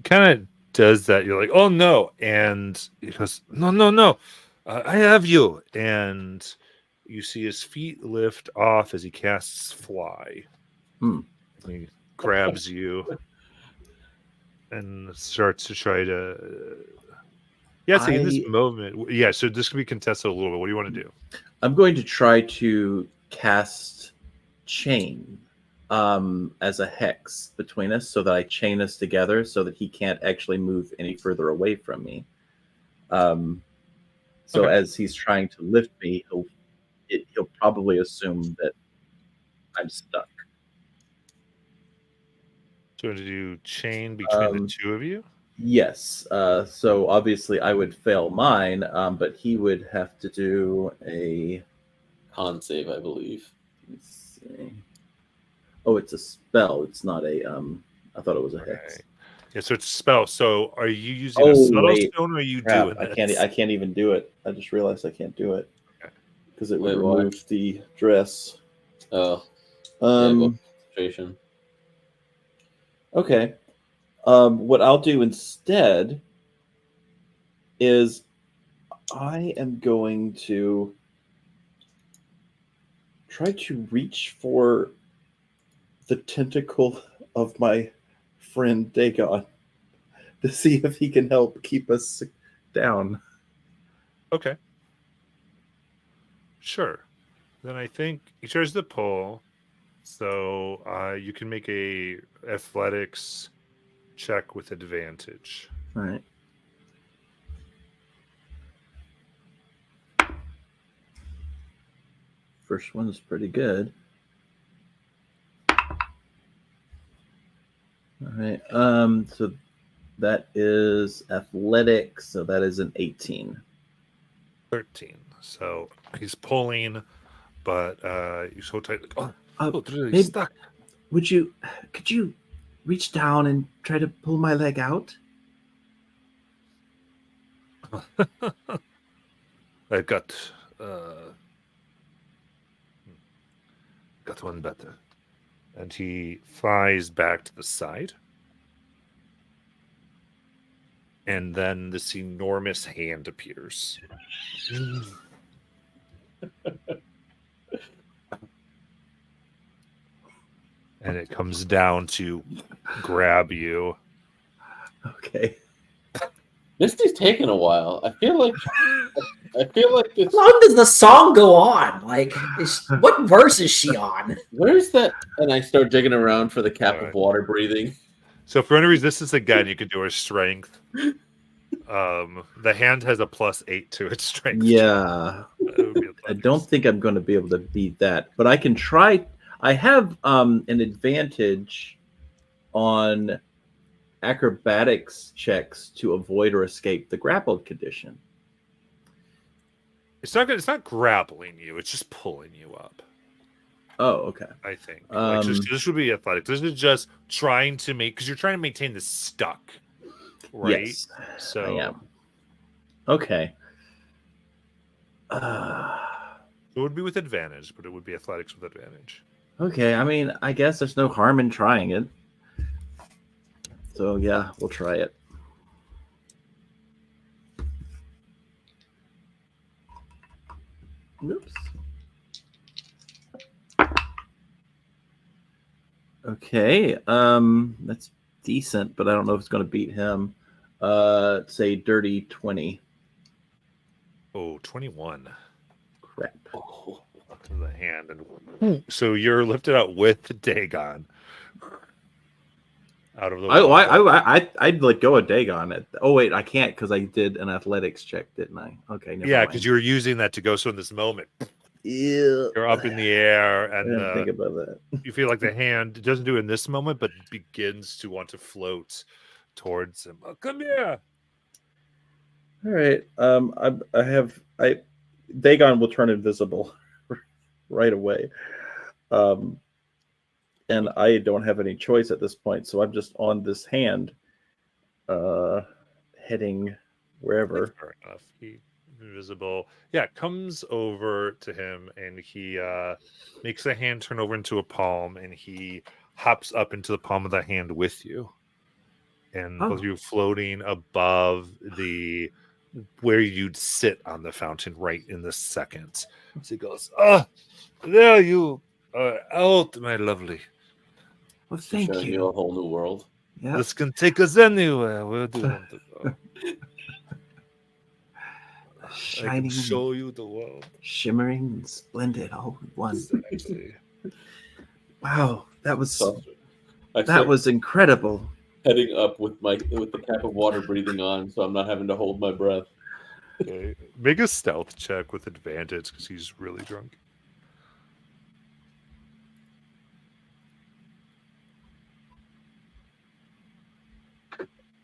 Kind of does that. You're like, oh no, and he goes, no, I have you, and you see his feet lift off as he casts fly. He grabs you and starts to try to. Yeah, so in this moment, yeah. So this can be contested a little bit. What do you want to do? I'm going to try to cast chain as a hex between us so that I chain us together so that he can't actually move any further away from me. So as he's trying to lift me, he'll probably assume that I'm stuck. Do you want to do chain between the two of you? Yes. So obviously I would fail mine, but he would have to do a. Con save, I believe. Let's see. Oh, it's a spell. It's not a. I thought it was a hex. Right. Yeah, so it's a spell. So are you using Oh, a subtle wait. stone or are you Crap, doing I this? can't even do it. I just realized I can't do it Okay. because it would Wait, why? remove the dress. Oh, Um. concentration. Okay. What I'll do instead is I am going to try to reach for the tentacle of my friend Dagon to see if he can help keep us down. Okay. Sure. Then I think he tries to pull. So you can make a athletics check with advantage. All right. First one's pretty good. All right. So that is athletics. So that is an 18. 13. So he's pulling, but you're so tight. Like, it's really maybe- stuck. Could you reach down and try to pull my leg out? I got one better. And he flies back to the side. And then this enormous hand appears. And it comes down to grab you. Okay. Misty's taking a while. I feel like it's. How long does the song go on? Like, what verse is she on? Where's that? And I start digging around for the cap Alright. of water breathing. So if you're going to resist this again, you can do a strength. The hand has a +8 to its strength. Yeah. It would be I don't think I'm going to be able to beat that, but I can try. I have an advantage on acrobatics checks to avoid or escape the grappled condition. It's not grappling you. It's just pulling you up. Oh, okay. I think. Um, This would be athletic. This is just trying to make, because you're trying to maintain the stuck, right? Yes, So I am. Okay. it would be with advantage, but it would be athletics with advantage. Okay. I mean, I guess there's no harm in trying it. So yeah, we'll try it. Oops. Okay. That's decent, but I don't know if it's going to beat him. Say dirty 20. Oh, 21. Crap. Oh, To the hand. And so you're lifted out with Dagon. Out of the I'd let go of Dagon. Oh wait, I can't because I did an athletics check, didn't I? Okay, never yeah, mind. because you were using that to go. So in this moment, Ew. you're up in the air, I didn't and think about that. you feel like the hand it doesn't do it in this moment, but begins to want to float towards him. Oh, come here. All right. Dagon will turn invisible right away. And I don't have any choice at this point, so I'm just on this hand, heading wherever. Fair enough. He invisible. Yeah, comes over to him and he makes the hand turn over into a palm and he hops up into the palm of the hand with you. And both of you floating above the where you'd sit on the fountain right in the second. So he goes, there you are out, my lovely. Well, thank showing you. a whole new world. Yeah. This can take us anywhere. Where do you want to go? I can Shining, show you the world. shimmering, and splendid, all in one. Exactly. Wow, that was So I that start was incredible. heading up with the cap of water breathing on, so I'm not having to hold my breath. Okay. Make a stealth check with advantage because he's really drunk.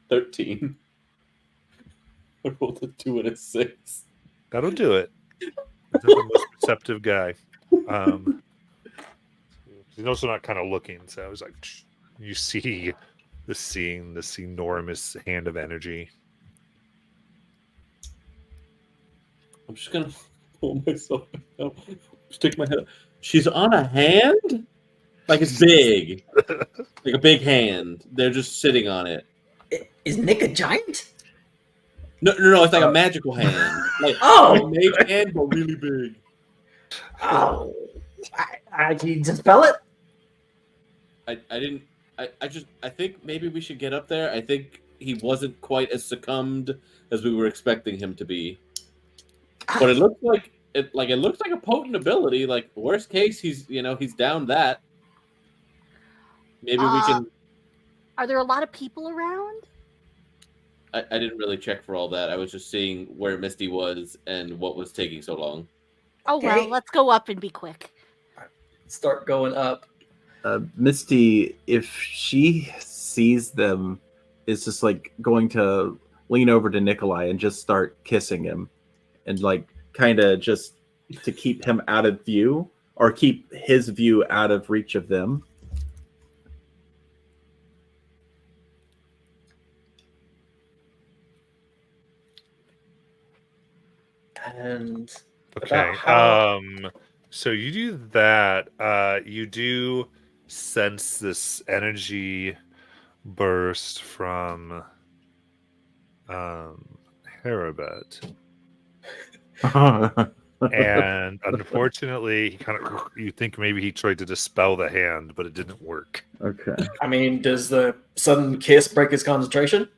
13. I rolled a 2 and a 6. That'll do it. He's not the most perceptive guy. He's also not kind of looking, so I was like, you see this enormous hand of energy. I'm just gonna pull myself out. Stick my head up. She's on a hand? Like it's big. Like a big hand. They're just sitting on it. Is Nick a giant? No, it's like a magical hand. Like Oh! a mage hand, but really big. Oh, can you dispel it? I think maybe we should get up there. I think he wasn't quite as succumbed as we were expecting him to be. But it looks like it looks like a potent ability. Like worst case, he's down that. Maybe we can. Are there a lot of people around? I didn't really check for all that. I was just seeing where Misty was and what was taking so long. Oh well, Okay. let's go up and be quick. Start going up. Misty, if she sees them, is just like going to lean over to Nikolai and just start kissing him, and like kind of just to keep him out of view or keep his view out of reach of them. And Okay. About how- So you do that. You do sense this energy burst from Harabet. And unfortunately, you think maybe he tried to dispel the hand, but it didn't work. Okay. I mean, does the sudden kiss break his concentration?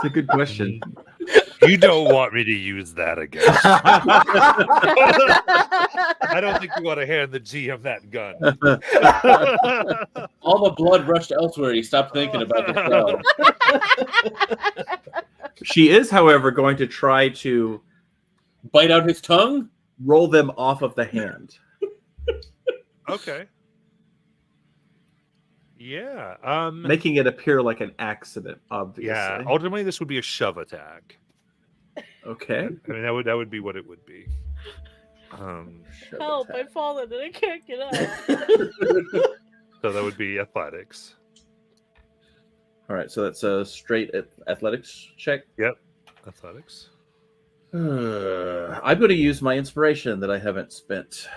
It's a good question. You don't want me to use that again. I don't think you want to hand the GM that gun. All the blood rushed elsewhere. He stopped thinking about the spell. She is, however, going to try to Bite out his tongue. roll them off of the hand. Okay. Yeah. Making it appear like an accident, obviously. Yeah. Ultimately, this would be a shove attack. Okay. I mean, that would be what it would be. Help! I've fallen and I can't get up. So that would be athletics. All right, so that's a straight athletics check. Athletics. I'm going to use my inspiration that I haven't spent.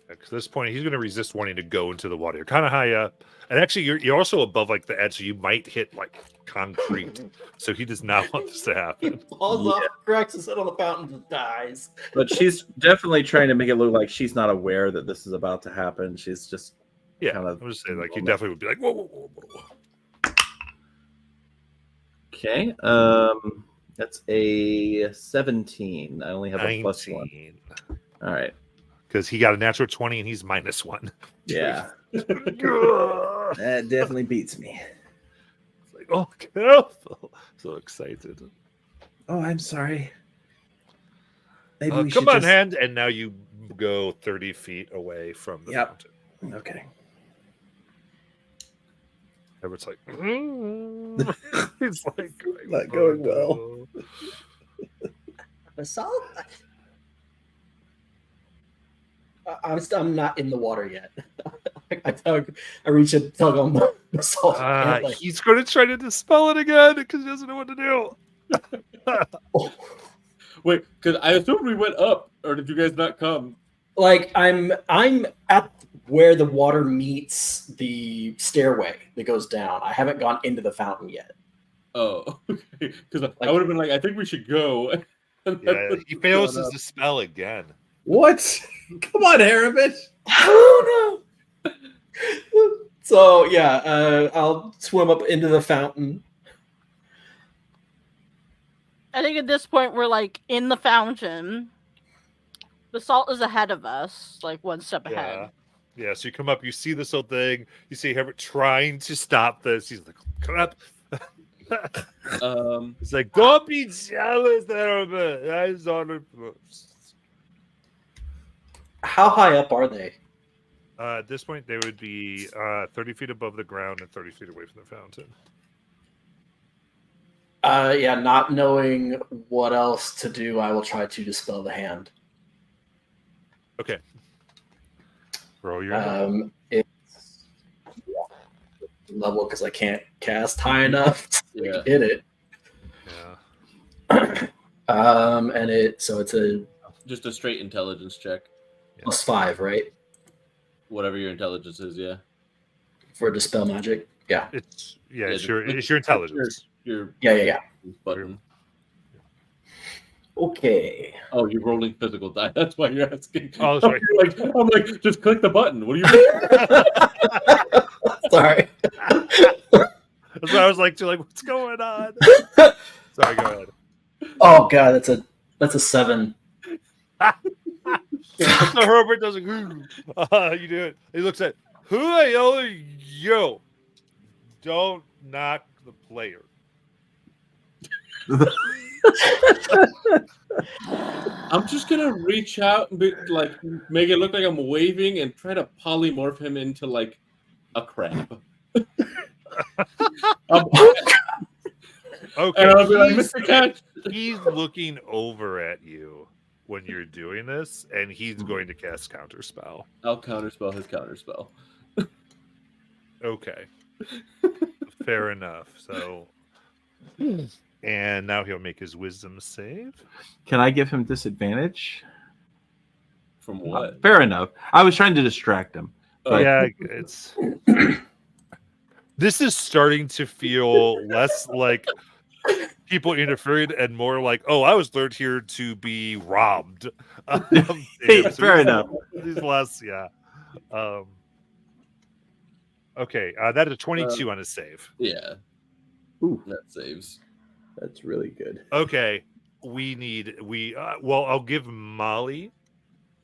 Because at this point, he's going to resist wanting to go into the water. You're kind of high up, and actually, you're also above like the edge, so you might hit like concrete. So he does not want this to He happen. falls off, cracks his head on the fountain, and dies. But she's definitely trying to make it look like she's not aware that this is about to happen. She's just Yeah, kind of I'm just saying, like he definitely would be like, whoa, whoa, whoa, whoa. okay. That's a 17. I only have a plus 1. All right. Because he got a natural 20 and he's -1. Yeah. It's That definitely beats me. like, oh, careful! So excited. Oh, I'm sorry. Maybe we Come should on, just... hand, and now you go 30 feet away from the Yep. mountain. Okay. Everett's like, he's like, Not going well. Basalt? I'm not in the water yet. I reach and tug on the basalt. Like, He's going to try to dispel it again because he doesn't know what to do. Wait, because I assumed we went up, or did you guys not come? like I'm at where the water meets the stairway that goes down. I haven't gone into the fountain yet. Oh, okay. Because I would have been like, I think we should go. Yeah, he fails his dispel again. What? Come on, Harabit. Oh no! So yeah, I'll swim up into the fountain. I think at this point we're like in the fountain. The salt is ahead of us, like one step ahead. Yeah, so you come up, you see this whole thing, you see Herbert trying to stop this. He's like, come up. It's like, don't be jealous, Herbert. That is on it. How high up are they? At this point, they would be 30 feet above the ground and 30 feet away from the fountain. Yeah, not knowing what else to do, I will try to dispel the hand. Okay. Roll your It's level because I can't cast high enough to Yeah. hit it. Yeah. And it's a Just a straight intelligence check. +5, right? Whatever your intelligence is, yeah. For dispel magic. Yeah. It's Yeah, it's just your click- it's your intelligence. Your Yeah. button. Okay. Oh, you're rolling physical die. That's why you're asking. Oh, sorry. I'm like, just click the button. What do you? Sorry. That's why I was like, what's going on? Sorry, go ahead. Oh god, that's a 7. So Herbert does a you do it. He looks at who the hell are you? Don't knock the player. I'm just gonna reach out and make it look like I'm waving and try to polymorph him into like a crab. Okay, And I'll be like, Mr. Catch. he's looking over at you when you're doing this, and he's going to cast Counterspell. I'll counterspell his counterspell. Okay. Fair enough. So, and now he'll make his wisdom save. Can I give him disadvantage? From what? Fair enough. I was trying to distract him. But Yeah, it's. This is starting to feel less like people interfering and more like, oh, I was lured here to be robbed. Fair enough. These less, yeah. Okay, that is a 22 on his save. Yeah. Ooh. That saves. That's really good. Okay, well, I'll give Molly,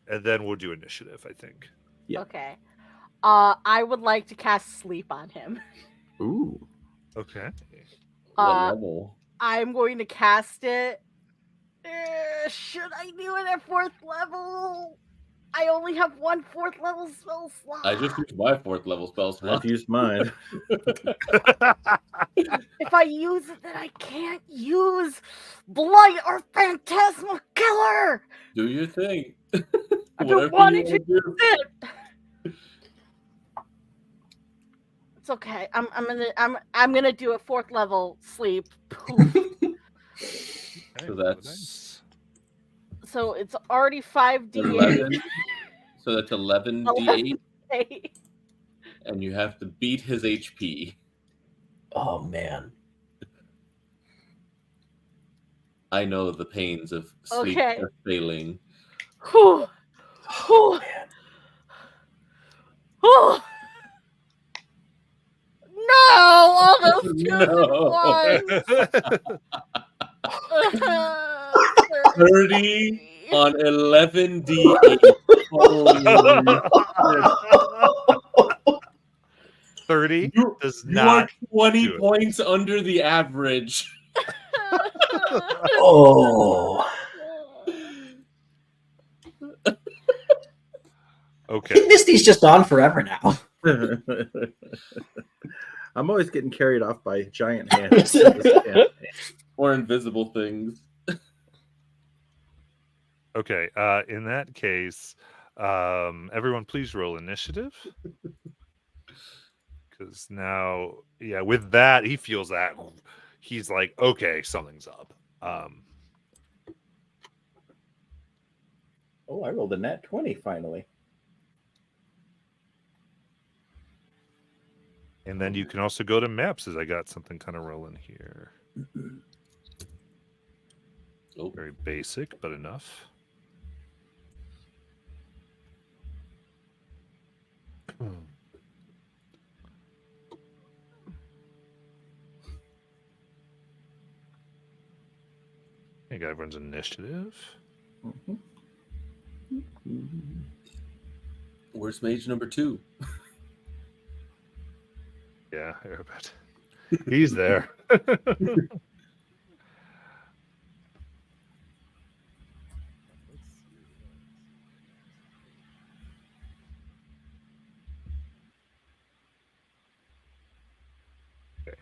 and then we'll do initiative, I think. Yeah. Okay. I would like to cast sleep on him. Ooh. Okay. What Uh, level? I'm going to cast it. Should I do it at 4th level? I only have one 4th level spell slot. I just used my 4th level spell slot. I've used mine. If I use it, then I can't use Blight or Phantasmal Killer. Do your thing. I've Whatever been wanting you to wanna do do. it. It's okay. I'm gonna do a 4th level sleep. So that's So it's already 5d8. 11. So that's 11 d8, and you have to beat his HP. Oh man. I know the pains of sleep Okay. failing. Whew. Whew. Whew. No, all those twos and ones. 30 on 11 d8. Holy 30 does You are not. 20 do it. points under the average. Oh. Okay. Misty's just on forever now. I'm always getting carried off by giant hands. Or invisible things. Okay. In that case, everyone, please roll initiative. Because now, yeah, with that, he feels that he's like, okay, something's up. Oh, I rolled a nat 20 finally. And then you can also go to maps, as I got something kind of rolling here. Oh. Very basic, but enough. I got everyone's initiative. Where's mage number 2? Yeah, I bet. He's there.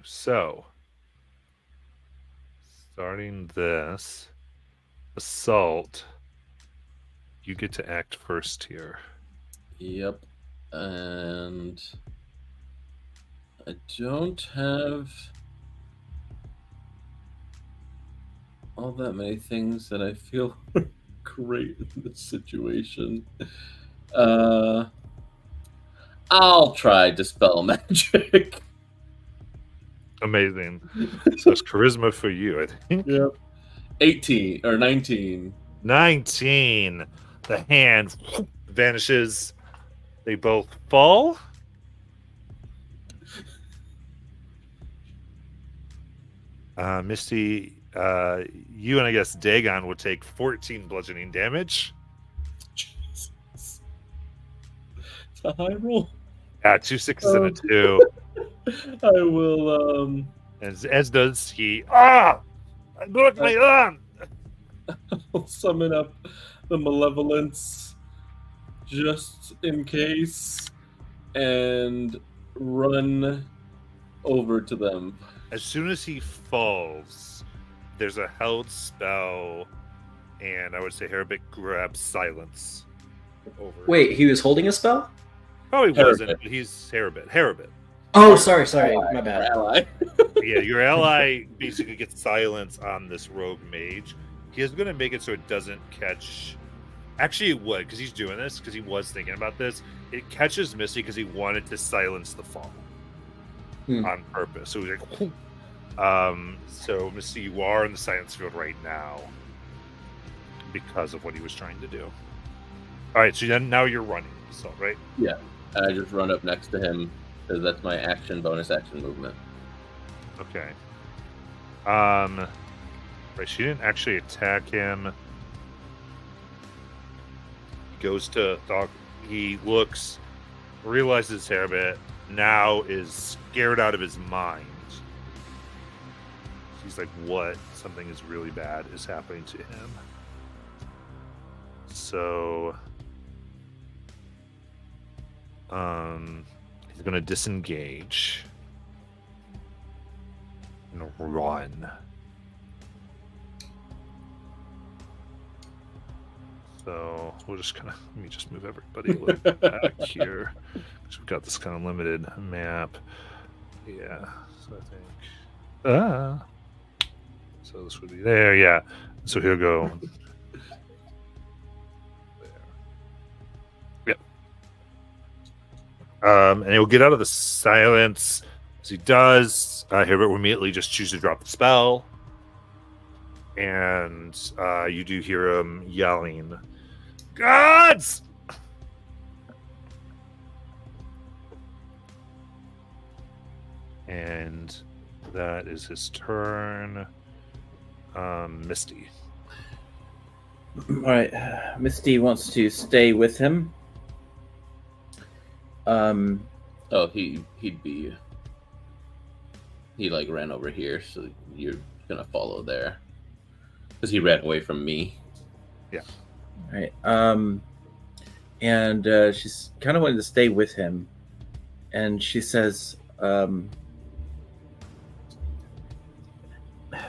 So, starting this assault, you get to act first here. Yep. And I don't have all that many things that I feel are great in this situation. I'll try Dispel Magic. Amazing. So it's charisma for you, I think. Yep. 18 or 19. 19. The hand vanishes. They both fall. Misty, you and I guess Dagon would take 14 bludgeoning damage. Jesus. It's a high roll. 2 6s and a 2. I will As does he. I broke my arm! I'll summon up the Malevolence just in case and run over to them. As soon as he falls, there's a held spell, and I would say Herabit grabs silence over. Wait, he was holding a spell? Probably Herabit. wasn't, but he's Herabit. Oh, sorry, my bad. Ally. Yeah, your ally basically gets silence on this rogue mage. He is going to make it so it doesn't catch. Actually, it would, because he's doing this, because he was thinking about this. It catches Misty because he wanted to silence the fall on purpose. So he's like, whoop. So Misty, you are in the silence field right now because of what he was trying to do. All right, so then now you're running, so right? Yeah, I just run up next to him because that's my bonus action movement. Okay. Right, she didn't actually attack him. He goes to talk. He looks, realizes Herabit now is scared out of his mind. He's like, what? Something is really bad is happening to him. So, he's going to disengage and run. So we'll just kind of, let me just move everybody a little back here. So we've got this kind of limited map. Yeah, so I think, so this would be there, yeah. So he'll go there. Yep. And he'll get out of the silence. As he does, Herbert will immediately just choose to drop the spell. And you do hear him yelling, "Gods!" And that is his turn. Misty. All right, Misty wants to stay with him. Oh, he like ran over here, so you're gonna follow there because he ran away from me. Yeah. All right. And she's kind of wanting to stay with him, and she says,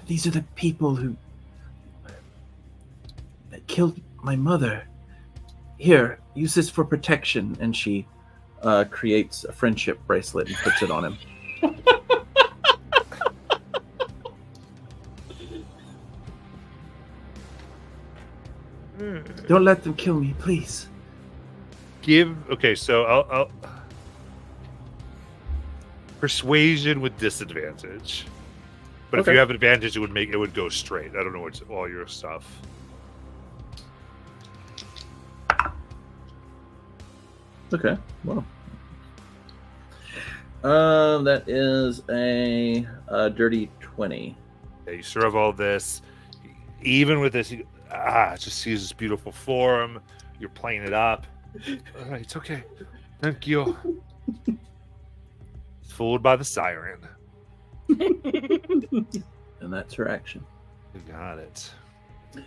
"These are the people that killed my mother. Here, use this for protection." And she creates a friendship bracelet and puts it on him. Don't let them kill me, please. Okay, so I'll persuasion with disadvantage. But if Okay. you have advantage, it would go straight. I don't know what's all your stuff. Okay, well. That is a dirty 20. Yeah, you serve all this. Even with this, just sees this beautiful form. You're playing it up. All right, it's okay. Thank you. Fooled by the siren. And that's her action. You got it.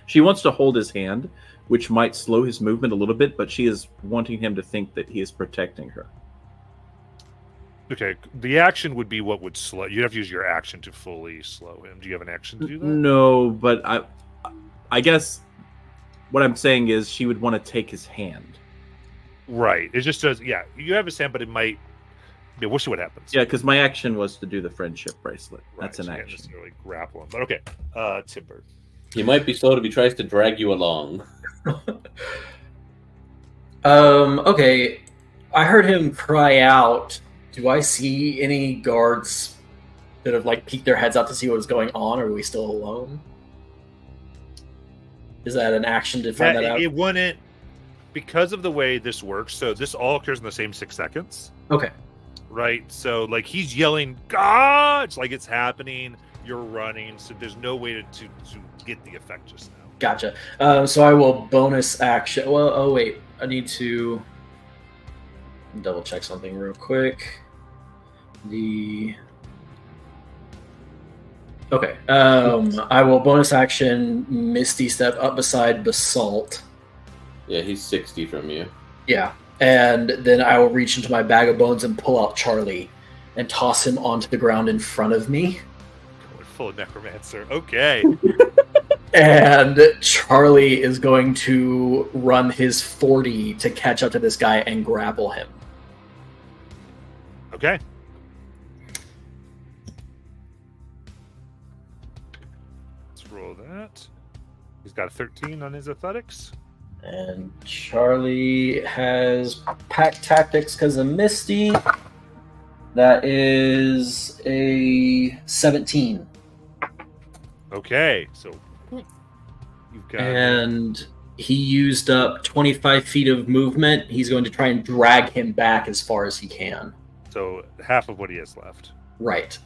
She wants to hold his hand, which might slow his movement a little bit, but she is wanting him to think that he is protecting her. Okay, the action would be what would slow. You'd have to use your action to fully slow him. Do you have an action to do that? No, but I guess what I'm saying is she would want to take his hand. Right. It just does. Yeah, you have his hand, but it might. Yeah, we'll see what happens. Yeah, because my action was to do the friendship bracelet. That's Right, an so you can't action. necessarily grapple him, but okay. Timber. He might be slowed if he tries to drag you along. Okay. I heard him cry out. Do I see any guards that have like peeked their heads out to see what was going on, or are we still alone? Is that an action to find that out? It wouldn't, because of the way this works. So this all occurs in the same 6 seconds, Okay. right? So like he's yelling, "God!" Like it's happening. You're running, so there's no way to get the effect just now. Gotcha. So I will bonus action. Well, oh wait, I need to double check something real quick. Okay. I will bonus action Misty Step up beside Basalt. Yeah, he's 60 from you. Yeah, and then I will reach into my bag of bones and pull out Charlie and toss him onto the ground in front of me. Full necromancer. Okay. And Charlie is going to run his 40 to catch up to this guy and grapple him. Okay. Let's roll that. He's got a 13 on his athletics. And Charlie has pack tactics because of Misty. That is a 17. Okay, so you've got. And he used up 25 feet of movement. He's going to try and drag him back as far as he can. So half of what he has left. Right.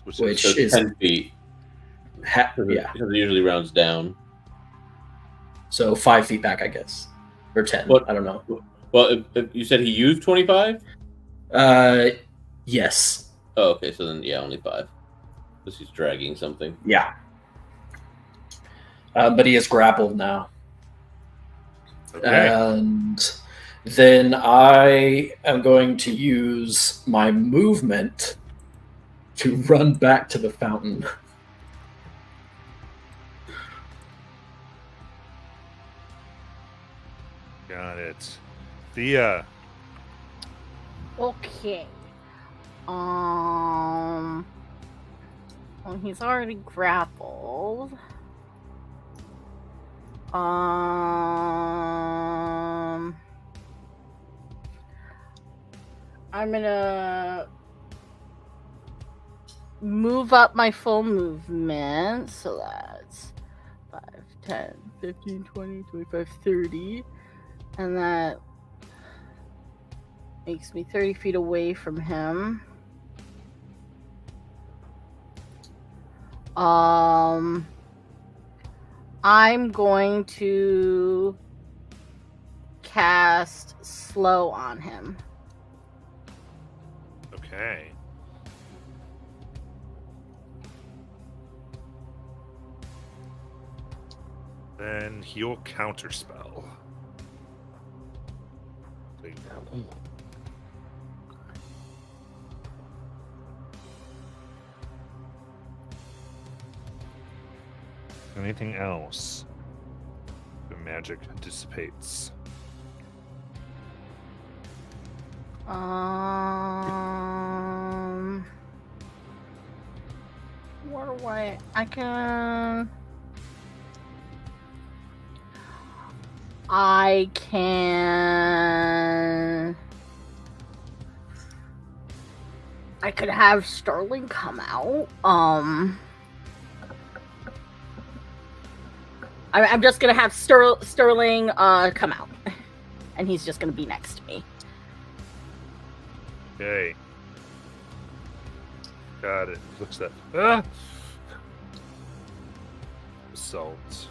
Which Which So is 10 feet. yeah. Because it usually rounds down. So 5 feet back, I guess, or 10. What? I don't know. Well, if you said he used 25? Yes. Oh, okay, so then, yeah, only 5. Because he's dragging something. Yeah. But he is grappled now. Okay. And then I am going to use my movement to run back to the fountain. Got it. Thea. Okay. Well, he's already grappled. I'm gonna move up my full movement, so that's 5, 10, 15, 20, 25, 30, and that makes me 30 feet away from him. I'm going to cast slow on him. Okay. Then he'll counterspell. Anything else? The magic dissipates. Where do I can. I could have Sterling come out. I'm just gonna have Sterling come out, and he's just gonna be next to me. Okay. Got it. Looks that. Assault.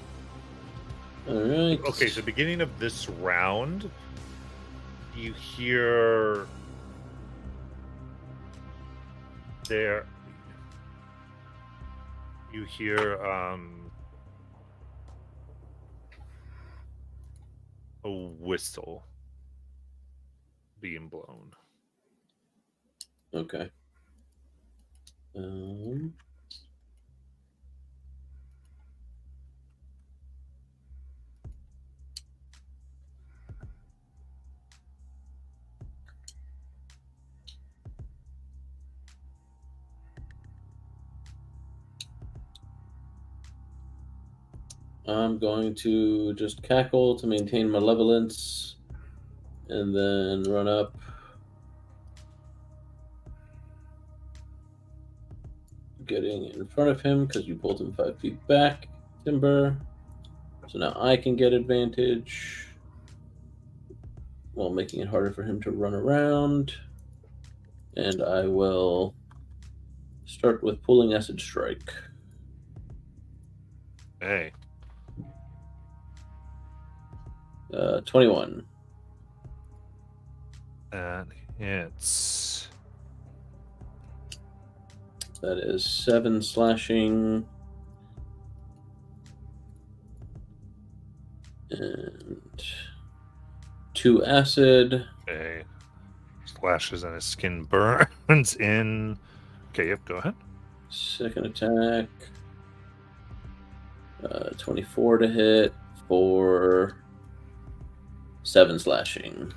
Alright. Okay, so beginning of this round, you hear there. You hear a whistle being blown. Okay. I'm going to just cackle to maintain malevolence, and then run up. Getting in front of him because you pulled him 5 feet back, Timber. So now I can get advantage while making it harder for him to run around. And I will start with pulling Acid Strike. Hey. 21. That hits. That is 7 slashing. And 2 acid. Okay. Slashes and his skin burns in. Okay, yep, go ahead. Second attack. 24 to hit for 7 slashing.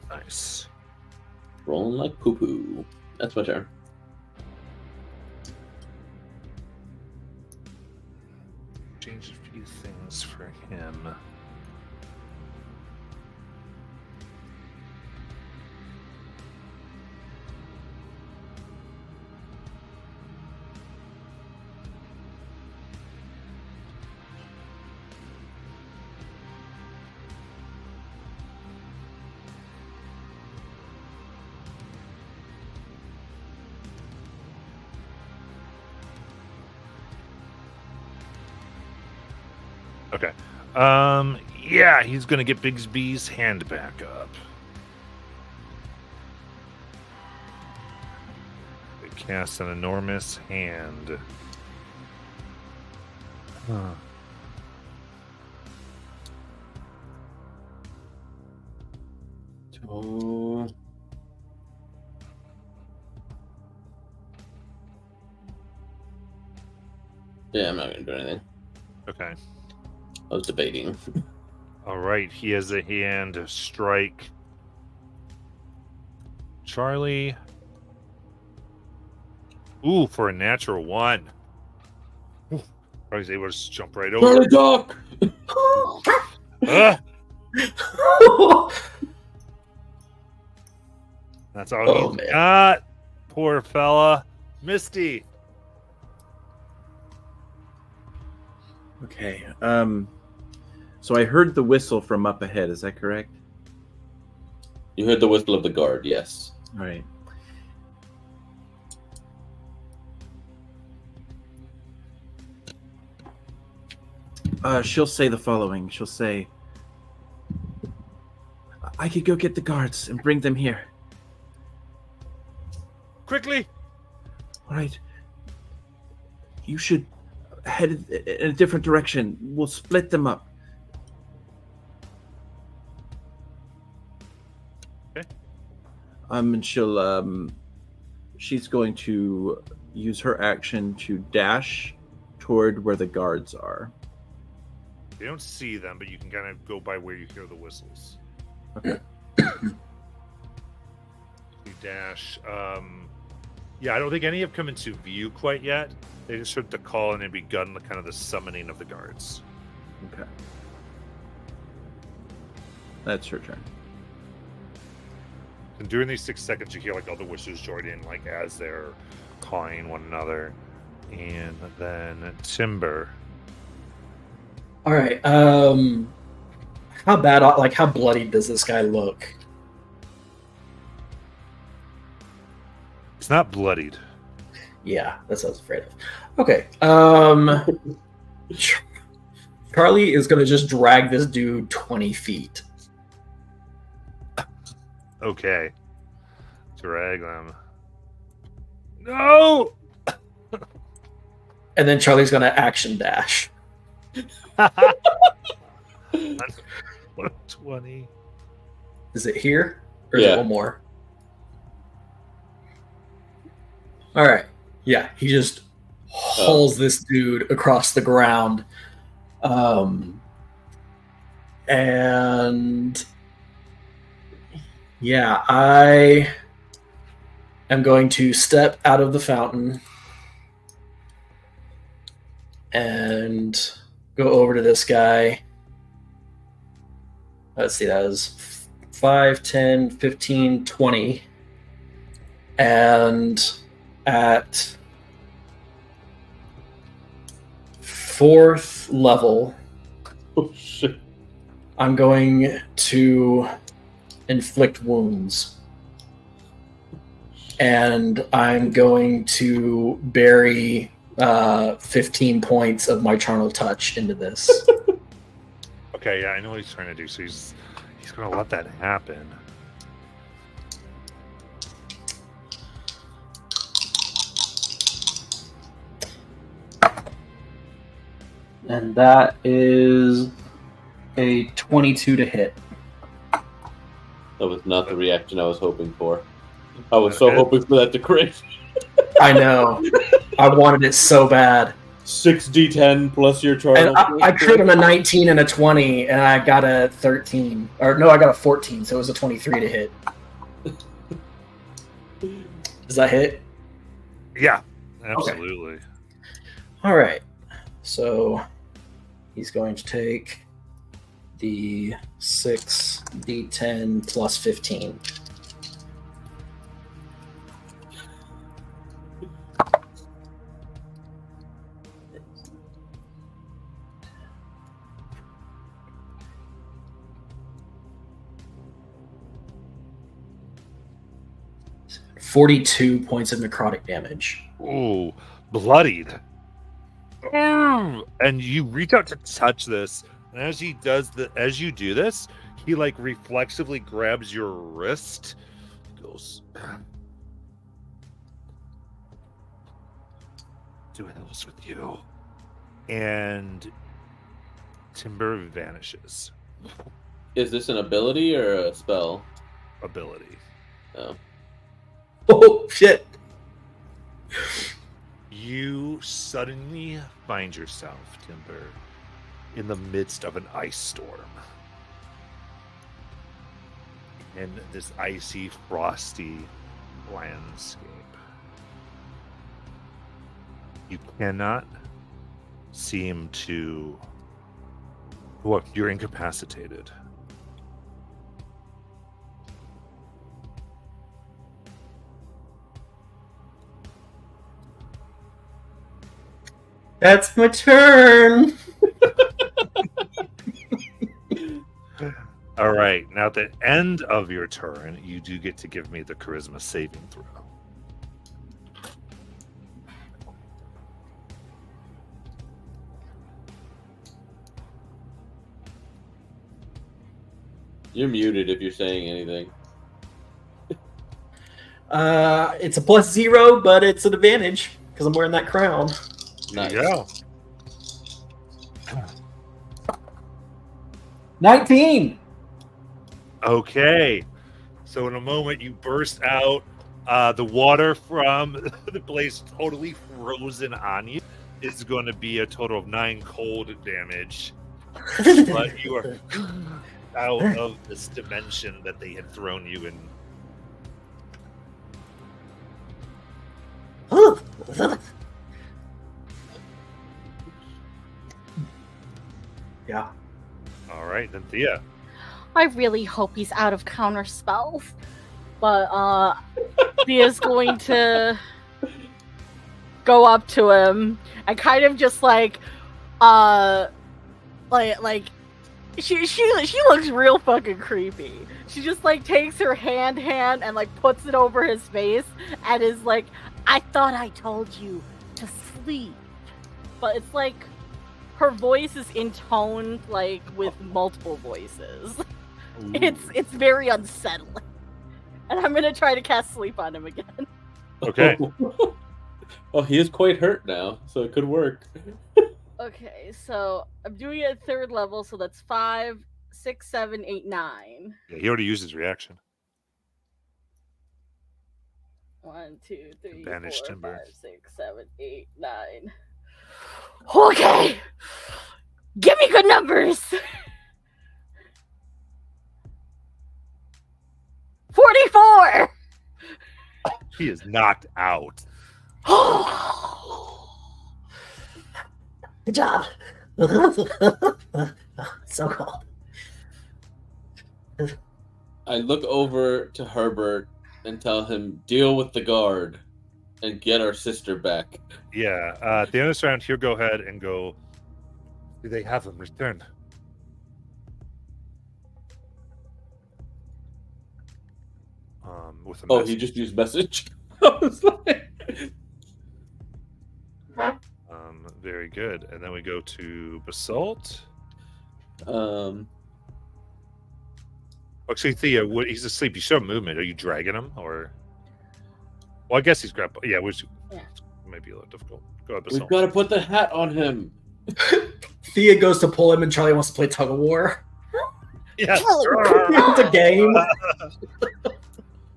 Nice. Rolling like poo-poo. That's my turn. Change a few things for him. Okay. Yeah, he's gonna get Bigsby's hand back up. They cast an enormous hand. Huh. Oh. Yeah, I'm not gonna do anything. Okay. I was debating. All right, he has a hand strike. Charlie. Ooh, for a natural 1. Ooh, Charlie's able to just jump right over. Charlie Doc! Ah! That's all Oh, he's man. got. Poor fella. Misty. Okay. So I heard the whistle from up ahead. Is that correct? You heard the whistle of the guard, yes. All right. She'll say the following. She'll say, I could go get the guards and bring them here. Quickly. All right. You should head in a different direction. We'll split them up. Okay. And she's going to use her action to dash toward where the guards are. You don't see them, but you can kind of go by where you hear the whistles. Okay. You dash. Yeah, I don't think any have come into view quite yet. They just heard the call and they've begun the kind of the summoning of the guards. Okay. That's her turn. And during these 6 seconds, you hear like all the whistles join in, like as they're calling one another. And then Timber. All right. How bad? Like, how bloody does this guy look? It's not bloodied. Yeah, that's what I was afraid of. Okay. Charlie is gonna just drag this dude 20 feet. Okay. Drag them. No! And then Charlie's gonna action dash. 20. Is it here? Or is Yeah. it one more? All right. Yeah, he just hauls this dude across the ground. And yeah, I am going to step out of the fountain and go over to this guy. Let's see, that is 5, 10, 15, 20. And at 4th level, Oh shit! I'm going to inflict wounds. And I'm going to bury 15 points of my charnel touch into this. Okay, yeah, I know what he's trying to do. So he's going to let that happen. And that is a 22 to hit. That was not the reaction I was hoping for. I was so hoping for that to crit. I know. I wanted it so bad. 6d10 plus your charnel. And I crit on a 19 and a 20, and I got a 13. Or no, I got a 14, so it was a 23 to hit. Does that hit? Yeah, absolutely. All right. So he's going to take the 6d10 plus 15. $42 points of necrotic damage. Ooh, bloodied. And you reach out to touch this, and as you do this, he like reflexively grabs your wrist. Goes, do else with you, and Timber vanishes. Is this an ability or a spell? Ability. Oh. Oh, shit. You suddenly find yourself, Timber, in the midst of an ice storm. In this icy, frosty landscape. You cannot seem to... Well, you're incapacitated. That's my turn. All right. Now, at the end of your turn, you do get to give me the charisma saving throw. You're muted if you're saying anything. It's a +0, but it's an advantage because I'm wearing that crown. Nice. There you go. 19. Okay. So in a moment, you burst out. The water from the place totally frozen on you. It's going to be a total of 9 cold damage. But you are out of this dimension that they had thrown you in. Yeah. All right, then Thea. I really hope he's out of counter spells. But Thea's going to go up to him and kind of just like she looks real fucking creepy. She just like takes her hand and like puts it over his face and is like, I thought I told you to sleep. But it's like her voice is intoned like with multiple voices. It's very unsettling. And I'm gonna try to cast sleep on him again. Okay. Well, he is quite hurt now, so it could work. Okay, so I'm doing it at 3rd level, so that's 5, 6, 7, 8, 9. Yeah, he already used his reaction. 1, 2, 3, Banish 4, timber. 5, 6, 7, 8, 9. Okay. Give me good numbers. 44. He is knocked out. Good job. So cold. I look over to Herbert and tell him, deal with the guard and get our sister back. Yeah. At the end of this round, he'll go ahead and go. Do they have him returned? With a Oh, message. he just used message. I was like... Very good. And then we go to Basalt. Actually, Thea, he's asleep. You show movement. Are you dragging him, or? Well, I guess he's grappled. Yeah, maybe a little difficult. Go ahead, We've Basalt. got to put the hat on him. Thea goes to pull him, and Charlie wants to play tug of war. Yeah. It's a game.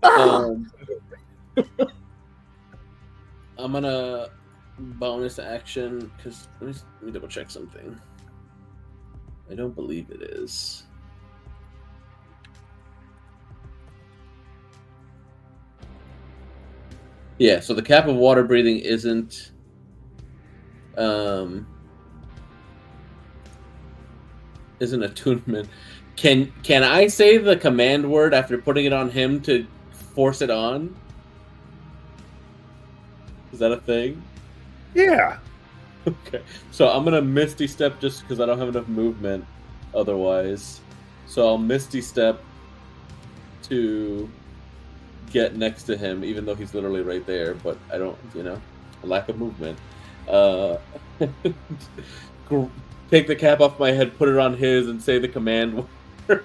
I'm gonna bonus action because let me double check something. I don't believe it is. Yeah, so the cap of water breathing isn't attunement. Can I say the command word after putting it on him to force it on? Is that a thing? Yeah. Okay. So I'm gonna Misty Step just because I don't have enough movement otherwise. So I'll Misty Step to get next to him, even though he's literally right there, but I don't, a lack of movement. Take the cap off my head, put it on his, and say the command word,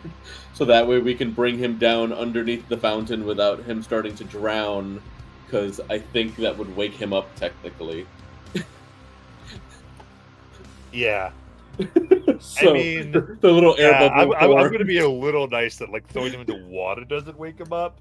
so that way we can bring him down underneath the fountain without him starting to drown, because I think that would wake him up technically. Yeah. So, I mean, the little air bubble. I'm going to be a little nice that like throwing him into water doesn't wake him up.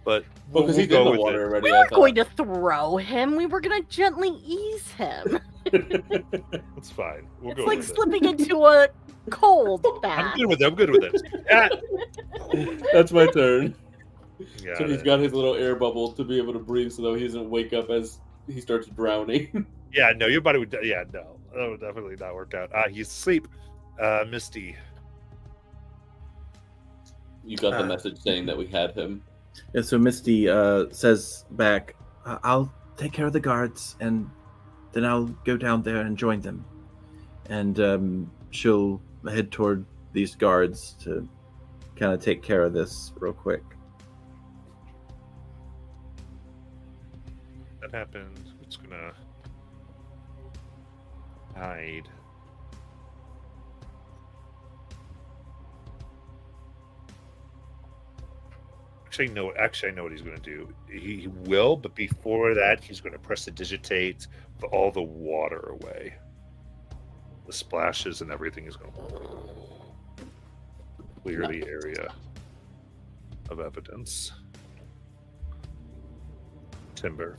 But because he's in the water already. We weren't going to throw him. We were going to gently ease him. It's fine. We'll It's go like with it. slipping into a cold bath. I'm good with it. Yeah. That's my turn. Yeah, So he's got his little air bubble to be able to breathe, so that he doesn't wake up as he starts drowning. Yeah, no, your body would. Yeah, no, that would definitely not work out. He's asleep. Misty. You got the message saying that we had him. Yeah, so Misty says back, I'll take care of the guards, and then I'll go down there and join them. And she'll head toward these guards to kind of take care of this real quick. That happened. It's gonna hide. Actually, I know what he's going to do. He will, but before that, he's going to press the digitate for all the water away. The splashes and everything is going to clear the area of evidence. Timber.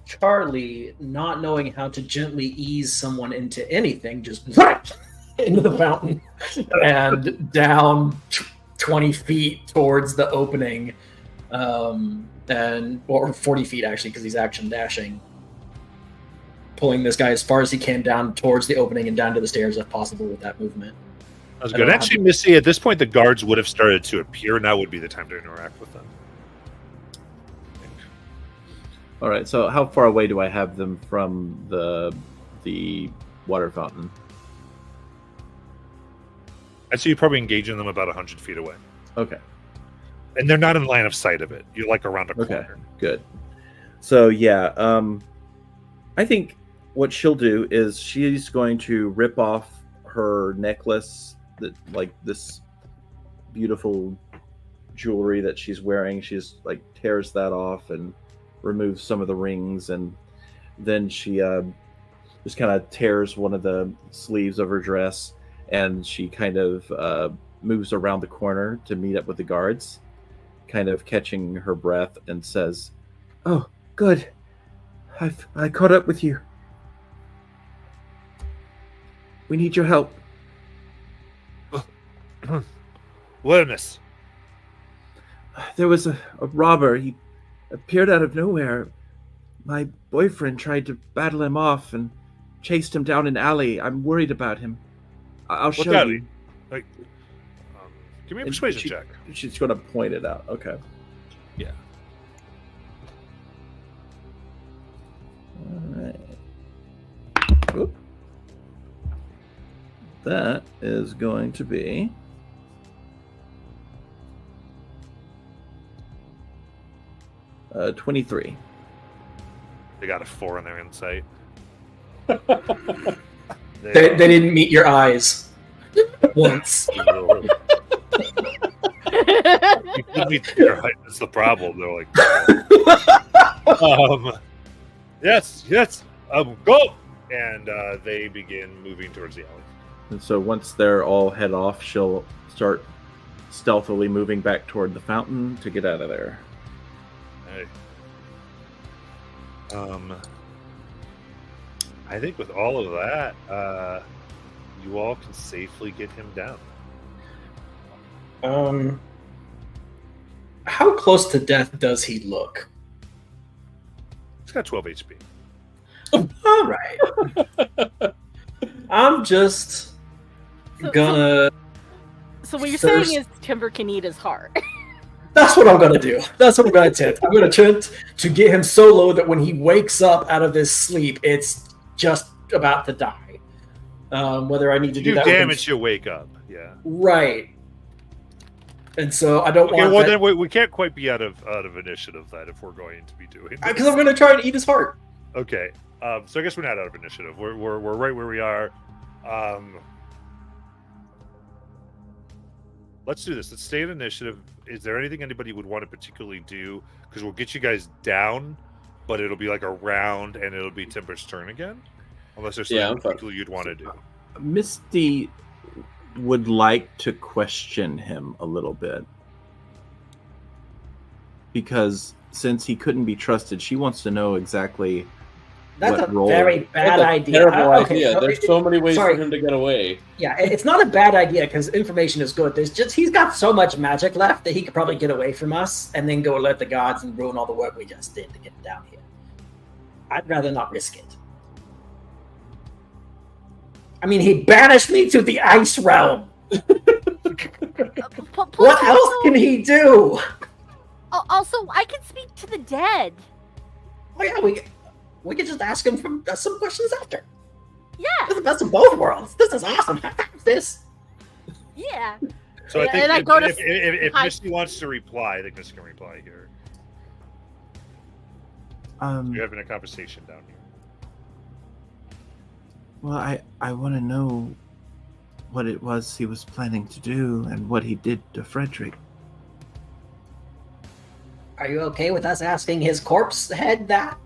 Charlie, not knowing how to gently ease someone into anything, just into the fountain and down 20 feet towards the opening, or 40 feet actually, because he's action dashing, pulling this guy as far as he can down towards the opening and down to the stairs if possible with that movement. That was good. Actually, Missy, at this point, the guards would have started to appear. Now would be the time to interact with them. All right, so how far away do I have them from the water fountain? I'd say you probably engaging them about 100 feet away. Okay. And they're not in line of sight of it. You're like around a corner. Okay, good. So yeah, I think what she'll do is she's going to rip off her necklace, that like this beautiful jewelry that she's wearing. She's like tears that off and removes some of the rings, and then she just kind of tears one of the sleeves of her dress, and she kind of moves around the corner to meet up with the guards, kind of catching her breath, and says, "Oh, good. I caught up with you. We need your help." Wellness. There was a robber. He appeared out of nowhere. My boyfriend tried to battle him off and chased him down an alley. I'm worried about him. I'll What show alley? you. Like, give me a And persuasion check. She's going to point it out. Okay. Yeah. All right. Oop. That is going to be 23. They got a 4 on their insight. They didn't meet your eyes once. You could be that's the problem. They're like, yes, go! And they begin moving towards the alley. And so once they're all head off, she'll start stealthily moving back toward the fountain to get out of there. Hey. I think with all of that, you all can safely get him down. How close to death does he look? He's got 12 HP. All right. I'm just gonna. So what you're First- saying is Timber can eat his heart. That's what I'm gonna do. That's what I'm gonna attempt. I'm gonna attempt to get him so low that when he wakes up out of this sleep, it's just about to die. Whether I need to You do do that, damage, you'll wake up. Yeah. right? And so I don't Okay, want well that then we can't quite be out of initiative then if we're going to be doing this. because I'm gonna try and eat his heart. Okay. So I guess we're not out of initiative. We're right where we are. Let's do this. Let's stay in initiative. Is there anything anybody would want to particularly do? Because we'll get you guys down, but it'll be like a round, and it'll be Timber's turn again. Unless there's Yeah, something I'm fine. particular you'd want to do. Misty would like to question him a little bit. Because since he couldn't be trusted, she wants to know exactly That's what a role. very bad That's a idea. terrible Okay, idea. so There's so many ways sorry. for him to get away. Yeah, it's not a bad idea because information is good. There's just he's got so much magic left that he could probably get away from us and then go alert the gods and ruin all the work we just did to get him down here. I'd rather not risk it. I mean, he banished me to the ice realm. What else can he do? Also, I can speak to the dead. Oh yeah, we could just ask him some questions after. Yeah, This is the best of both worlds. This is awesome. This. yeah. So I And think I go to if hi- Misty wants to reply, I think Misty can reply here. You're having a conversation down here. Well, I want to know what it was he was planning to do and what he did to Frederick. Are you okay with us asking his corpse head that?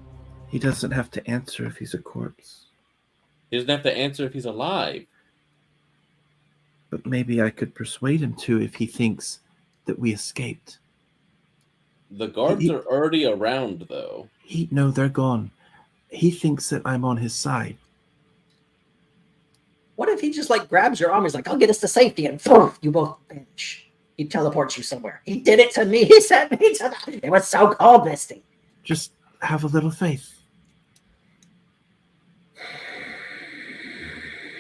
He doesn't have to answer if he's a corpse. He doesn't have to answer if he's alive. But maybe I could persuade him to if he thinks that we escaped. The guards He- are already around, though. No, they're gone. He thinks that I'm on his side. What if he just like grabs your arm? He's like, "I'll get us to safety," and boom, you both vanish. He teleports you somewhere. He did it to me. He sent me to the. It was so cold, Misty. Just have a little faith.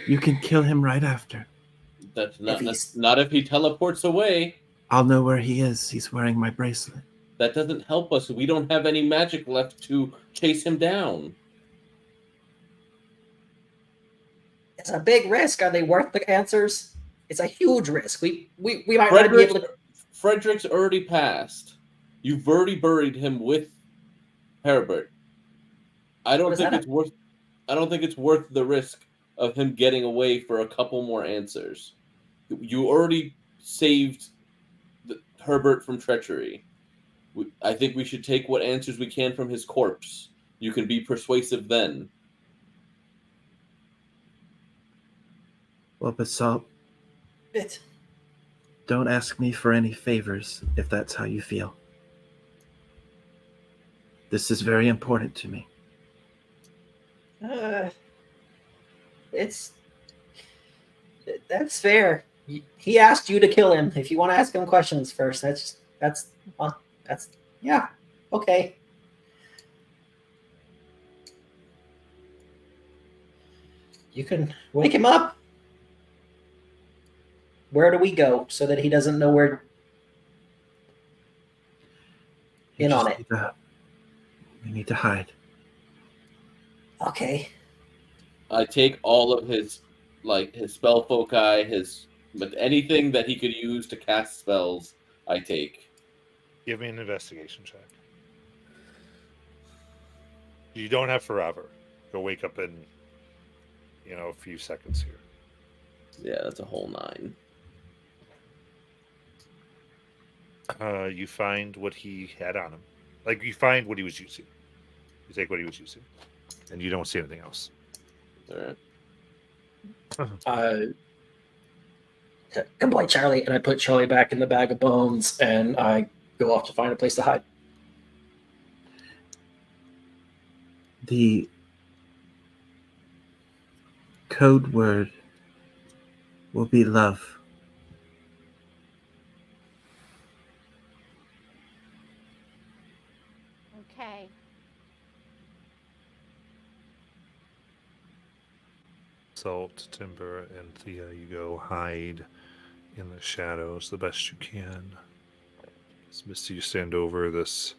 You can kill him right after. That's If he's- not if he teleports away. I'll know where he is. He's wearing my bracelet. That doesn't help us. We don't have any magic left to chase him down. It's a big risk. Are they worth the answers? It's a huge risk. We might not be able to. Frederick's already passed. You've already buried him with Herbert. I don't What think is that? it's worth. I don't think it's worth the risk of him getting away for a couple more answers. You already saved Herbert from treachery. I think we should take what answers we can from his corpse. You can be persuasive then. Well, Basalt, It. Don't ask me for any favors if that's how you feel. This is very important to me. That's fair. He asked you to kill him. If you want to ask him questions first, that's yeah, okay. You can wake him up. Where do we go so that he doesn't know we're You in just on it? We need to hide. Okay. I take all of his spell foci, but anything that he could use to cast spells, I take. Give me an investigation check. You don't have forever. You'll wake up in, a few seconds here. Yeah, that's a whole 9. You find what he had on him. Like, you find what he was using. You take what he was using. And you don't see anything else. All Uh, right. Good boy, Charlie. And I put Charlie back in the bag of bones, and I go off to find a place to hide. The code word will be love. Okay. Salt, Timber, and Thea, you go hide in the shadows the best you can. As Misty, you stand over this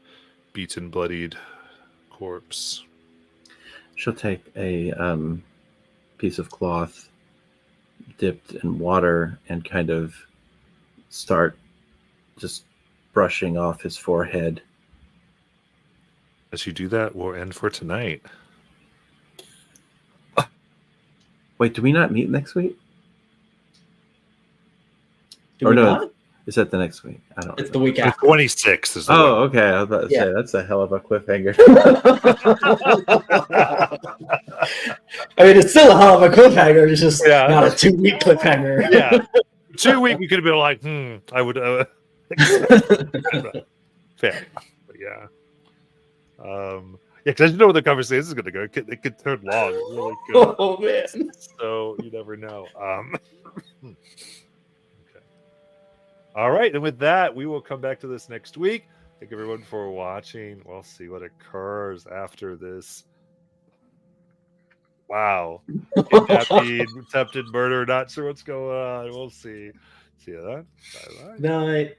beaten, bloodied corpse. She'll take a piece of cloth dipped in water and kind of start just brushing off his forehead. As you do that, we'll end for tonight. Wait, do we not meet next week? Do Or we no, not? Is that the next week? I don't It's know. the week The after. 26th is the Oh, one. okay. I was about to Yeah. say, that's a hell of a cliffhanger. I mean, it's still a hell of a cliffhanger. It's just Yeah. not a 2-week cliffhanger. Yeah. 2 week, we could have been like, I would. Fair. But yeah. Yeah, because I didn't know where the conversation is going to go. It could turn long. It really could. Oh man. So you never know. Okay. All right, and with that, we will come back to this next week. Thank everyone for watching. We'll see what occurs after this. Wow. Kidnapping, attempted murder, not sure what's going on. We'll see. See you then. Bye-bye. Night.